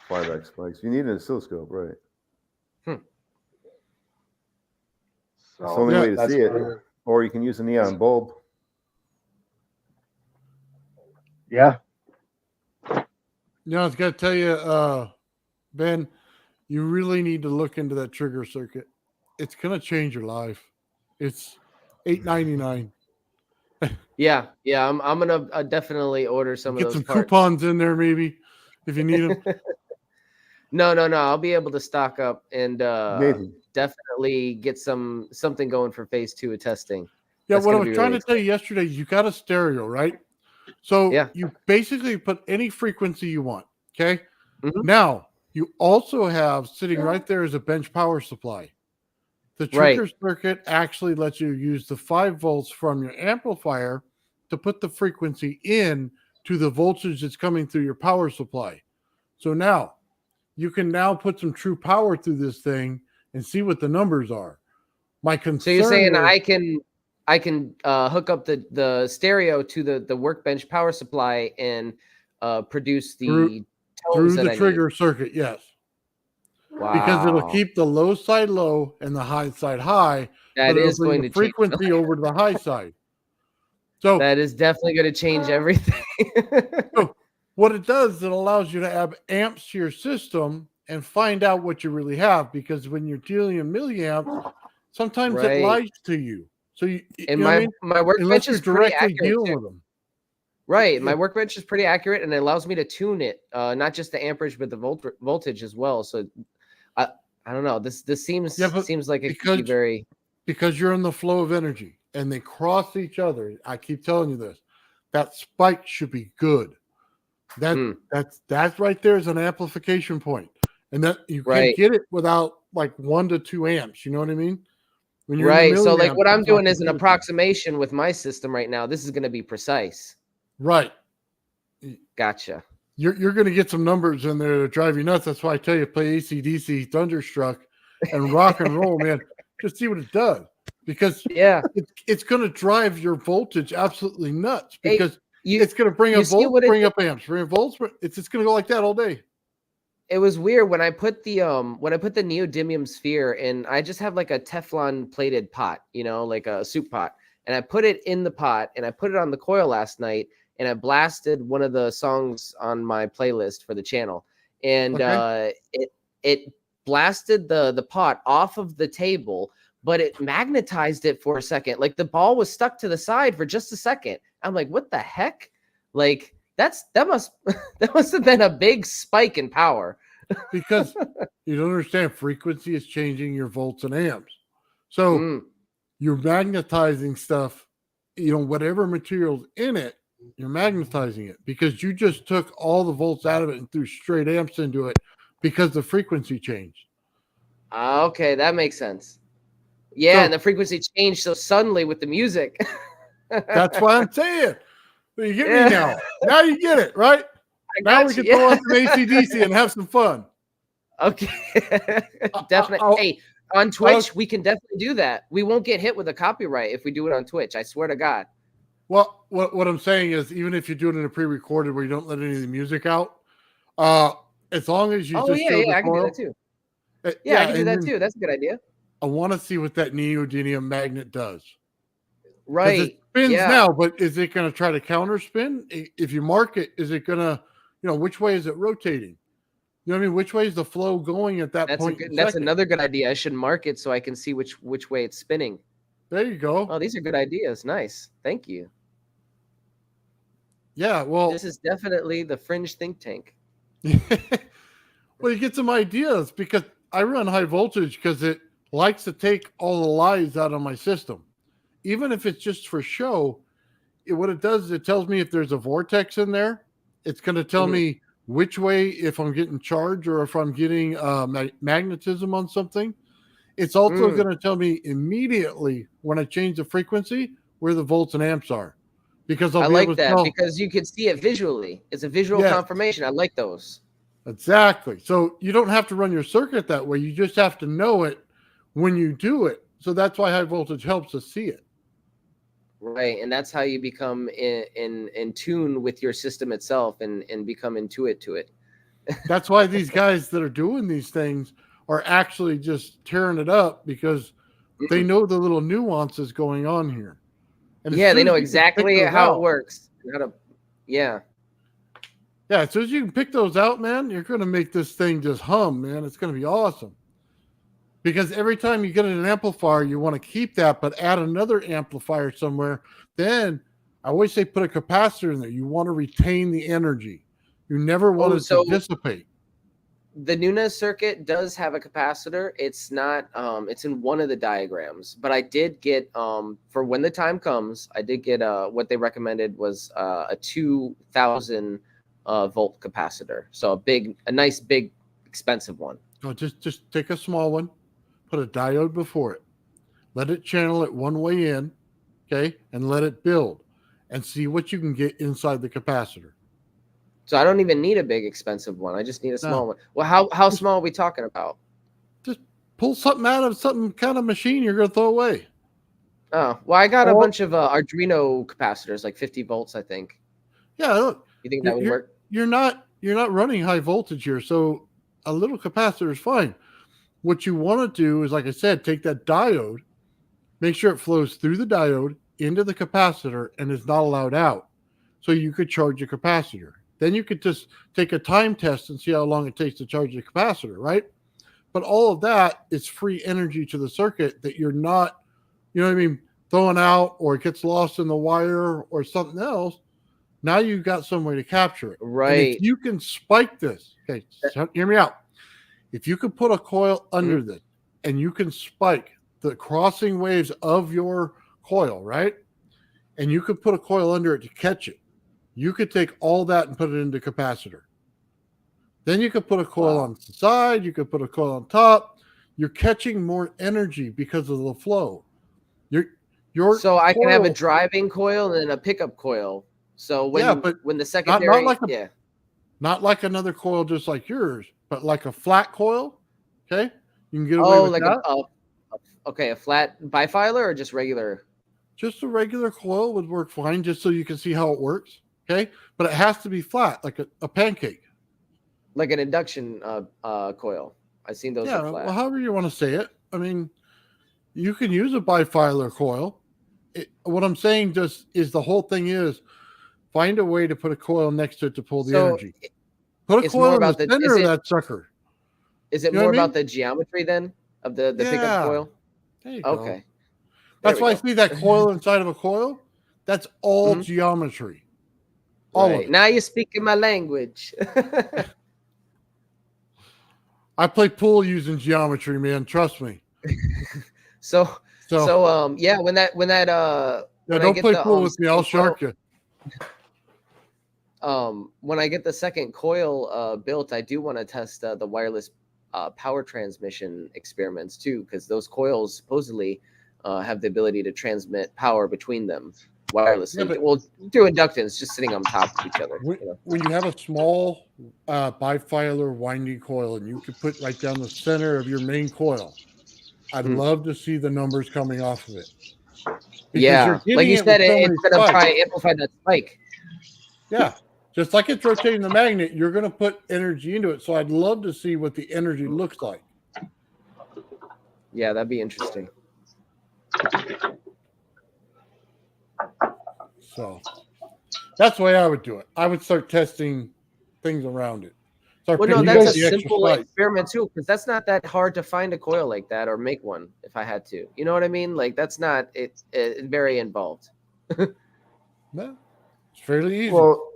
flyback spikes. You need an oscilloscope, right? So That's the only way to that's see it. where- Or you can use a neon bulb. Yeah, You know, I was got to tell you, Ben, you really need to look into that trigger circuit. It's going to change your life. It's $8.99. Yeah, I'm gonna definitely order some Get of those some parts. coupons in there, maybe, if you need them. No, I'll be able to stock up and Nathan. definitely get something going for phase 2 of testing. Yeah, That's what I gonna was be trying really to tell you yesterday, you got a stereo, right? So Yeah. you basically put any frequency you want. Okay. Mhm. Now you also have sitting right there is a bench power supply. The trigger circuit actually lets you use the 5 volts from your amplifier to put the frequency in to the voltage that's coming through your power supply. So now you can now put some true power through this thing and see what the numbers are. My concern So you're saying is, I can hook up the stereo to the workbench power supply and produce the tones through that the I need. trigger circuit, yes. Because it'll Wow. keep the low side low and the high side high, That but it'll is bring going the to change. frequency over to the high side. So, That is definitely going to change everything. so what it does, it allows you to add amps to your system and find out what you really have. Because when you're dealing in milliamps, sometimes it Right. lies to you. So you And know what I mean? my workbench Unless you're is pretty directly accurate dealing too. with them. Right. Yeah. My workbench is pretty accurate and it allows me to tune it, not just the amperage, but the voltage as well. So I don't know. This seems like it could be very, because you're in the flow of energy and they cross each other. I keep telling you this. That spike should be good. That's right there is an amplification point. And that you can't get it without like 1 to 2 amps. You know what I mean? When you're in the So like milliamps, what I'm it's not doing is an gonna do it. approximation with my system right now. This is going to be precise. Right. Gotcha. You're going to get some numbers in there that drive you nuts. That's why I tell you play AC/DC, Thunderstruck, and rock and roll, man. Just see what it does, because it's going to drive your voltage absolutely nuts, because it's going to bring up volts, bring up amps, bring up volts. It's just going to go like that all day. It was weird when I put the neodymium sphere in. I just have like a Teflon plated pot, like a soup pot, and I put it in the pot and I put it on the coil last night. And I blasted one of the songs on my playlist for the channel, and it blasted the pot off of the table, but it magnetized it for a second. Like the ball was stuck to the side for just a second. I'm like, what the heck? Like that must have been a big spike in power. Because you don't understand, frequency is changing your volts and amps. So you're magnetizing stuff, whatever material's in it. You're magnetizing it because you just took all the volts out of it and threw straight amps into it because the frequency changed. Okay, that makes sense. Yeah, and the frequency changed so suddenly with the music. That's why I'm saying. You get me now. Now you get it, right? Now we can throw on some AC/DC and have some fun. Okay. Definitely. Hey, on Twitch, we can definitely do that. We won't get hit with a copyright if we do it on Twitch. I swear to God. Well, what I'm saying is, even if you do it in a pre-recorded where you don't let any of the music out, as long as you show the I can do coil, that too. I can do that too. That's a good idea. I want to see what that neodymium magnet does. Right. It spins now, but is it going to try to counter spin? If you mark it, is it going to, which way is it rotating? You know what I mean? Which way is the flow going at that point? That's another good idea. I should mark it so I can see which way it's spinning. There you go. Oh, these are good ideas. Nice. Thank you. Yeah, well, this is definitely the Fringe think tank. Well, you get some ideas, because I run high voltage because it likes to take all the lies out of my system. Even if it's just for show, what it does is it tells me if there's a vortex in there. It's going to tell me which way, if I'm getting charged or if I'm getting magnetism on something. It's also going to tell me immediately when I change the frequency where the volts and amps are. Because I like that because you can see it visually. It's a visual confirmation. I like those. Exactly. So you don't have to run your circuit that way. You just have to know it when you do it. So that's why high voltage helps us see it. Right. And that's how you become in tune with your system itself and become intuit to it. That's why these guys that are doing these things are actually just tearing it up, because they know the little nuances going on here. And they know exactly how it works. Yeah, as soon as you can pick those out, man, you're going to make this thing just hum, man. It's going to be awesome. Because every time you get an amplifier, you want to keep that, but add another amplifier somewhere. Then I always say put a capacitor in there. You want to retain the energy. You never want it to dissipate. The Nunez circuit does have a capacitor. It's not. It's in one of the diagrams. But I did get for when the time comes, I did get what they recommended was a 2,000 volt capacitor. So a nice big expensive one. No, just take a small one, put a diode before it, let it channel it one way in, okay, and let it build, and see what you can get inside the capacitor. So I don't even need a big expensive one. I just need a small one. Well, how small are we talking about? Just pull something out of some kind of machine you're going to throw away. Oh, well, I got a bunch of Arduino capacitors, like 50 volts, I think. Yeah, look. You think that would work? You're not running high voltage here, so a little capacitor is fine. What you want to do is, like I said, take that diode, make sure it flows through the diode into the capacitor and is not allowed out, so you could charge a capacitor. Then you could just take a time test and see how long it takes to charge the capacitor, right? But all of that is free energy to the circuit that you're not, you know what I mean, throwing out, or it gets lost in the wire or something else. Now you've got some way to capture it. Right. And if you can spike this, okay, hear me out. If you could put a coil under this and you can spike the crossing waves of your coil, right? And you could put a coil under it to catch it. You could take all that and put it into capacitor. Then you could put a coil on the side. You could put a coil on top. You're catching more energy because of the flow. So I can have a driving coil and a pickup coil. So when the secondary, not like another coil just like yours, but like a flat coil. Okay, you can get away with that. A flat bifilar or just regular? Just a regular coil would work fine, just so you can see how it works. Okay, but it has to be flat, like a pancake, like an induction coil. I've seen those. Yeah, flat. Well, however you want to say it. I mean, you can use a bifilar coil. What I'm saying just is the whole thing is find a way to put a coil next to it to pull the energy. Put a coil in the center of that sucker. Is it more about the geometry then of the pickup coil? There you go. That's why I see that coil inside of a coil. That's all geometry. All of it. Now you're speaking my language. I play pool using geometry, man. Trust me. So yeah, when don't play pool with me. I'll shark you. When I get the second coil built, I do want to test the wireless power transmission experiments too, because those coils supposedly have the ability to transmit power between them wirelessly. Through inductance, just sitting on top of each other. When you have a small bifilar winding coil and you can put right down the center of your main coil, I'd love to see the numbers coming off of it. Yeah, like you said, it's going to try to amplify that spike. Yeah, just like it's rotating the magnet, you're going to put energy into it. So I'd love to see what the energy looks like. Yeah, that'd be interesting. So that's the way I would do it. I would start testing things around it. That's a simple experiment too, because that's not that hard to find a coil like that or make one if I had to. You know what I mean? Like that's not it's very involved. No, it's fairly easy. Well,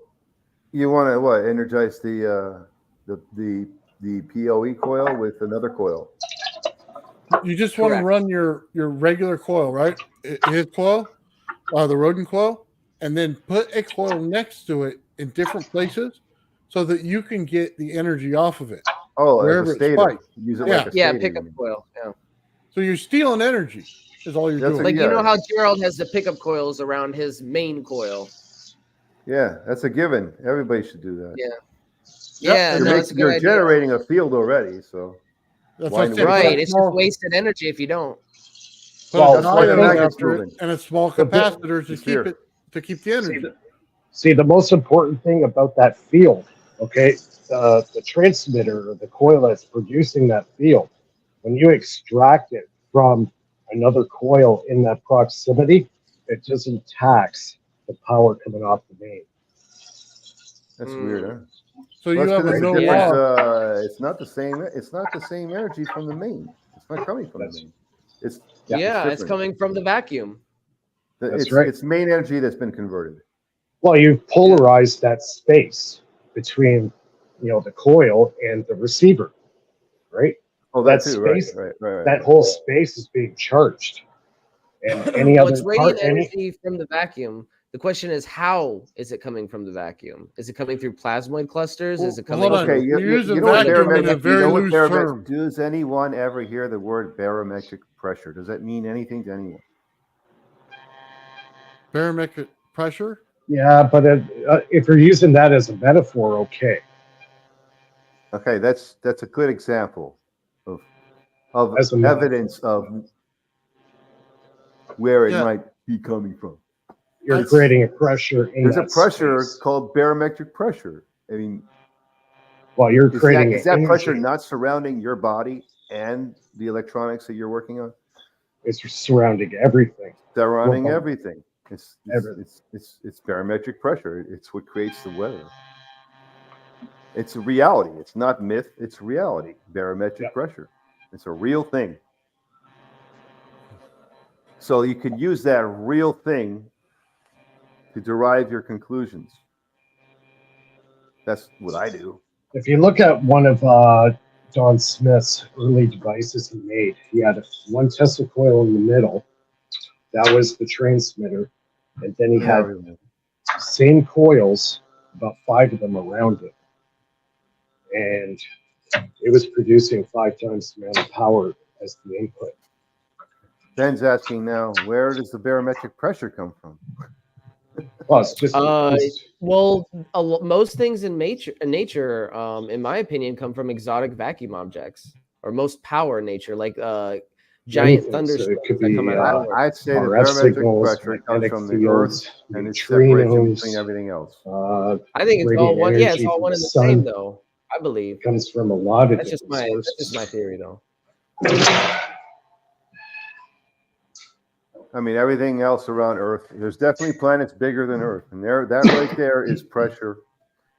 you want to energize the PoE coil with another coil. You just want to run your regular coil, right? His coil, the rodent coil, and then put a coil next to it in different places so that you can get the energy off of it. Oh, wherever it's spiked. Use it like a stator, pickup coil. Yeah. So you're stealing energy is all you're doing. Like you know how Gerald has the pickup coils around his main coil. Yeah, that's a given. Everybody should do that. Yeah. You're generating a field already, so right. It's just wasted energy if you don't. And a small capacitor to keep the energy. See, the most important thing about that field, the transmitter or the coil that's producing that field, when you extract it from another coil in that proximity, it doesn't tax the power coming off the main. That's weird, huh? So you have a no loss. It's not the same. It's not the same energy from the main. It's not coming from the main. It's coming from the vacuum. It's main energy that's been converted. Well, you've polarized that space between the coil and the receiver, right? Oh, That that too. Right, space, right. that whole space is being charged. And any Well, other it's part, radiant energy from the vacuum. The question is, how is it coming from the vacuum? Is it coming through plasmoid clusters? Is it Well, coming hold on. Okay, through? You're using know what vacuum in a barometric, very loose term. does anyone ever hear the word barometric pressure? Does that mean anything to anyone? Barometric pressure? yeah, but if you're using that as a metaphor, okay. Okay, that's a good example of As a metaphor. evidence of where it Yeah. might be coming from. You're That's- creating a pressure in There's a that pressure space. called barometric pressure. I mean, Well, you're is creating that an pressure energy. not surrounding your body and the electronics that you're working on? It's surrounding everything. Surrounding Well, everything. It's barometric pressure. It's what creates the weather. It's a reality. It's not myth. It's reality. Barometric pressure. It's a real thing. So you can use that real thing to derive your conclusions. That's what I do. If you look at one of Don Smith's early devices he made, he had one Tesla coil in the middle. That was the transmitter. And then he had same coils, about 5 of them around it. And it was producing 5 times the amount of power as the input. Ben's asking now, where does the barometric pressure come from? Well, it's just well, most things in nature, in my opinion, come from exotic vacuum objects, or most power in nature, like giant thunderstorms could that be, come out of nowhere. I'd say the RF barometric signals, pressure comes magnetic from the fields, Earth, and it separates in between neutrinos, everything else. I think it's all radiant one. Yeah, it's energy all from one the and the sun. same, though. I believe Comes from a lot of that's just different my sources. theory, though. I mean, everything else around Earth, there's definitely planets bigger than Earth, and that right there is pressure.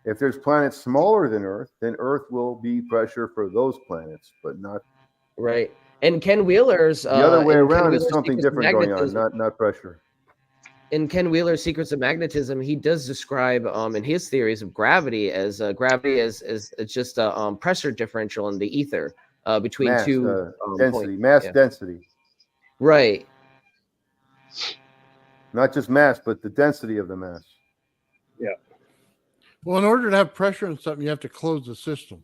If there's planets smaller than Earth, then Earth will be pressure for those planets, but not right. And Ken Wheeler's the other way in Ken around. Is Wheeler's something Secrets of different going on, Magnetism- not pressure. In Ken Wheeler's Secrets of Magnetism, he does describe in his theories of gravity as it's just a pressure differential in the ether between Mass, two density, points. mass Yeah. density. Right. Not just mass, but the density of the mass. Yeah. Well, in order to have pressure in something, you have to close the system.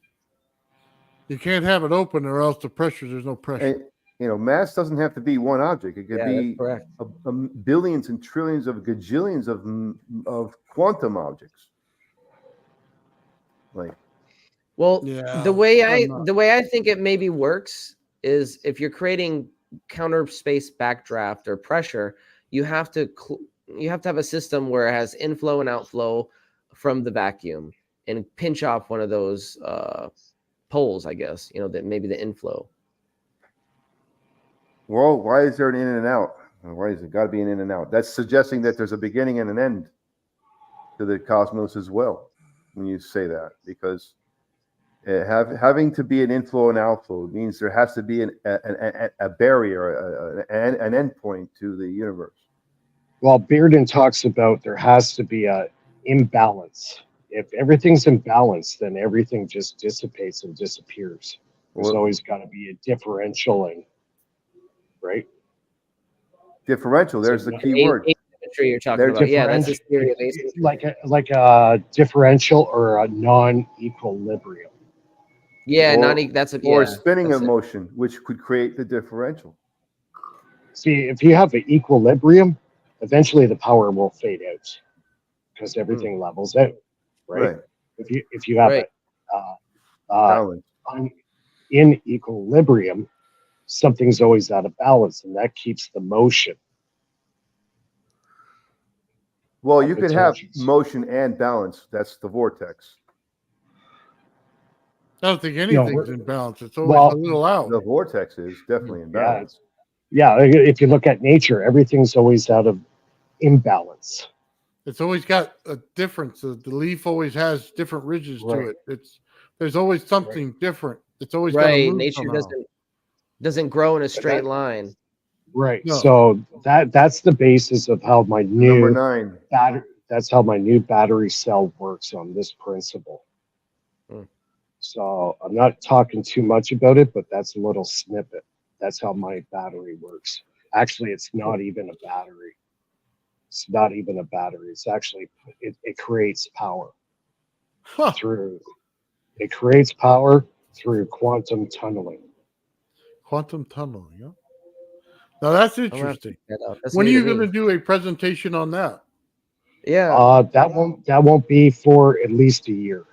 You can't have it open, or else there's no pressure. And, mass doesn't have to be one object. It could be correct. Billions and trillions of gajillions of quantum objects. Well, Yeah, the way I think it maybe works is if you're creating counter space backdraft or pressure, you have to have a system where it has inflow and outflow from the vacuum and pinch off one of those poles, I guess, that maybe the inflow. Well, why is there an in and out? Why is it got to be an in and out? That's suggesting that there's a beginning and an end to the cosmos as well when you say that, because having to be an inflow and outflow means there has to be a barrier, an end point to the universe. Well, Bearden talks about there has to be a imbalance. If everything's imbalanced, then everything just dissipates and disappears. There's always got to be a differential, right? Differential. There's the key word. Asymmetry you're talking about. Yeah, that's his theory of asymmetry. Like a differential or a non-equilibrium. Yeah, or spinning of motion, which could create the differential. See, if you have an equilibrium, eventually the power will fade out because everything levels out, right? If you have in equilibrium, something's always out of balance, and that keeps the motion. Well, you could have motion and balance. That's the vortex. I don't think anything's in balance. It's always a little out. The vortex is definitely in balance. Yeah, if you look at nature, everything's always out of imbalance. It's always got a difference. The leaf always has different ridges to it. There's always something different. It's always nature doesn't grow in a straight line. Right. No. So that's the basis of how my new battery cell works on this principle. Hmm. So I'm not talking too much about it, but that's a little snippet. That's how my battery works. Actually, it's not even a battery. It's not even a battery. It's actually it creates power Huh. through quantum tunneling. Quantum tunneling. Yeah. Now that's I'm gonna have to interesting. check that out. That's When are new to you going to me. do a presentation on that? Yeah. That won't be for at least a year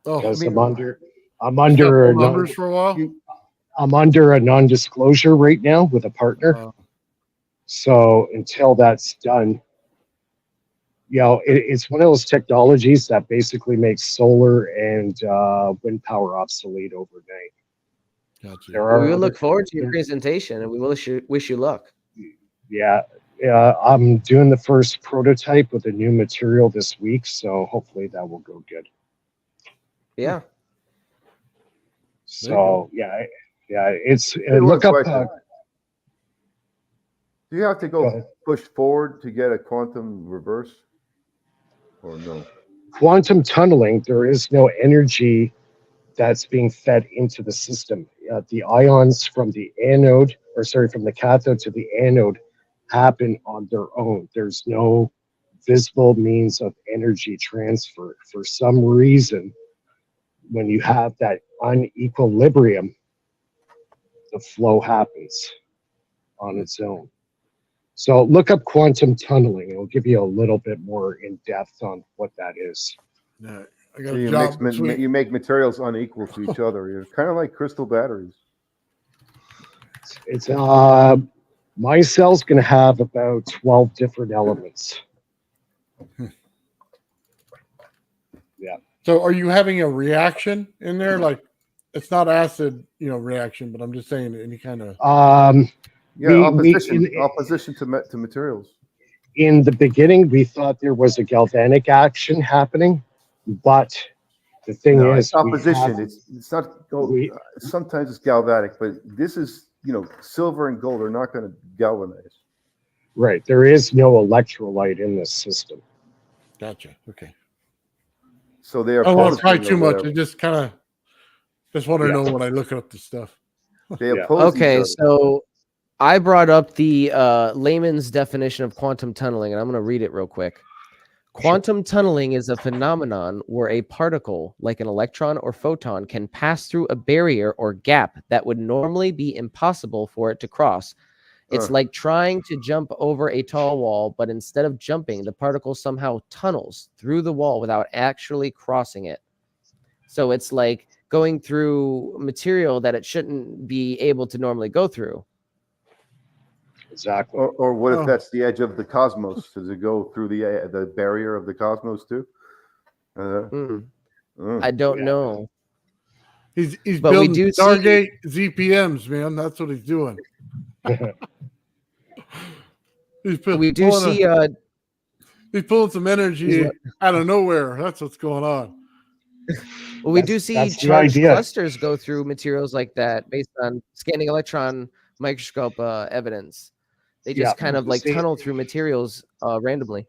Oh, because you I'm just got to under a pull numbers for a while. I'm under a non-disclosure right now with a partner. So until that's done, it's one of those technologies that basically makes solar and wind power obsolete overnight. Gotcha. There Well, we are will other, look forward to your there- presentation, and we will wish you luck. yeah, I'm doing the first prototype with a new material this week, so hopefully that will go good. Yeah. So it's Hey, one look up. question. Do you have to Go go ahead. push forward to get a quantum reverse, or no? Quantum tunneling. There is no energy that's being fed into the system. The ions from the cathode to the anode happen on their own. There's no visible means of energy transfer. For some reason, when you have that unequilibrium, the flow happens on its own. So look up quantum tunneling. It'll give you a little bit more in depth on what that is. Yeah, I got So a you job. you make materials unequal to each other. You're kind of like crystal batteries. It's my cell's going to have about 12 different elements. Yeah. So are you having a reaction in there? Like it's not acid, reaction, but I'm just saying any kind of Yeah, opposition to materials. In the beginning, we thought there was a galvanic action happening, but the thing is, it's opposition. It's not. Sometimes it's galvanic, but this is silver and gold are not going to galvanize. Right. There is no electrolyte in this system. Gotcha. Okay. So they are. I don't want to try too much. I just want to know when I look up the stuff. They oppose each Okay, other. so I brought up the layman's definition of quantum tunneling, and I'm going to read it real quick. Quantum tunneling is a phenomenon where a particle, like an electron or photon, can pass through a barrier or gap that would normally be impossible for it to cross. It's like trying to jump over a tall wall, but instead of jumping, the particle somehow tunnels through the wall without actually crossing it. So it's like going through material that it shouldn't be able to normally go through. Exactly. Or what if that's the edge of the cosmos? Does it go through the barrier of the cosmos too? I don't know. He's But we building do Stargate ZPMs, man. That's what he's doing. He's pulling some energy out of nowhere. That's what's going on. Well, we do see charged clusters go through materials like that based on scanning electron microscope evidence. They just kind of like tunnel through materials randomly.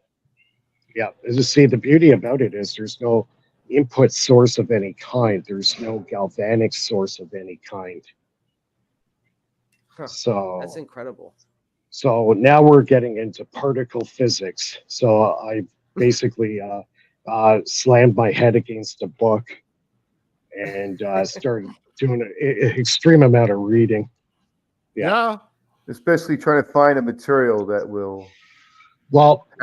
Yeah. As you see, the beauty about it is there's no input source of any kind. There's no galvanic source of any kind. So that's incredible. So now we're getting into particle physics. So I basically slammed my head against a book and started doing an extreme amount of reading. Yeah. Especially trying to find a material that will will be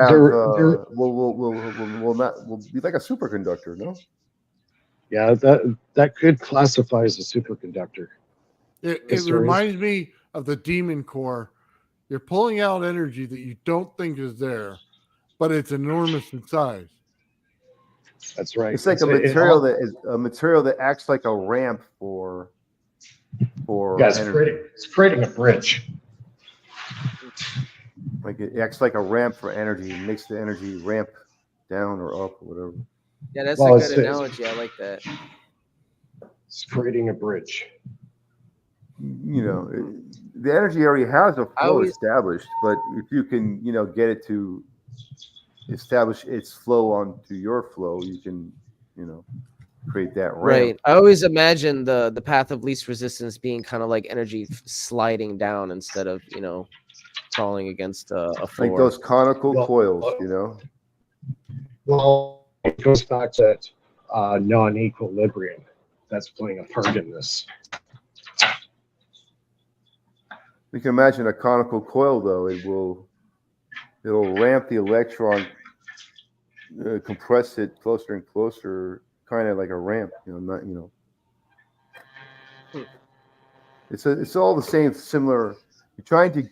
like a superconductor, no? Yeah, that could classify as a superconductor. It reminds me of the Demon Core. You're pulling out energy that you don't think is there, but it's enormous in size. That's right. It's like a material that acts like a ramp for energy. It's creating a bridge. Like it acts like a ramp for energy. It makes the energy ramp down or up or whatever. Yeah, that's a good analogy. I like that. It's creating a bridge. The energy already has a flow established, but if you can, get it to establish its flow onto your flow, you can, create that ramp. Right. I always imagine the path of least resistance being kind of like energy sliding down instead of, you know, falling against a floor. Like those conical Well, coils, you know? Well, it goes back to non-equilibrium. That's playing a part in this. You can imagine a conical coil, though. It'll ramp the electron, compress it closer and closer, kind of like a ramp. You know, not It's all the same, similar. You're trying to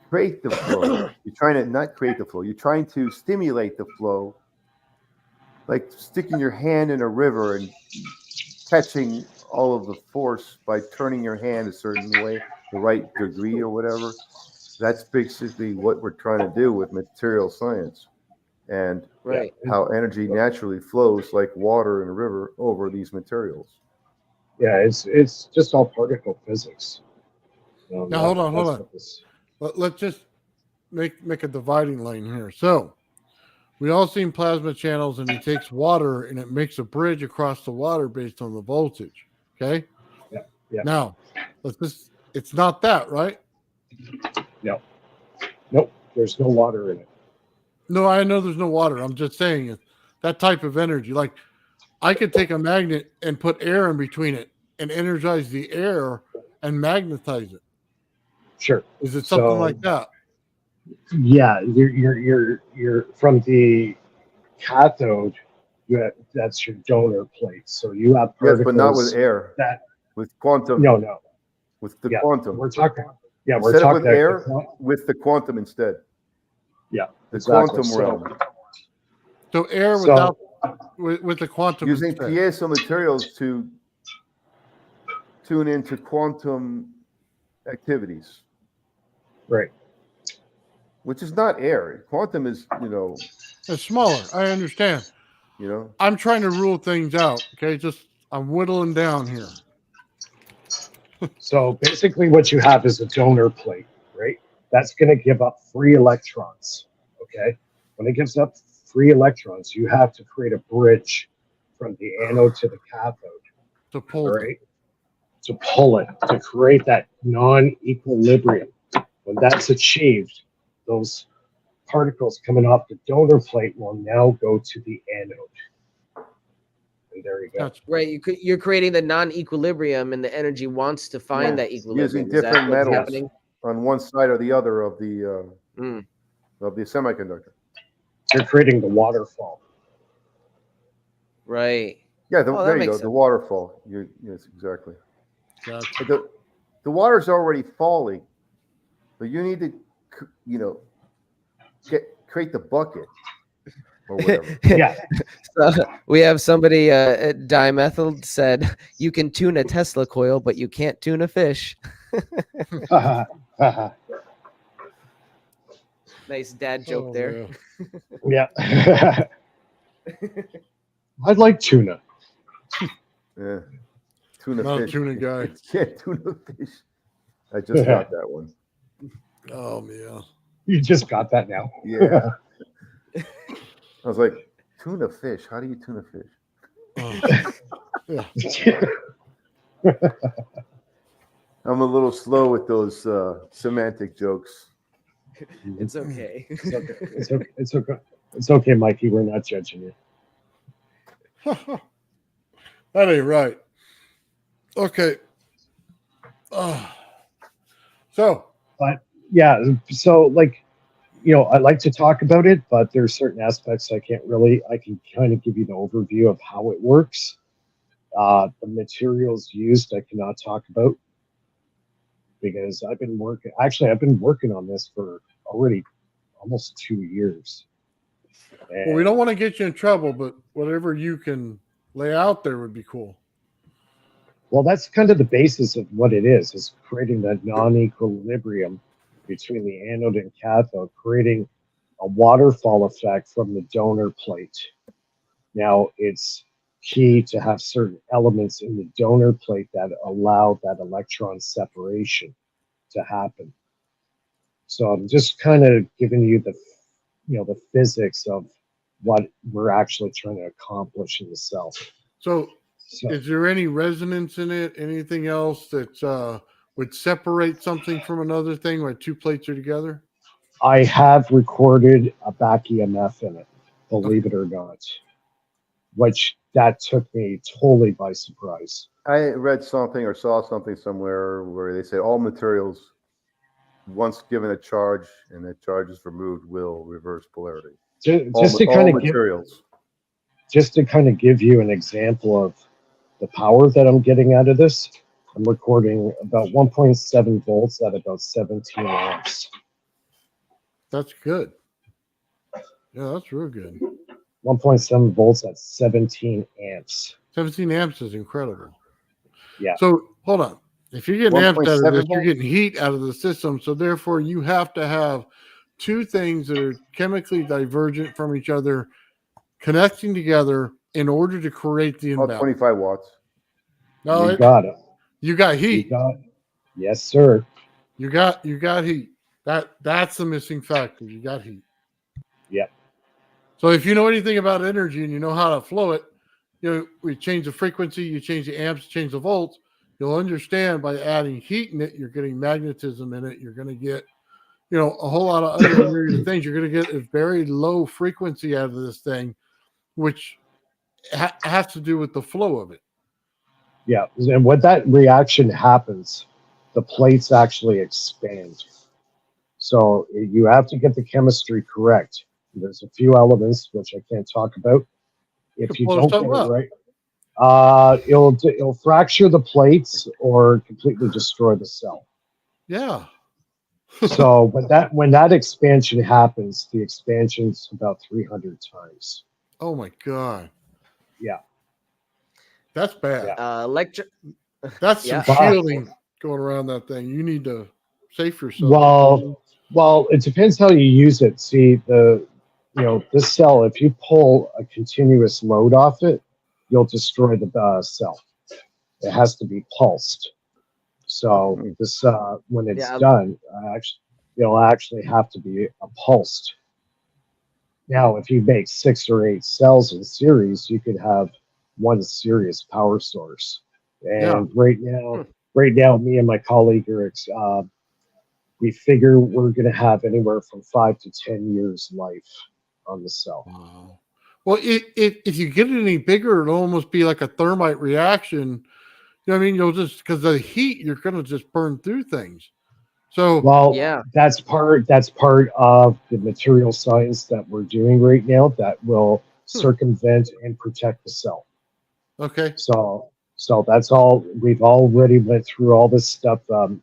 create the flow. You're trying to not create the flow. You're trying to stimulate the flow, like sticking your hand in a river and catching all of the force by turning your hand a certain way, the right degree or whatever. That's basically what we're trying to do with material science, and Right. how energy naturally flows like water in a river over these materials. Yeah, it's just all particle physics. Now hold on. Let's just make a dividing line here. So we all seen plasma channels, and it takes water and it makes a bridge across the water based on the voltage. Okay. Yeah. Now it's not that, right? Nope. There's no water in it. No, I know there's no water. I'm just saying that type of energy. Like I could take a magnet and put air in between it and energize the air and magnetize it. Sure. Is it something like that? Yeah, you're from the cathode. That's your donor plate. So you have Yes, particles. but not with air. That With quantum. no. With the Yeah, quantum. We're talking. Yeah, we're Instead of talking with air, with the quantum instead. Yeah, The exactly. quantum realm. So air So- without with the quantum Using instead. piezo materials to tune into quantum activities, Right. which is not air. Quantum is, It's smaller. I understand. I'm trying to rule things out. Okay, I'm whittling down here. So basically, what you have is a donor plate, right? That's going to give up free electrons. Okay. When it gives up free electrons, you have to create a bridge from the anode to the cathode. To pull right? To pull it, to create that non-equilibrium. When that's achieved, those particles coming off the donor plate will now go to the anode. And there you go. Right. You're creating the non-equilibrium, and the energy wants to find that equilibrium. using Is that different what's metals happening? on one side or the other of the semiconductor. You're creating the waterfall. Right. Yeah, Oh, that there you makes go. sense. The waterfall. Yes, exactly. Gotcha. But the water's already falling, but you need to, create the bucket or whatever. Yeah. So we have somebody at Dimethyl said, you can tune a Tesla coil, but you can't tune a fish. Nice dad joke there. Yeah. I'd like tuna. Yeah. Tuna Not a fish. tuna guy. Yeah, tuna fish. I just got that one. Oh yeah. You just got that now. Yeah. I was like, tuna fish. How do you tuna fish? Yeah. I'm a little slow with those semantic jokes. It's okay. It's okay. It's okay. It's okay. It's okay, Mikey. We're not judging you. That ain't right. Okay. But yeah, so I like to talk about it, but there's certain aspects I can kind of give you the overview of how it works. The materials used I cannot talk about because I've been working on this for already almost 2 years. Well, we don't want to get you in trouble, but whatever you can lay out there would be cool. Well, that's kind of the basis of what it is creating that non-equilibrium between the anode and cathode, creating a waterfall effect from the donor plate. Now, it's key to have certain elements in the donor plate that allow that electron separation to happen. So I'm just kind of giving you the physics of what we're actually trying to accomplish in the cell. So is there any resonance in it? Anything else that would separate something from another thing when two plates are together? I have recorded a back EMF in it, believe it or not, which that took me totally by surprise. I read something or saw something somewhere where they said all materials, once given a charge and that charge is removed, will reverse polarity. Just to kind of materials. Just to kind of give you an example of the power that I'm getting out of this, I'm recording about 1.7 volts at about 17 amps. That's good. Yeah, that's real good. 1.7 volts at 17 amps. 17 amps is incredible. Yeah. So hold on. If you're getting amps out of 1.7 this, you're volts? getting heat out of the system. So therefore, you have to have two things that are chemically divergent from each other, connecting together in order to create the About imbalance. 25 watts. No, You got it. you got You heat. got it. Yes, sir. You got heat. That's the missing factor. You got heat. Yep. So if you know anything about energy and you know how to flow it, we change the frequency, you change the amps, change the volts. You'll understand by adding heat in it, you're getting magnetism in it. You're going to get, a whole lot of other myriad of things. You're going to get a very low frequency out of this thing, which has to do with the flow of it. Yeah. And when that reaction happens, the plates actually expand. So you have to get the chemistry correct. There's a few elements which I can't talk about. If you don't get it right, it'll fracture the plates or completely destroy the cell. Yeah. So when that expansion happens, the expansion's about 300 times. Oh my God. Yeah. That's bad. That's some shielding going around that thing. You need to safe yourself. Well, it depends how you use it. See, this cell, if you pull a continuous load off it, you'll destroy the cell. It has to be pulsed. So this, when it's done, it'll actually have to be pulsed. Now, if you make 6 or 8 cells in series, you could have one serious power source. And right now, me and my colleague are, we figure we're going to have anywhere from 5 to 10 years life on the cell. Wow. Well, if you get it any bigger, it'll almost be like a thermite reaction. You know what I mean? You'll just, because of the heat, you're going to just burn through things. So, that's part of the material science that we're doing right now that will circumvent and protect the cell. Okay. So that's all. We've already went through all this stuff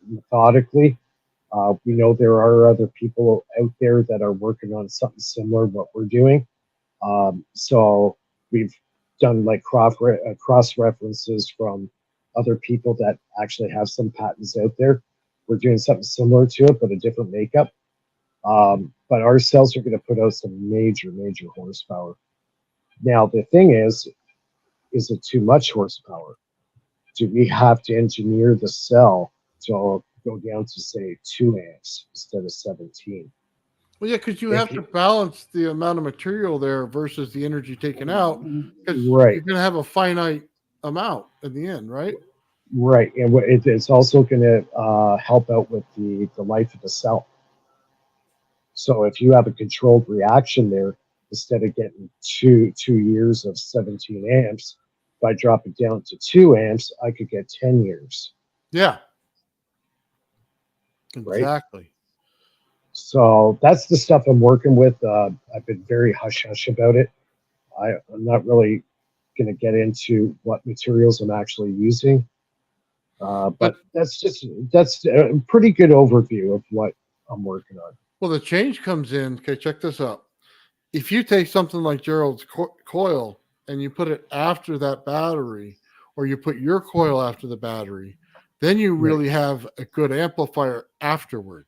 methodically. We know there are other people out there that are working on something similar to what we're doing. So we've done like cross references from other people that actually have some patents out there. We're doing something similar to it, but a different makeup. But our cells are going to put out some major, major horsepower. Now, the thing is it too much horsepower? Do we have to engineer the cell to go down to, say, 2 amps instead of 17? Well, yeah, because you have to balance the amount of material there versus the energy taken out. Because you're going to have a finite amount in the end, right? Right, and it's also going to help out with the life of the cell. So if you have a controlled reaction there, instead of getting 2 years of 17 amps, if I drop it down to 2 amps, I could get 10 years. Yeah. Right? Exactly. So that's the stuff I'm working with. I've been very hush-hush about it. I'm not really going to get into what materials I'm actually using. But that's a pretty good overview of what I'm working on. Well, the change comes in. Okay, check this out. If you take something like Gerald's coil and you put it after that battery, or you put your coil after the battery, then you really have a good amplifier afterward,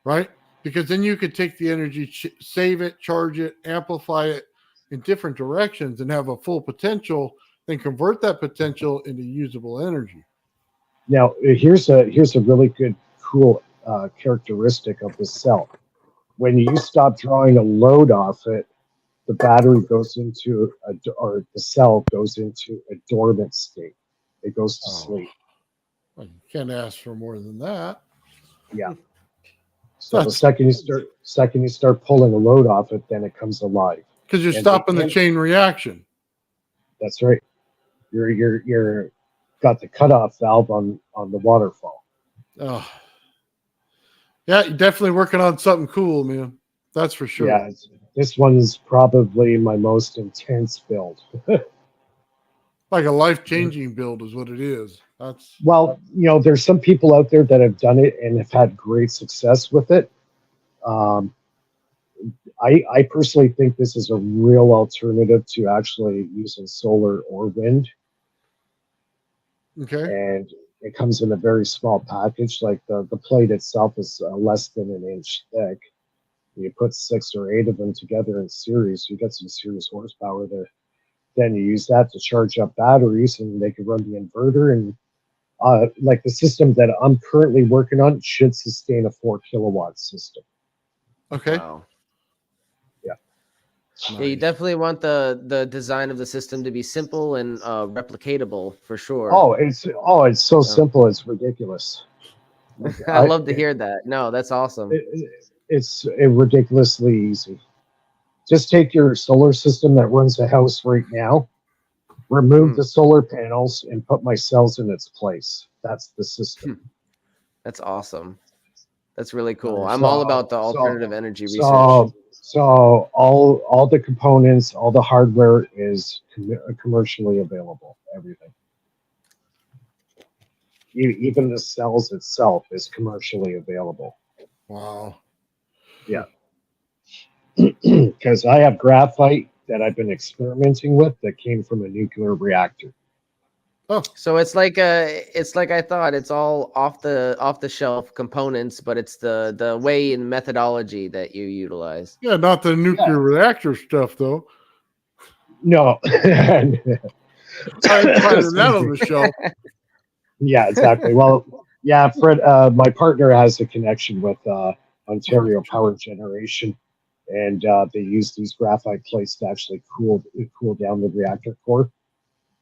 right? Because then you could take the energy, save it, charge it, amplify it in different directions and have a full potential, then convert that potential into usable energy. Now, here's a really good, cool characteristic of the cell. When you stop drawing a load off it, the battery goes into or the cell goes into a dormant state. It goes to sleep. Well, you can't ask for more than that. Yeah. So the That's second you start pulling a load off it, then it comes alive. because you're And stopping the chain reaction. That's right. You're got the cutoff valve on the waterfall. Oh. Yeah, you're definitely working on something cool, man. That's for sure. Yeah, this one's probably my most intense build. Like a life-changing build is what it is. That's Well, there's some people out there that have done it and have had great success with it. I personally think this is a real alternative to actually using solar or wind. okay. And it comes in a very small package. Like the plate itself is less than an inch thick. You put 6 or 8 of them together in series, you get some serious horsepower there. Then you use that to charge up batteries, and they can run the inverter. And like the system that I'm currently working on should sustain a 4 kilowatt system. Okay. Wow. Yeah. Yeah, you definitely want the design of the system to be simple and replicatable for sure. Oh, it's so simple, it's ridiculous. I love to hear that. No, that's awesome. It's ridiculously easy. Just take your solar system that runs the house right now, remove the solar panels, and put my cells in its place. That's the system. That's awesome. That's really cool. I'm all about the alternative energy research. So all the components, all the hardware is commercially available. Everything, even the cells itself, is commercially available. Wow. Yeah. Because I have graphite that I've been experimenting with that came from a nuclear reactor. Oh, so it's like I thought. It's all off the shelf components, but it's the way and methodology that you utilize. yeah, not the nuclear reactor stuff though. No. I'm finding that on the shelf. Yeah, exactly. Well, yeah, Fred, my partner has a connection with Ontario Power Generation, and they use these graphite plates to actually cool down the reactor core.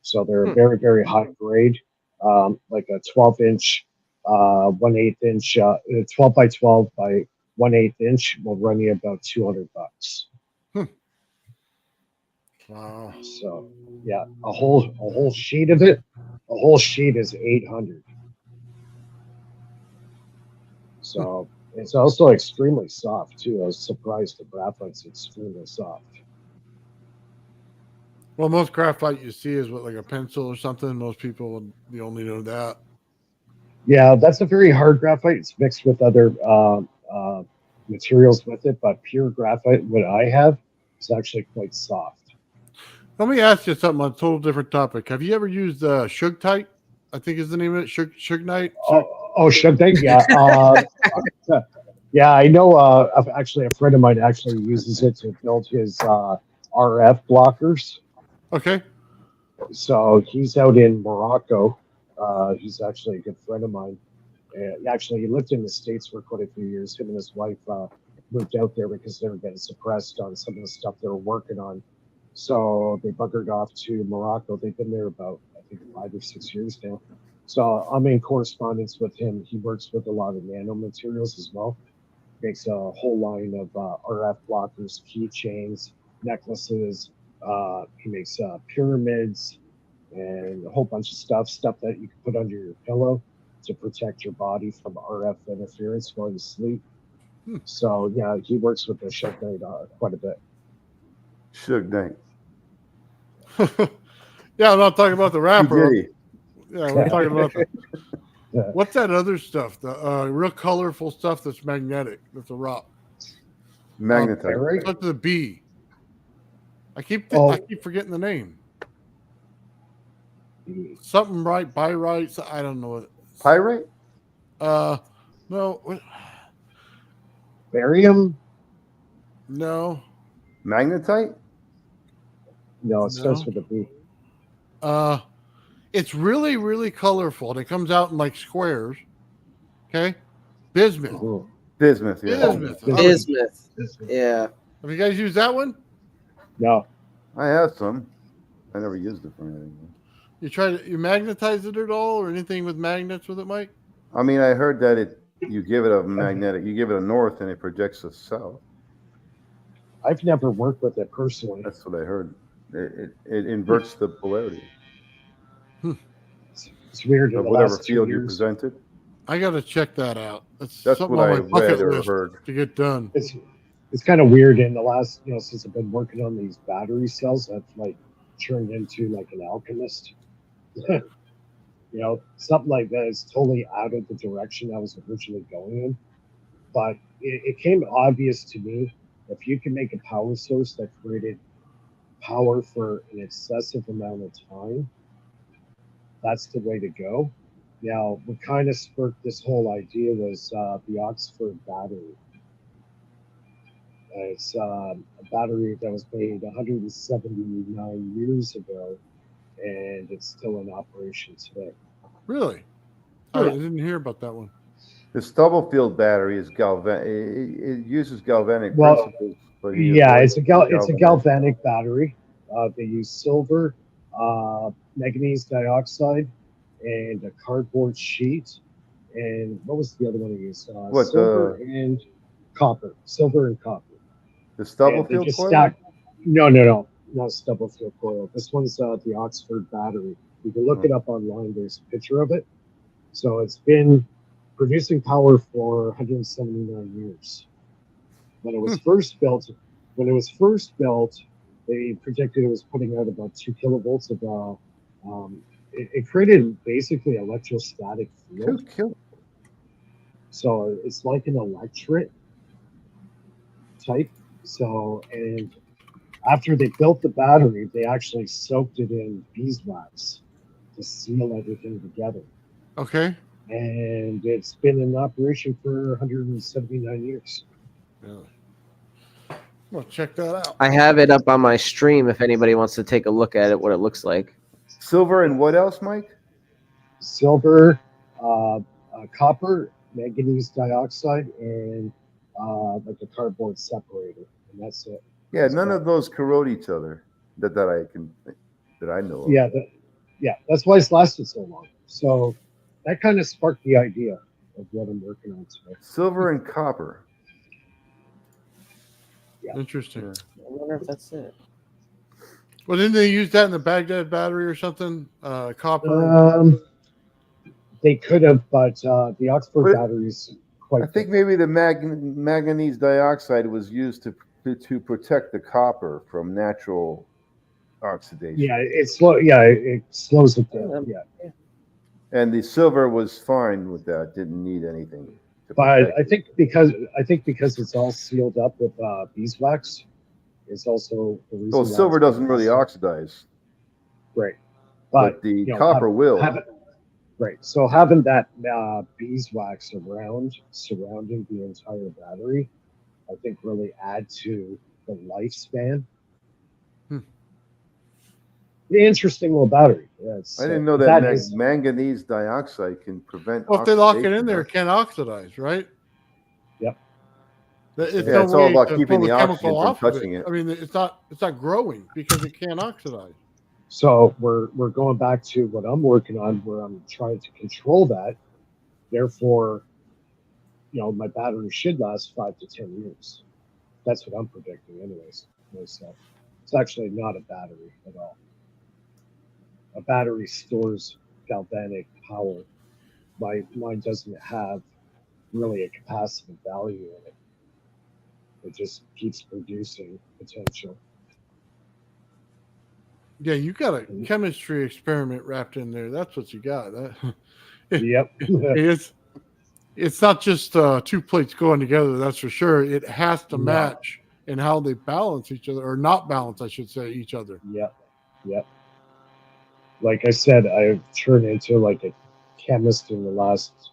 So they're very, very high grade, like a 12-inch, 1/8 inch, 12 by 12 by 1/8 inch will run you about $200. Wow. So yeah, a whole sheet of it, a whole sheet is 800. So it's also extremely soft too. I was surprised the graphite's extremely soft. Well, most graphite you see is what, like a pencil or something. Most people would only know that. Yeah, that's a very hard graphite. It's mixed with other materials with it, but pure graphite, what I have, is actually quite soft. Let me ask you something on a total different topic. Have you ever used Shugtite? I think is the name of it. Shugnite? Shugtite? Yeah. Yeah, I know. Actually, a friend of mine actually uses it to build his RF blockers. Okay. So he's out in Morocco. He's actually a good friend of mine. Actually, he lived in the States for quite a few years. Him and his wife moved out there because they were getting suppressed on some of the stuff they were working on. So they buggered off to Morocco. They've been there about, I think, 5 or 6 years now. So I'm in correspondence with him. He works with a lot of nanomaterials as well. Makes a whole line of RF blockers, keychains, necklaces. He makes pyramids and a whole bunch of stuff that you can put under your pillow to protect your body from RF interference going to sleep. So yeah, he works with the Shugtite quite a bit. Shugtite. Yeah, I'm not talking about the rapper. Yeah, we're talking about what's that other stuff? The real colorful stuff that's magnetic. That's a rock. Magnetite. It's like the B. I keep forgetting the name. Something right, pyrite. I don't know what. Pyrite? No. Barium? No. Magnetite? No, it starts with a B. It's really, really colorful, and it comes out in like squares. Okay, bismuth. Bismuth, yeah. Bismuth. Bismuth. Yeah. Have you guys used that one? No. I have some. I never used it for anything. You magnetize it at all, or anything with magnets with it, Mike? I mean, I heard that you give it a magnetic, you give it a north, and it projects a south. I've never worked with it personally. That's what I heard. It inverts the polarity It's weird. In of the whatever last 2 field you years, present it. I got to check that out. That's something what on I my bucket read or list heard. to get done. it's kind of weird. In the last, since I've been working on these battery cells, I've like turned into like an alchemist. Something like that is totally out of the direction I was originally going in. But it came obvious to me, if you can make a power source that created power for an excessive amount of time, that's the way to go. Now, what kind of sparked this whole idea was the Oxford battery. It's a battery that was made 179 years ago, and it's still in operation today. Really? Yeah. I didn't hear about that one. The Stubblefield battery is galvanic. It uses galvanic Well, principles. But yeah, it's a galvanic battery. They use silver, manganese dioxide, and a cardboard sheet. And what was the other one they used? Silver and copper. Silver and copper. The Stubblefield coil? No, not Stubblefield coil. This one's the Oxford battery. You can look it up online. There's a picture of it. So it's been producing power for 179 years. When it was first built, they projected it was putting out about 2 kilovolts of. It created basically electrostatic field. 2 kilovolts. So it's like an electret type. So, and after they built the battery, they actually soaked it in beeswax to seal everything together. Okay. And it's been in operation for 179 years. Really? Well, check that out. I have it up on my stream if anybody wants to take a look at it, what it looks like. Silver and what else, Mike? Silver, copper, manganese dioxide, and like a cardboard separator, and that's it. Yeah, none of those corrode each other that I know of. Yeah, that's why it's lasted so long. So that kind of sparked the idea of what I'm working on today. Silver and copper. Yeah. Interesting. I wonder if that's it. Well, didn't they use that in the Baghdad battery or something? Copper. They could have, but the Oxford batteries quite. I think maybe the manganese dioxide was used to protect the copper from natural oxidation. Yeah, it's slow. Yeah, it slows it down. Yeah. And the silver was fine with that; didn't need anything. But I think because it's all sealed up with beeswax, it's also the reason. Well, silver doesn't really oxidize. Right, but the copper will. Right. So having that beeswax surrounding the entire battery, I think really add to the lifespan. The interesting little battery. Yeah, I didn't know that manganese dioxide can prevent. Well, if they lock it in there, it can't oxidize, right? Yep. It's all about keeping the oxygen from touching it. I mean, it's not growing because it can't oxidize. So we're going back to what I'm working on, where I'm trying to control that. Therefore, my battery should last 5 to 10 years. That's what I'm predicting, anyways. Myself, it's actually not a battery at all. A battery stores galvanic power. Mine doesn't have really a capacitive value in it. It just keeps producing potential. Yeah, you got a chemistry experiment wrapped in there. That's what you got. Yep. It's not just 2 plates going together. That's for sure. It has to match in how they balance each other, or not balance, I should say, each other. Yep. Like I said, I've turned into like a chemist in the last,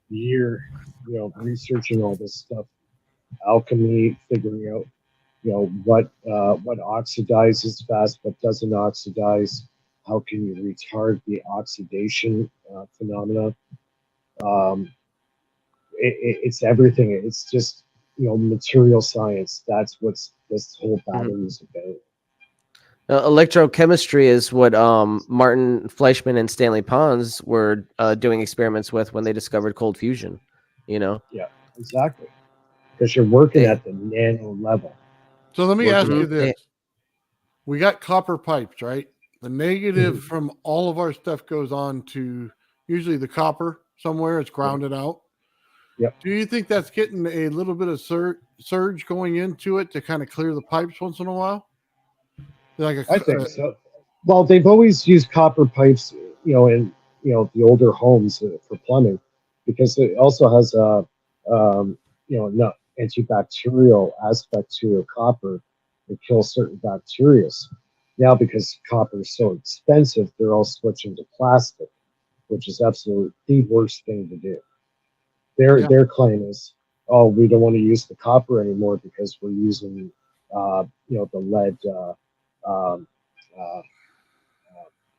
year, researching all this stuff, alchemy, figuring out, what oxidizes fast, what doesn't oxidize, how can you retard the oxidation phenomena. It's everything. It's just material science. That's what this whole battery is about. Electrochemistry is what Martin Fleischmann and Stanley Pons were doing experiments with when they discovered cold fusion. Yeah, exactly. Because you're working They- at the nano level. So let me ask you Mhm. this: we got copper pipes, right? The negative from all of our stuff goes on to usually the copper somewhere. It's grounded out. Yep. Do you think that's getting a little bit of surge going into it to kind of clear the pipes once in a while? Like I think so. Well, they've always used copper pipes, in the older homes for plumbing, because it also has a no antibacterial aspect to copper. It kills certain bacteria. Now, because copper is so expensive, they're all switching to plastic, which is absolutely the worst thing to do. Their claim is, oh, we don't want to use the copper anymore because we're using, the lead. Um, uh,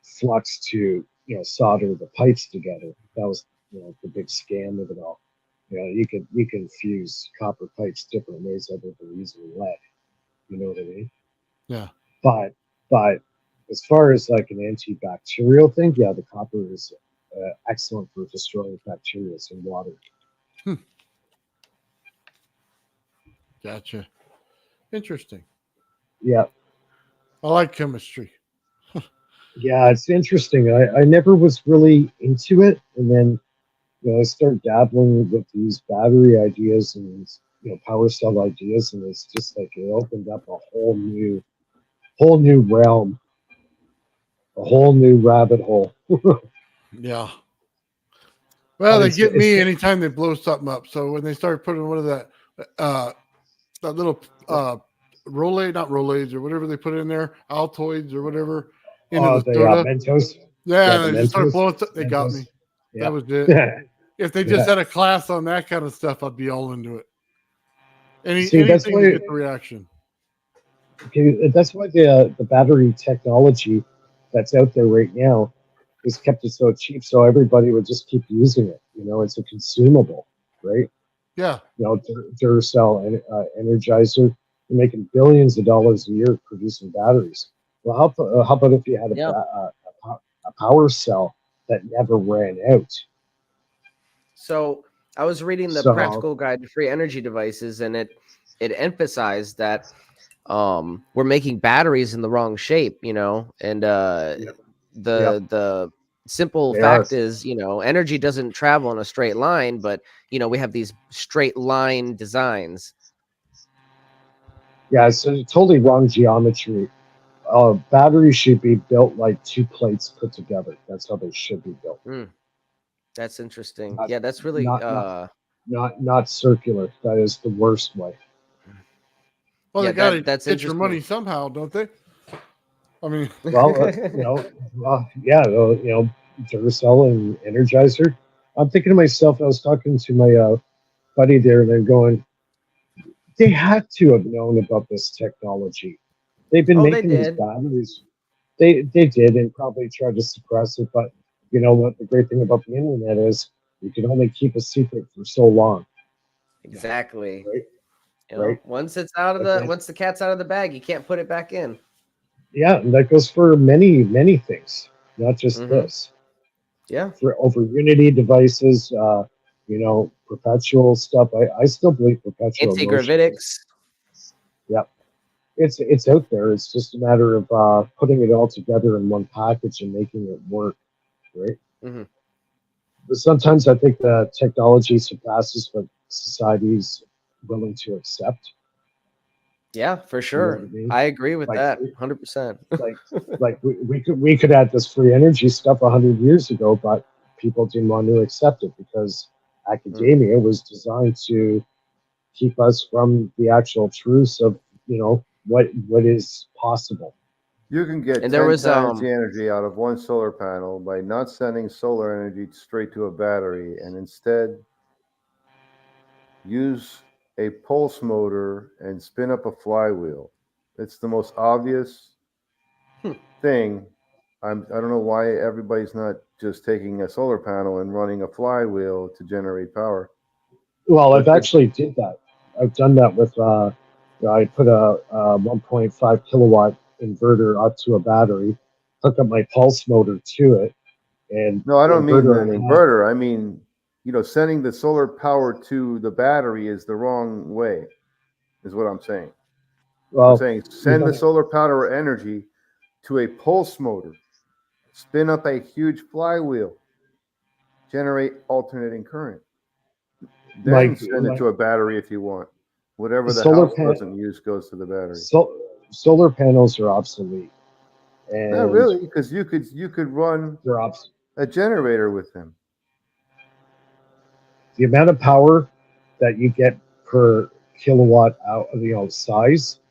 Flux to solder the pipes together. That was the big scam of it all. You can fuse copper pipes different ways other than using lead. You know what I mean? Yeah. But as far as like an antibacterial thing, yeah, the copper is excellent for destroying bacteria in water. Gotcha. Interesting. Yeah. I like chemistry. Yeah, it's interesting. I never was really into it, and then I started dabbling with these battery ideas and power cell ideas, and it's just like it opened up a whole new realm, a whole new rabbit hole. Yeah. Well, But they it's get me anytime they blow something up. So when they start putting one of that little not Rolaids or whatever they put in there, Altoids or whatever into the the soda. Mentos. Yeah, the they just start Mentos. blowing. They got Mentos. me. Yeah. That was it. Yeah. If they just had a class on that kind of stuff, I'd be all into it. See, that's Anything why to get the reaction. that's why the battery technology that's out there right now is kept it so cheap, so everybody would just keep using it. It's a consumable, right? Yeah. Duracell and Energizer, you're making billions of dollars a year producing batteries. Well, how about if you had a power cell that never ran out? So I was reading the So practical guide to free energy devices, and it emphasized that we're making batteries in the wrong shape, and the simple they are. fact is, energy doesn't travel in a straight line, but we have these straight line designs. Yeah, it's totally wrong geometry. Batteries should be built like two plates put together. That's how they should be built. That's interesting. Not, Yeah, that's really not circular. That is the worst way. Well, yeah, they got to that's get your interesting. money somehow, don't they? I mean, Well, Duracell and Energizer. I'm thinking to myself, I was talking to my buddy there, and I'm going, they had to have known about this technology. They've been Oh, they making these did. batteries. They did, and probably tried to suppress it. But you know what? The great thing about the internet is you can only keep a secret for so long. Exactly. Right? Once the cat's out of the bag, you can't put it back in. Yeah, and that goes for many things, not just this. Yeah. For over Unity devices, perpetual stuff. I still believe perpetual Anti-gravitics. Yep. It's out there. It's just a matter of putting it all together in one package and making it work, right? But sometimes I think the technology surpasses what society's willing to accept. Yeah, for You know sure. what I mean? I agree with Like, that 100%. like we could add this free energy stuff 100 years ago, but people didn't want to accept it because academia was designed to keep us from the actual truths of what is possible. You can get And 10 there was times the energy out of one solar panel by not sending solar energy straight to a battery and instead use a pulse motor and spin up a flywheel. It's the most obvious thing. I don't know why everybody's not just taking a solar panel and running a flywheel to generate power. Well, I've actually did that. I've done that with. I put a 1.5 kilowatt inverter up to a battery, hook up my pulse motor to it, and No, I don't mean inverter an on top. inverter. I mean, sending the solar power to the battery is the wrong way, is what I'm saying. Well, I'm saying send the solar power energy to a pulse motor, spin up a huge flywheel, generate alternating current, then send it to a battery if you want. Whatever the house doesn't use goes to the battery. Solar panels are obsolete. And not really, because you could run a generator with them. The amount of power that you get per kilowatt out of size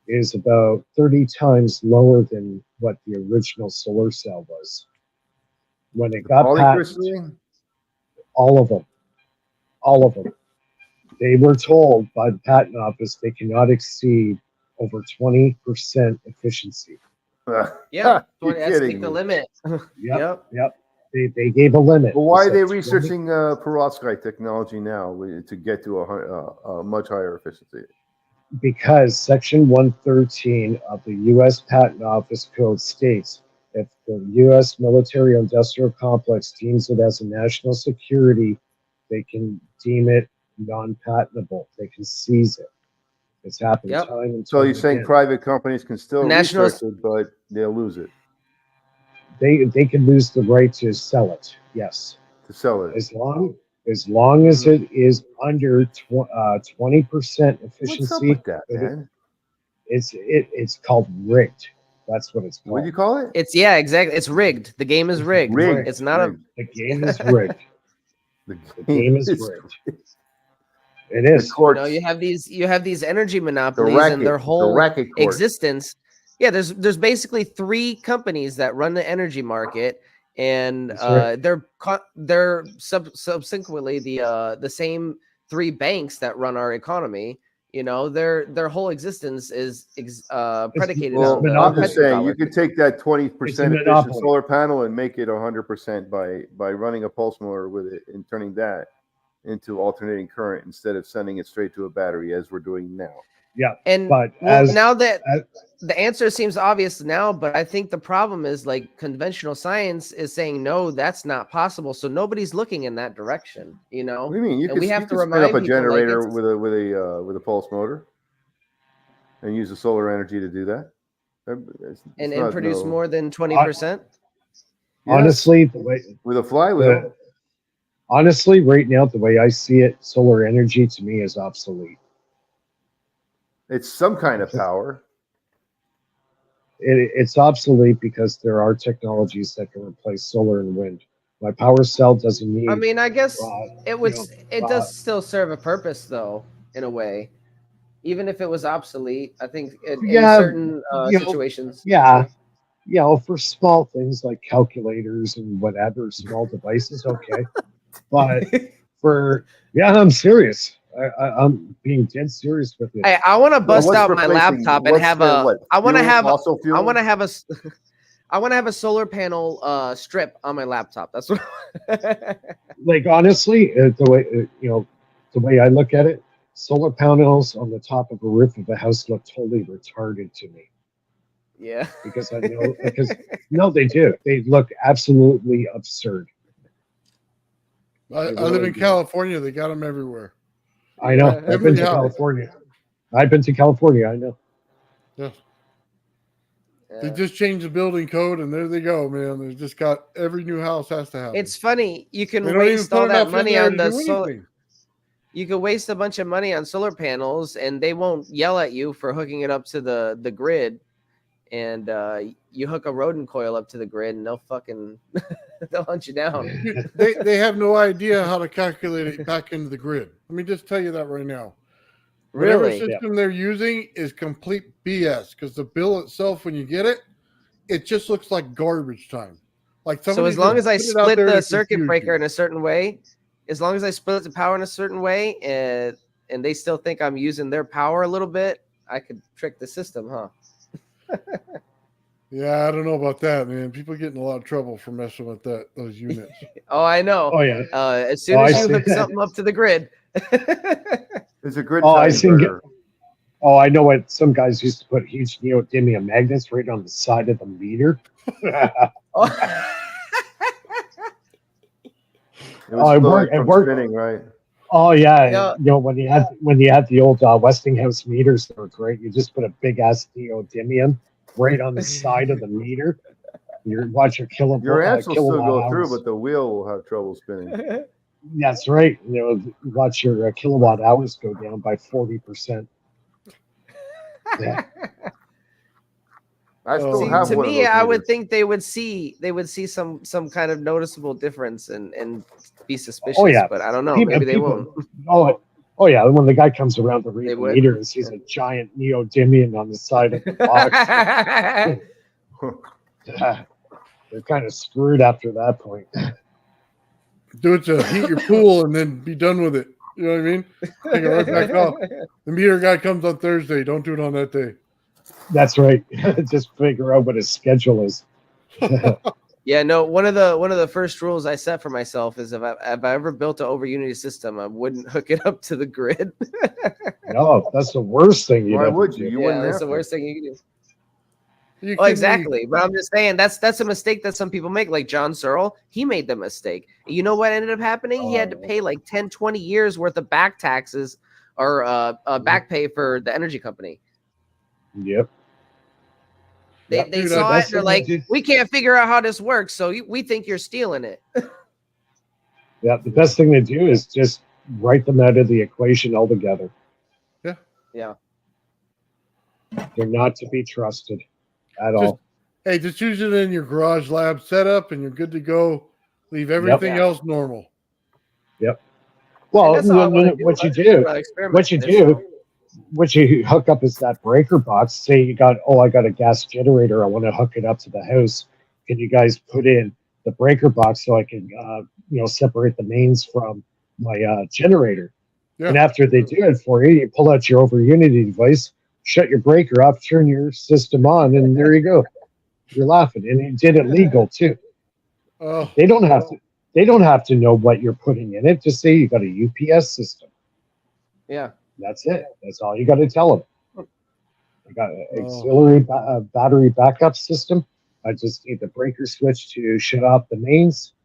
is about 30 times lower than what the original solar cell was. When it got patented, all of them, they were told by the patent office they cannot exceed over 20% efficiency. Yeah, that's like the limit. Yep. They gave a limit. Well, why are they researching perovskite technology now to get to a much higher efficiency? Because Section 113 of the U.S. Patent Office Code states if the U.S. military-industrial complex deems it as a national security, they can deem it non-patentable. They can seize it. It's happened time and time So you're saying private companies can still research it, but they'll lose it? They can lose the right to sell it. Yes. To sell it. As long as it is under 20% efficiency. What's up with that, man? It's called rigged. That's what it's called. What do you call it? It's exactly. It's rigged. The game is rigged. It's not the game is rigged. The game is rigged. It is. You have these energy monopolies and their whole existence. Yeah, there's basically 3 companies that run the energy market, and they're subsequently the same 3 banks that run our economy. Their whole existence is predicated on. I'm just saying, you could take that 20% efficient solar panel and make it 100% by running a pulse motor with it and turning that into alternating current instead of sending it straight to a battery as we're doing now. Yeah, and now that the answer seems obvious now, but I think the problem is like conventional science is saying no, that's not possible. So nobody's looking in that direction. What do you mean? We have to spin up a generator with a pulse motor and use the solar energy to do that, and produce more than 20%. Honestly, with a flywheel. Honestly, right now, the way I see it, solar energy to me is obsolete. It's some kind of power. It's obsolete because there are technologies that can replace solar and wind. My power cell doesn't need. I mean, I guess it does still serve a purpose, though, in a way. Even if it was obsolete, I think in certain situations. Yeah, for small things like calculators and whatever, small devices, okay. But I'm serious. I'm being dead serious with it. Hey, I want to bust out my laptop and have a. I want to have a solar panel strip on my laptop. That's what. Like honestly, the way I look at it, solar panels on the top of a roof of a house look totally retarded to me. Yeah. Because I know no, they do. They look absolutely absurd. I live in California. They got them everywhere. I know. I've been to California. I know. Yeah. They just changed the building code, and there they go, man. They just got every new house has to have. It's funny. You can waste all that money on the solar. You can waste a bunch of money on solar panels, and they won't yell at you for hooking it up to the grid. And you hook a rodent coil up to the grid, and they'll hunt you down. They have no idea how to calculate it back into the grid. Let me just tell you that right now. Really? Whatever system they're using is complete BS because the bill itself, when you get it, it just looks like garbage time. Like so as long as I split the circuit breaker in a certain way, as long as I split the power in a certain way, and they still think I'm using their power a little bit, I could trick the system, huh? Yeah, I don't know about that, man. People get in a lot of trouble for messing with those units. Oh, I know. Oh yeah. As soon as you hook something up to the grid. It's a grid Oh, tie I seen. inverter. Oh, I know what some guys used to put huge neodymium magnets right on the side of the meter. Oh. It was it slowly worked. It from worked. spinning, right? Oh yeah, Yeah. you know when you had the old Westinghouse meters, they were great. You just put a big ass neodymium right on the side of the meter. You watch your Your amps will still kilowatt go hours. through, but the wheel will have trouble spinning. That's right. You know, watch your kilowatt hours go down by 40%. Yeah. I still See, have to one of me, those I would meters. think they would see some kind of noticeable difference and be suspicious. Oh yeah, but I don't know. Maybe they won't. Oh yeah. When the guy comes around to read They the would. meter and sees a giant neodymium on the side of the box, they're kind of screwed after that point. Do it to heat your pool and then be done with it. You know what I mean? Take it right back off. The meter guy comes on Thursday. Don't do it on that day. That's right. Just figure out what his schedule is. Yeah, no. One of the first rules I set for myself is if I ever built an over unity system, I wouldn't hook it up to the grid. No, that's the worst thing you'd Why ever would you? do. You Yeah, wouldn't that's have the to. worst thing you can do. You Oh, kidding me? exactly. But I'm just saying that's a mistake that some people make. Like John Searle, he made the mistake. You know what ended up happening? He had to pay like 10, 20 years worth of back taxes or back pay for the energy company. Yep. They Yep. they Dude, saw that's it. They're the like, thing. we can't figure out how this works, so we think you're stealing it. Yeah, the best thing to do is just write them out of the equation altogether. Yeah. They're not to be trusted at Just- all. Hey, just use it in your garage lab setup and you're good to go. Leave everything Yeah. else normal. Well, And that's all I wanna what you I just do, wanna experiment what you with this. do, what you hook up is that breaker box. Say you got, I got a gas generator. I want to hook it up to the house. Can you guys put in the breaker box so I can, separate the mains from my generator? Yeah. And after they do it for you, you pull out your over unity device, shut your breaker off, turn your system on, and there you go. You're laughing, and you did it legal too. Oh, They don't have to. They don't have to know what you're putting in it. Just say you got a UPS system. Yeah. That's it. That's all you got to tell them. I got an Oh. auxiliary battery backup system. I just need the breaker switch to shut off the mains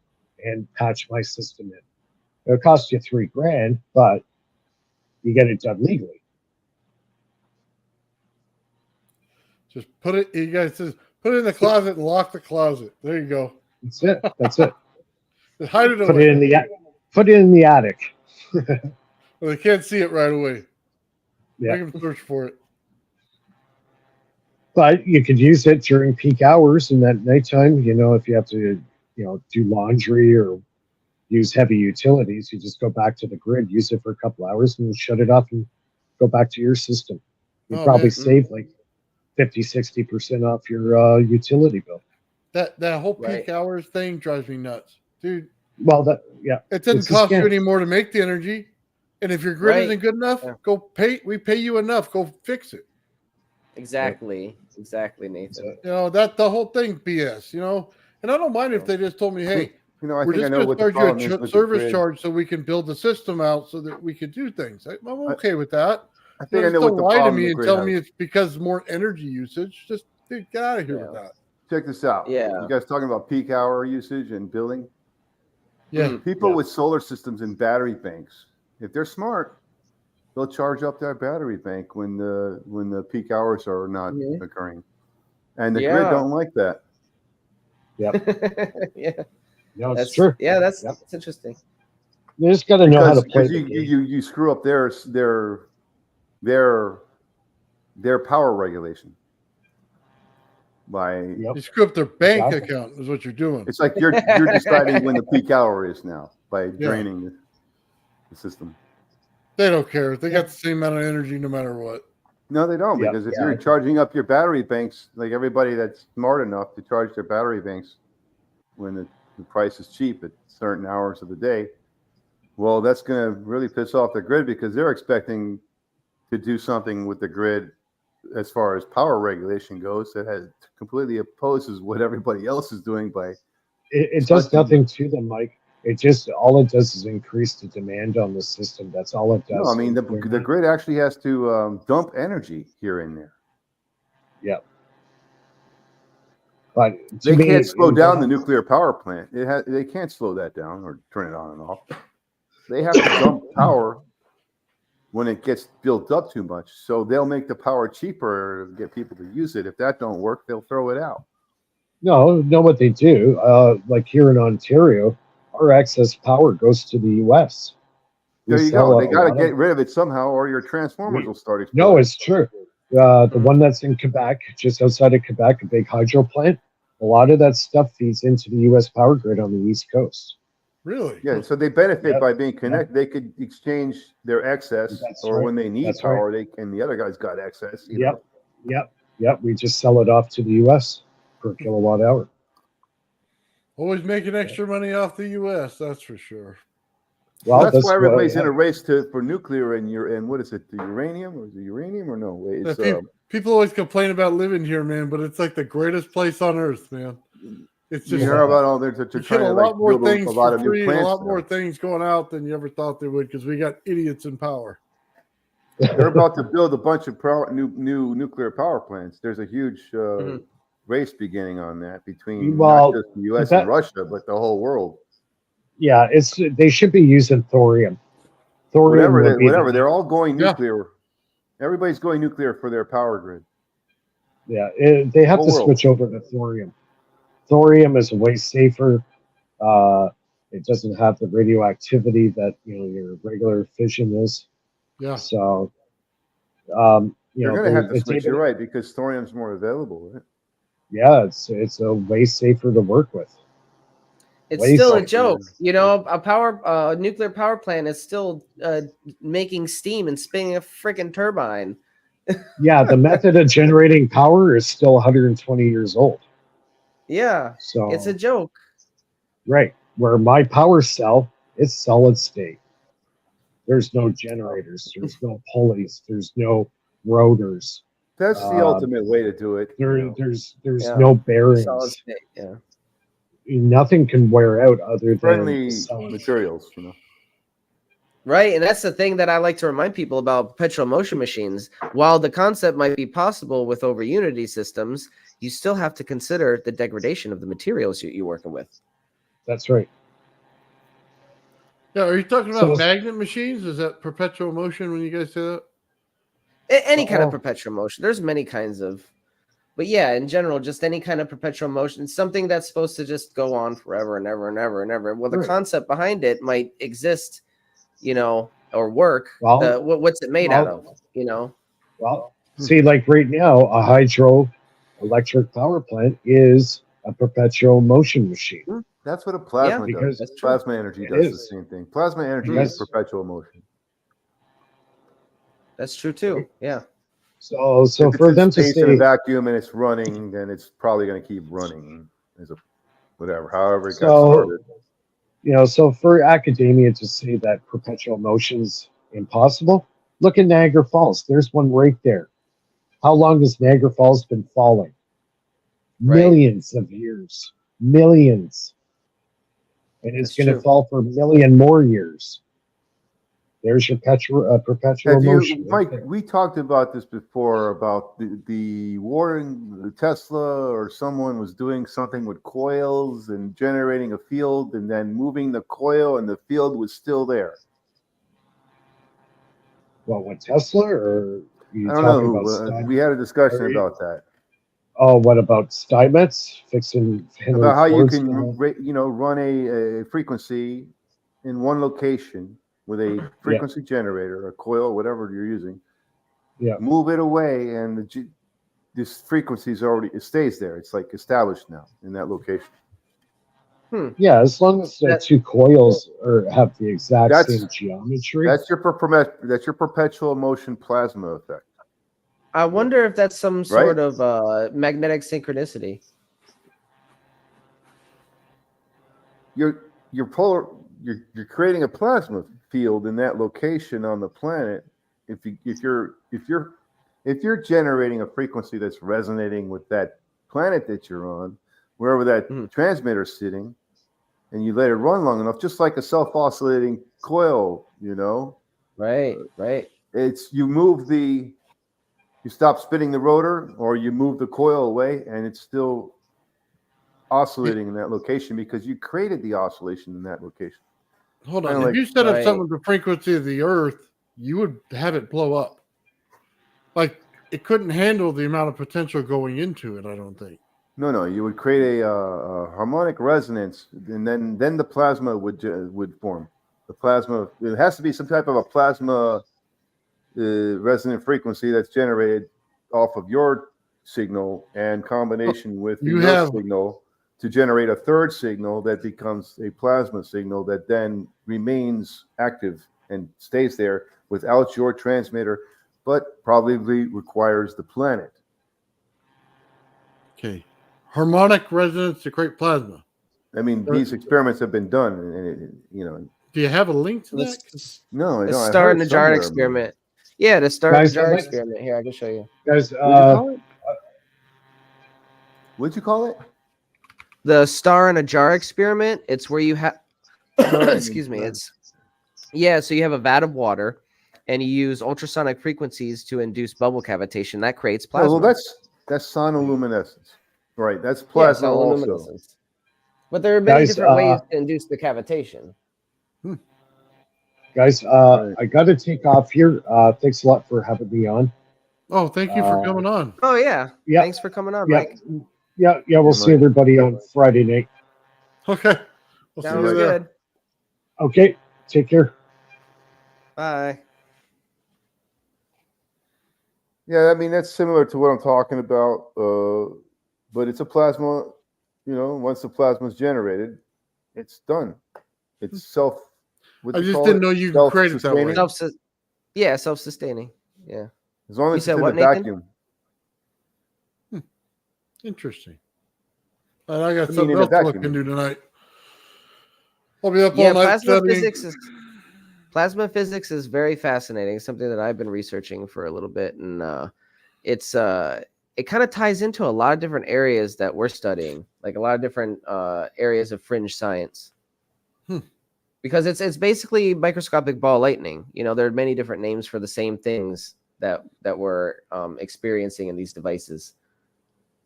and patch my system in. It'll cost you $3,000, but you get it done legally. just put it. You guys just put it in the closet and lock the closet. There you go. That's it. That's it. Just hide it Put away. it in the attic. Well, they can't see it right away. Yeah. Make them search for it. But you could use it during peak hours and at nighttime. If you have to, do laundry or use heavy utilities, you just go back to the grid, use it for a couple hours, and shut it off and go back to your system. You Oh, probably man. save like 50-60% off your utility bill. That whole peak Right. hours thing drives me nuts, dude. Well, It doesn't It's a cost you scam. any more to make the energy, and if your grid Right. isn't good enough, Yeah. go pay. We pay you enough. Go fix it. Exactly, Nathan. That the whole thing BS. And I don't mind if they just told me, hey, I we're think I just know going to what the charge problem you is a with the service grid. charge so we can build the system out so that we can do things. I'm okay with that. I think I Just know don't what the lie to problem me the and grid tell has. me it's because more energy usage. Just dude, get out of here with that. Check this out. Yeah. You guys talking about peak hour usage and billing? Yeah. People with solar systems and battery banks, if they're smart, they'll charge up their battery bank when the peak hours are not occurring. And the grid don't like that. Yeah. no, it's That's true. Yeah, that's Yep. that's interesting. You just got to know how to play Because the game. you screw up their power regulation by Yep. You screw up their bank Exactly. account is what you're doing. it's like you're deciding when the peak hour is now by draining the system. They don't care. They got the same amount of energy no matter what. No, they don't, Yeah. because if you're charging up your battery banks, like everybody that's smart enough to charge their battery banks when the price is cheap at certain hours of the day, well, that's going to really piss off the grid because they're expecting to do something with the grid as far as power regulation goes that completely opposes what everybody else is doing by It does nothing to them, Mike. It just all it does is increase the demand on the system. That's all it does. No, I mean the grid actually has to dump energy here and there. Yeah. But They can't slow down the nuclear power plant. They can't slow that down or turn it on and off. They have to dump power when it gets built up too much. So they'll make the power cheaper to get people to use it. If that don't work, they'll throw it out. No, what they do, like here in Ontario, our excess power goes to the U.S. There you go. They got to get rid of it somehow, or your transformers will start exploding. No, it's true. The one that's in Quebec, just outside of Quebec, a big hydro plant, a lot of that stuff feeds into the U.S. power grid on the East Coast. Really? Yeah, so they benefit by being connected. They could exchange their excess, when they need power, and the other guy's got excess. Yep. We just sell it off to the U.S. per kilowatt hour. Always making extra money off the U.S. That's for sure. Well, that's why everybody's in a race for nuclear and what is it? The uranium or no? It's, people always complain about living here, man, but it's like the greatest place on earth, man. It's just you hear about all they're trying to like build a lot of new plants. A lot more things going out than you ever thought they would because we got idiots in power. They're about to build a bunch of new nuclear power plants. There's a huge race beginning on that between not just the U.S. and Russia, but the whole world. Yeah, they should be using thorium. Whatever. They're all going nuclear. Yeah. Everybody's going nuclear for their power grid. Yeah, they have to switch over to thorium. Thorium is way safer. It doesn't have the radioactivity that your regular fission is. Yeah. So, you're going to have to switch. You're right, because thorium's more available, right? Yeah, it's a way safer to work with. It's still a joke, a nuclear power plant is still making steam and spinning a freaking turbine. Yeah, the method of generating power is still 120 years old. Yeah, so it's a joke. Right, where my power cell is solid state. There's no generators, there's no pulleys, there's no rotors. That's the ultimate way to do it. There's no bearings. Solid state, yeah. Nothing can wear out other friendly than materials, Right, and that's the thing that I like to remind people about perpetual motion machines. While the concept might be possible with over unity systems, you still have to consider the degradation of the materials you're working with. That's right. Yeah, are you talking about magnet machines? Is that perpetual motion when you guys say that? Any kind of perpetual motion. There's many kinds of, but yeah, in general, just any kind of perpetual motion, something that's supposed to just go on forever and ever and ever and ever. Well, the concept behind it might exist, or work. What's it made out of, Well, see, like right now, a hydroelectric power plant is a perpetual motion machine. That's what a plasma does. Plasma energy does the same thing. Plasma energy is perpetual motion. That's true too. Yeah. So for them to say in a vacuum and it's running, then it's probably going to keep running however it got started. So for academia to say that perpetual motion's impossible, look at Niagara Falls. There's one right there. How long has Niagara Falls been falling? Millions of years. Millions. And it's going to fall for a million more years. There's your perpetual motion. Mike, we talked about this before, about the Warren, Tesla, or someone was doing something with coils and generating a field and then moving the coil and the field was still there. Well, with Tesla, or I don't know. We had a discussion about that. Oh, what about Steinmetz fixing about how you can run a frequency in one location with a frequency generator, a coil, whatever you're using. Yeah. Move it away, and this frequency it stays there. It's like established now in that location. Yeah, as long as the two coils have the exact same geometry. That's your perpetual motion plasma effect. I wonder if that's some sort of magnetic synchronicity. You're creating a plasma field in that location on the planet. If you're generating a frequency that's resonating with that planet that you're on, wherever that transmitter's sitting, and you let it run long enough, just like a self-oscillating coil, you know, Right. it's you stop spinning the rotor or you move the coil away, and it's still oscillating in that location because you created the oscillation in that location. Hold on. Kinda If like- you set up Right. something with the frequency of the Earth, you would have it blow up. Like it couldn't handle the amount of potential going into it. I don't think. No, you would create a harmonic resonance, and then the plasma would form. The plasma, it has to be some type of a plasma resonant frequency that's generated off of your signal and combination with you your have- signal to generate a third signal that becomes a plasma signal that then remains active and stays there without your transmitter, but probably requires the planet. Okay. Harmonic resonance to create plasma. I mean, these experiments have been done, and you know. Do you have a link to that? No, I The don't. I star heard in the it jar somewhere, experiment. Yeah, the star in the Guys, jar I'd like- experiment. Here, I can show you. Guys, but- What'd you call it? What'd you call it? The star in a jar experiment. It's where you have excuse me. It's so you have a vat of water and you use ultrasonic frequencies to induce bubble cavitation. That creates Oh, plasma. well, that's sonoluminescence, right? That's plasma also. bioluminescence. But there are many Guys, different ways to induce the cavitation. guys, Right. I got to take off here. Thanks a lot for having me on. Oh, thank you for coming on. Oh yeah. Yeah. Thanks for coming on, Yeah, Mike. yeah. We'll Yeah, see Mike. everybody on Friday night. Okay. We'll see Sounds you there. good. Okay, take care. Bye. Yeah, I mean that's similar to what I'm talking about, but it's a plasma. You know, once the plasma is generated, it's done. It's self. What I do you just call didn't it? know you could create it that way. Self-sustaining? Self-sustaining. Yeah. As long You as said it's in what, the Nathan? vacuum. Interesting. And I got I mean, something in a else to look vacuum. into tonight. I'll be up Yeah, all night studying. plasma physics is very fascinating. It's something that I've been researching for a little bit, and it kind of ties into a lot of different areas that we're studying, like a lot of different areas of fringe science. Because it's basically microscopic ball lightning. You know, there are many different names for the same things that we're experiencing in these devices,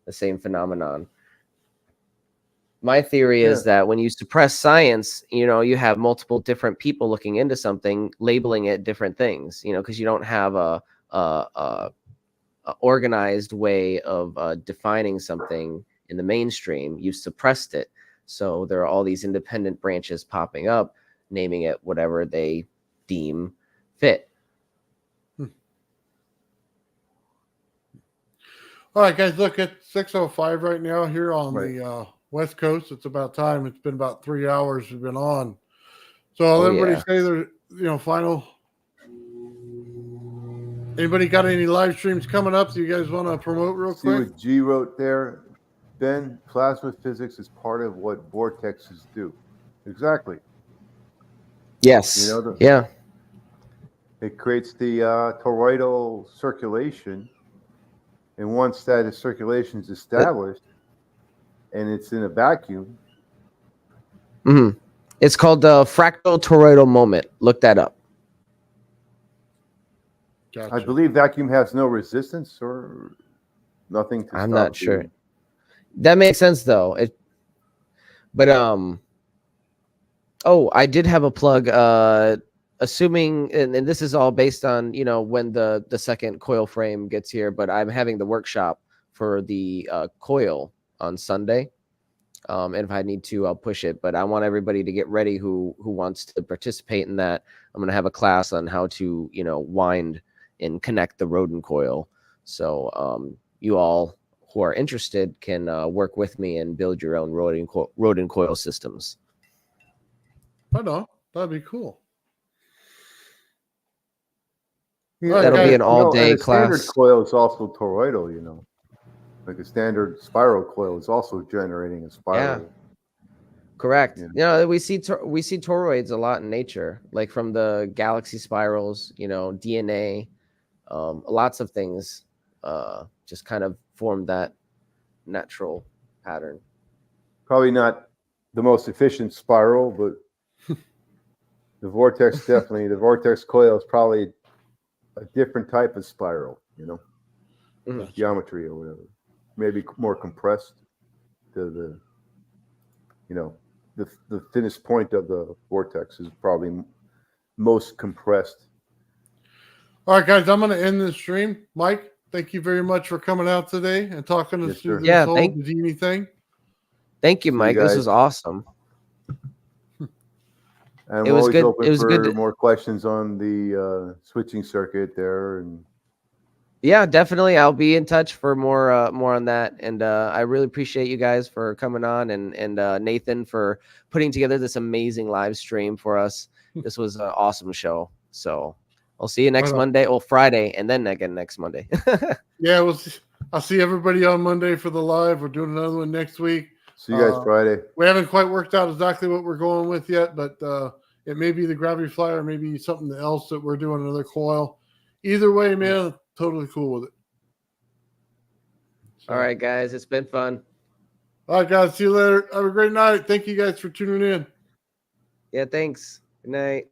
the same phenomenon. My theory is that when you suppress science, you know, you have multiple different people looking into something, labeling it different things, you know, because you don't have a organized way of defining something in the mainstream. You suppressed it. So there are all these independent branches popping up, naming it whatever they deem fit. All right, guys, look, it's 6:05 right now here on the West Coast. It's about time. It's been about 3 hours we've been on. So I'll everybody say their, final. Anybody got any live streams coming up that you guys want to promote real See quick? what G wrote there, Ben? Plasma physics is part of what vortexes do. Exactly. Yes. You know, yeah. It creates the toroidal circulation, and once that circulation is established, and it's in a vacuum. It's called the fractal toroidal moment. Look that up. Gotcha. I believe vacuum has no resistance or nothing to I'm stop not sure. That makes sense though. I did have a plug. Assuming, and this is all based on when the second coil frame gets here, but I'm having the workshop for the coil on Sunday. And if I need to, I'll push it. But I want everybody to get ready who wants to participate in that. I'm going to have a class on how to wind and connect the Rodin coil. So you all who are interested can work with me and build your own Rodin coil systems. I know. That'd be cool. That'll be an all-day class. Standard coil is also toroidal, like a standard spiral coil is also generating a spiral. Yeah. Correct. We see toroids a lot in nature, like from the galaxy spirals, DNA, lots of things just kind of form that natural pattern. Probably not the most efficient spiral, but the vortex the vortex coil is probably a different type of spiral, geometry or whatever. Maybe more compressed to the thinnest point of the vortex is probably most compressed. All right, guys, I'm going to end this stream. Myke, thank you very much for coming out today and talking us Yes, through sir. this Yeah, whole thank- Houdini thing. Thank you, See you Myke. This guys. was awesome. And It we're was always good- open it was for good to- more questions on the switching circuit there. And Yeah, definitely. I'll be in touch for more on that. And I really appreciate you guys for coming on, and Nathan for putting together this amazing live stream for us. This was an awesome show. So I'll see you next Right on. Monday, or Friday, and then again next Monday. Yeah, I'll see everybody on Monday for the live. We're doing another one next week. see you guys Friday. We haven't quite worked out exactly what we're going with yet, but it may be the gravity flyer, maybe something else that we're doing, another coil. Either way, man, totally cool with it. So, All right, guys. It's been fun. All right, guys. See you later. Have a great night. Thank you guys for tuning in. Yeah, thanks. Good night.